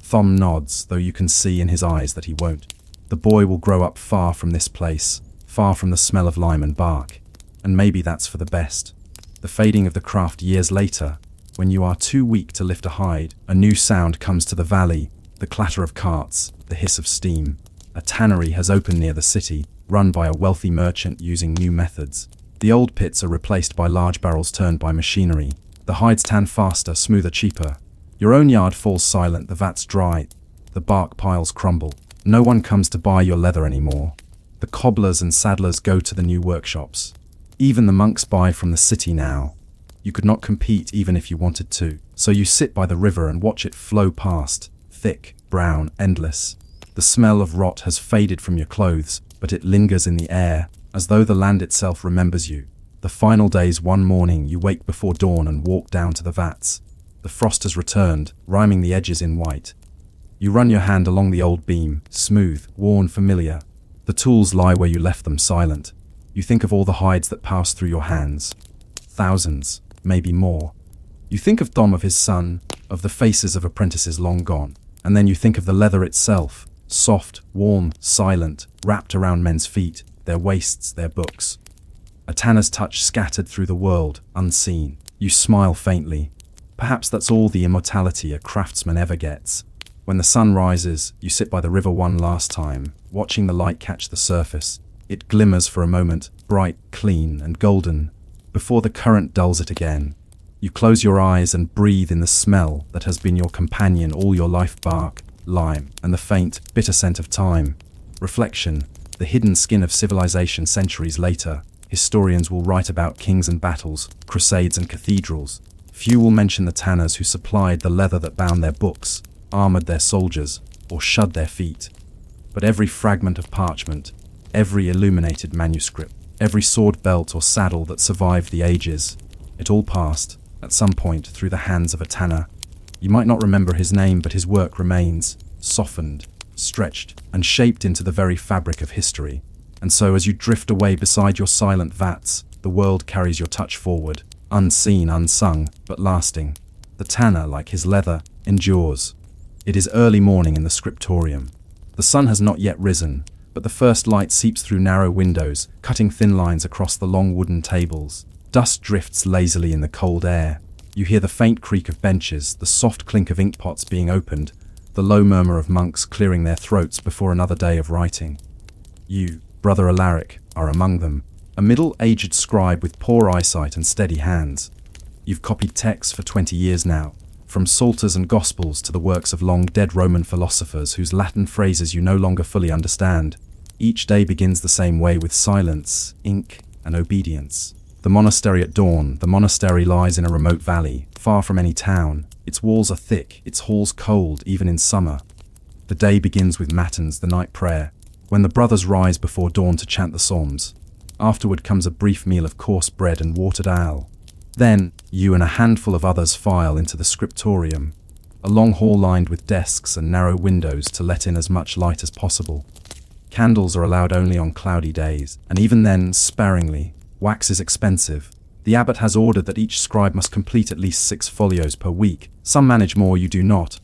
Thom nods, though you can see in his eyes that he won't. The boy will grow up far from this place, far from the smell of lime and bark, and maybe that's for the best. The fading of the craft years later, when you are too weak to lift a hide, a new sound comes to the valley, the clatter of carts, the hiss of steam. A tannery has opened near the city, run by a wealthy merchant using new methods. The old pits are replaced by large barrels turned by machinery. The hides tan faster, smoother, cheaper. Your own yard falls silent, the vats dry, the bark piles crumble. No one comes to buy your leather anymore. The cobblers and saddlers go to the new workshops. Even the monks buy from the city now. You could not compete even if you wanted to. So you sit by the river and watch it flow past, thick, brown, endless. The smell of rot has faded from your clothes, but it lingers in the air, as though the land itself remembers you. The final days, one morning, you wake before dawn and walk down to the vats. The frost has returned, riming the edges in white. You run your hand along the old beam, smooth, worn, familiar. The tools lie where you left them, silent. You think of all the hides that pass through your hands. Thousands, maybe more. You think of Thom, of his son, of the faces of apprentices long gone. And then you think of the leather itself, soft, warm, silent, wrapped around men's feet, their waists, their books. A tanner's touch scattered through the world, unseen. You smile faintly. Perhaps that's all the immortality a craftsman ever gets. When the sun rises, you sit by the river one last time, watching the light catch the surface. It glimmers for a moment, bright, clean, and golden, before the current dulls it again. You close your eyes and breathe in the smell that has been your companion all your life, bark, lime, and the faint, bitter scent of time. Reflection. the hidden skin of civilization centuries later. Historians will write about kings and battles, crusades and cathedrals. Few will mention the tanners who supplied the leather that bound their books, armored their soldiers, or shod their feet. But every fragment of parchment, every illuminated manuscript, every sword belt or saddle that survived the ages, it all passed, at some point, through the hands of a tanner. You might not remember his name, but his work remains, softened, stretched, and shaped into the very fabric of history. And so as you drift away beside your silent vats, the world carries your touch forward, unseen, unsung, but lasting. The tanner, like his leather, endures. It is early morning in the scriptorium. The sun has not yet risen, but the first light seeps through narrow windows, cutting thin lines across the long wooden tables. Dust drifts lazily in the cold air. You hear the faint creak of benches, the soft clink of inkpots being opened, the low murmur of monks clearing their throats before another day of writing. You, Brother Alaric, are among them, a middle-aged scribe with poor eyesight and steady hands. You've copied texts for 20 years now, from Psalters and Gospels to the works of long-dead Roman philosophers whose Latin phrases you no longer fully understand. Each day begins the same way, with silence, ink, and obedience. The monastery at dawn. The monastery lies in a remote valley, far from any town. Its walls are thick, its halls cold, even in summer. The day begins with matins, the night prayer, when the brothers rise before dawn to chant the psalms. Afterward comes a brief meal of coarse bread and watered ale. Then, you and a handful of others file into the scriptorium, a long hall lined with desks and narrow windows to let in as much light as possible. Candles are allowed only on cloudy days, and even then, sparingly. Wax is expensive. The abbot has ordered that each scribe must complete at least 6 folios per week. Some manage more, you do not.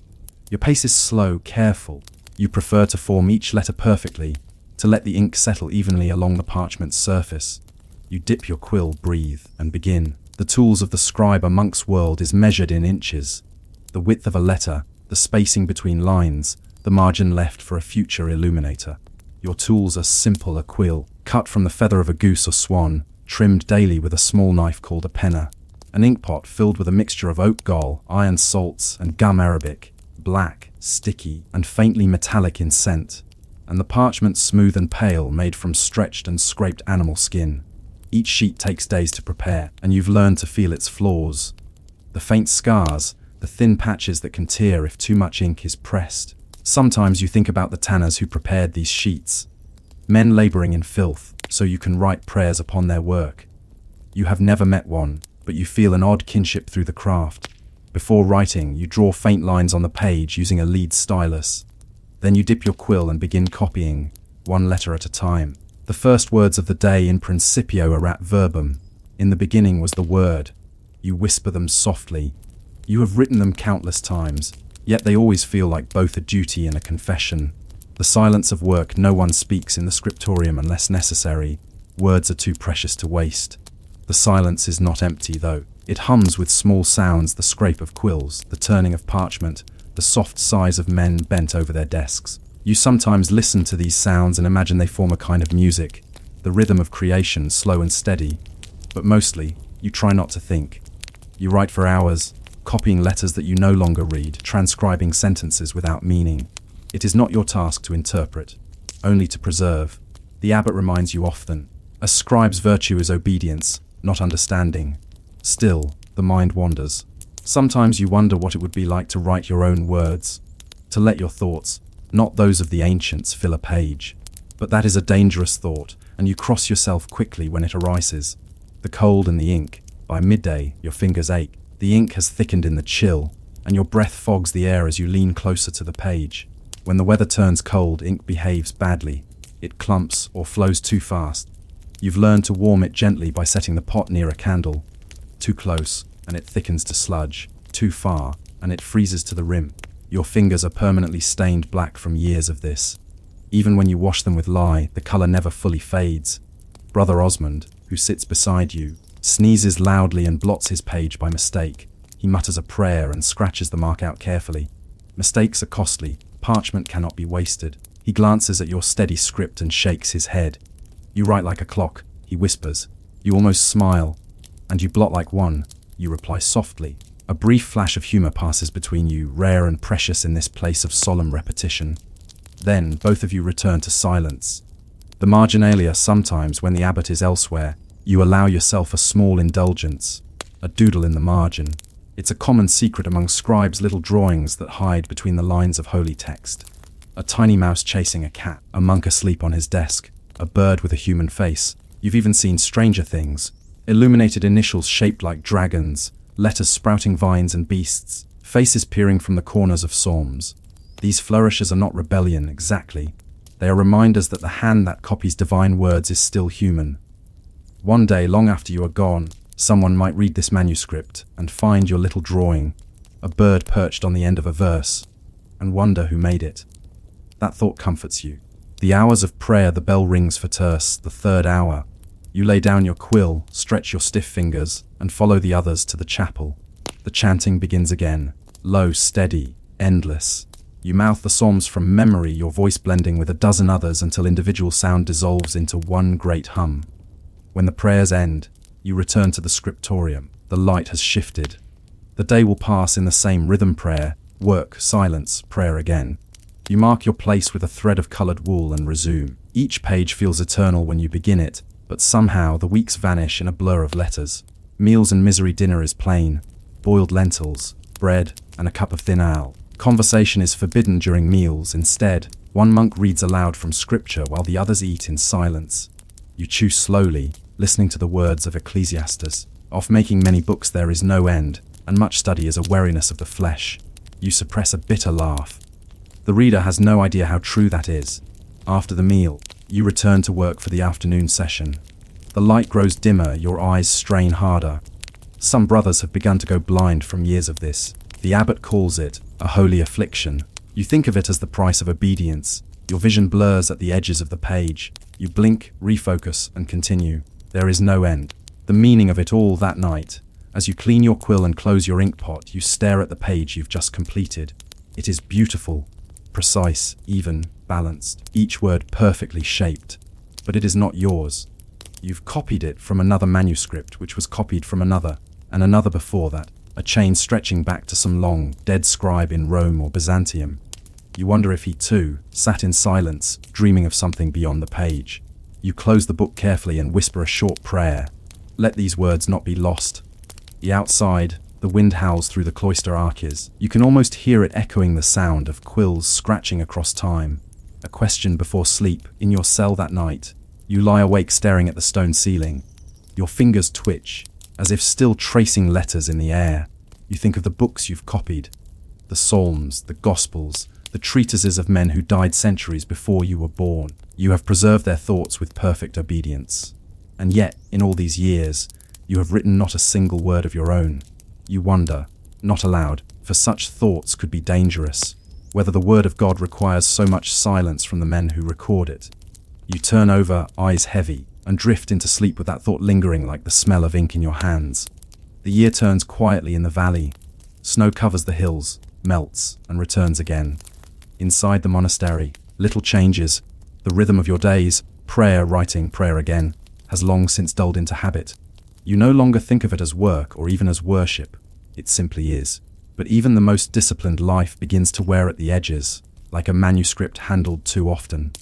Your pace is slow, careful. You prefer to form each letter perfectly, to let the ink settle evenly along the parchment's surface. You dip your quill, breathe, and begin. The tools of the scribe, a monk's world, is measured in inches. The width of a letter, the spacing between lines, the margin left for a future illuminator. Your tools are simple: a quill, cut from the feather of a goose or swan, trimmed daily with a small knife called a penna. An inkpot filled with a mixture of oak gall, iron salts, and gum arabic, black, sticky, and faintly metallic in scent. And the parchment smooth and pale, made from stretched and scraped animal skin. Each sheet takes days to prepare, and you've learned to feel its flaws. The faint scars, the thin patches that can tear if too much ink is pressed. Sometimes you think about the tanners who prepared these sheets. Men laboring in filth, so you can write prayers upon their work. You have never met one, but you feel an odd kinship through the craft. Before writing, you draw faint lines on the page using a lead stylus. Then you dip your quill and begin copying, one letter at a time. The first words of the day in Principio erat verbum. In the beginning was the word. You whisper them softly. You have written them countless times, yet they always feel like both a duty and a confession. The silence of work. No one speaks in the scriptorium unless necessary. Words are too precious to waste. The silence is not empty, though. It hums with small sounds: the scrape of quills, the turning of parchment, the soft sighs of men bent over their desks. You sometimes listen to these sounds and imagine they form a kind of music, the rhythm of creation, slow and steady. But mostly, you try not to think. You write for hours, copying letters that you no longer read, transcribing sentences without meaning. It is not your task to interpret, only to preserve. The abbot reminds you often, a scribe's virtue is obedience, not understanding. Still, the mind wanders. Sometimes you wonder what it would be like to write your own words, to let your thoughts, not those of the ancients, fill a page. But that is a dangerous thought, and you cross yourself quickly when it arises. The cold and the ink. By midday, your fingers ache. The ink has thickened in the chill, and your breath fogs the air as you lean closer to the page. When the weather turns cold, ink behaves badly. It clumps or flows too fast. You've learned to warm it gently by setting the pot near a candle. Too close, and it thickens to sludge. Too far, and it freezes to the rim. Your fingers are permanently stained black from years of this. Even when you wash them with lye, the color never fully fades. Brother Osmond, who sits beside you, sneezes loudly and blots his page by mistake. He mutters a prayer and scratches the mark out carefully. Mistakes are costly. Parchment cannot be wasted. He glances at your steady script and shakes his head. You write like a clock, he whispers. You almost smile. And you blot like one, you reply softly. A brief flash of humor passes between you, rare and precious in this place of solemn repetition. Then both of you return to silence. The marginalia sometimes, when the abbot is elsewhere, you allow yourself a small indulgence, a doodle in the margin. It's a common secret among scribes' little drawings that hide between the lines of holy text. A tiny mouse chasing a cat, a monk asleep on his desk, a bird with a human face. You've even seen stranger things. Illuminated initials shaped like dragons, letters sprouting vines and beasts, faces peering from the corners of psalms. These flourishes are not rebellion, exactly. They are reminders that the hand that copies divine words is still human. One day, long after you are gone, someone might read this manuscript and find your little drawing, a bird perched on the end of a verse, and wonder who made it. That thought comforts you. The hours of prayer, the bell rings for terce, the third hour. You lay down your quill, stretch your stiff fingers, and follow the others to the chapel. The chanting begins again, low, steady, endless. You mouth the psalms from memory, your voice blending with a dozen others until individual sound dissolves into one great hum. When the prayers end, you return to the scriptorium. The light has shifted. The day will pass in the same rhythm: prayer, work, silence, prayer again. You mark your place with a thread of colored wool and resume. Each page feels eternal when you begin it, but somehow the weeks vanish in a blur of letters. Meals and misery. Dinner is plain, boiled lentils, bread, and a cup of thin ale. Conversation is forbidden during meals. Instead, one monk reads aloud from scripture while the others eat in silence. You chew slowly, listening to the words of Ecclesiastes. Of making many books there is no end, and much study is a weariness of the flesh. You suppress a bitter laugh. The reader has no idea how true that is. After the meal, you return to work for the afternoon session. The light grows dimmer, your eyes strain harder. Some brothers have begun to go blind from years of this. The abbot calls it a holy affliction. You think of it as the price of obedience. Your vision blurs at the edges of the page. You blink, refocus, and continue. There is no end. The meaning of it all that night. As you clean your quill and close your ink pot, you stare at the page you've just completed. It is beautiful, precise, even, balanced, each word perfectly shaped. But it is not yours. You've copied it from another manuscript, which was copied from another, and another before that, a chain stretching back to some long, dead scribe in Rome or Byzantium. You wonder if he too sat in silence, dreaming of something beyond the page. You close the book carefully and whisper a short prayer. Let these words not be lost. The outside, the wind howls through the cloister arches. You can almost hear it echoing the sound of quills scratching across time. A question before sleep. In your cell that night, you lie awake staring at the stone ceiling. Your fingers twitch, as if still tracing letters in the air. You think of the books you've copied, the Psalms, the Gospels, the treatises of men who died centuries before you were born. You have preserved their thoughts with perfect obedience. And yet, in all these years, you have written not a single word of your own. You wonder, not aloud, for such thoughts could be dangerous, whether the word of God requires so much silence from the men who record it. You turn over, eyes heavy, and drift into sleep with that thought lingering like the smell of ink in your hands. The year turns quietly in the valley. Snow covers the hills, melts, and returns again. Inside the monastery, little changes. The rhythm of your days, prayer, writing, prayer again, has long since dulled into habit. You no longer think of it as work or even as worship. It simply is. But even the most disciplined life begins to wear at the edges, like a manuscript handled too often.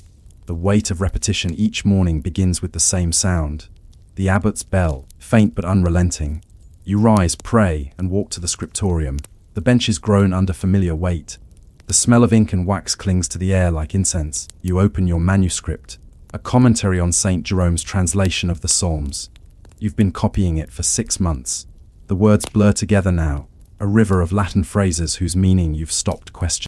The weight of repetition each morning begins with the same sound. The abbot's bell, faint but unrelenting. You rise, pray, and walk to the scriptorium. The benches groan under familiar weight. The smell of ink and wax clings to the air like incense. You open your manuscript, a commentary on St. Jerome's translation of the Psalms. You've been copying it for 6 months. The words blur together now, a river of Latin phrases whose meaning you've stopped questioning.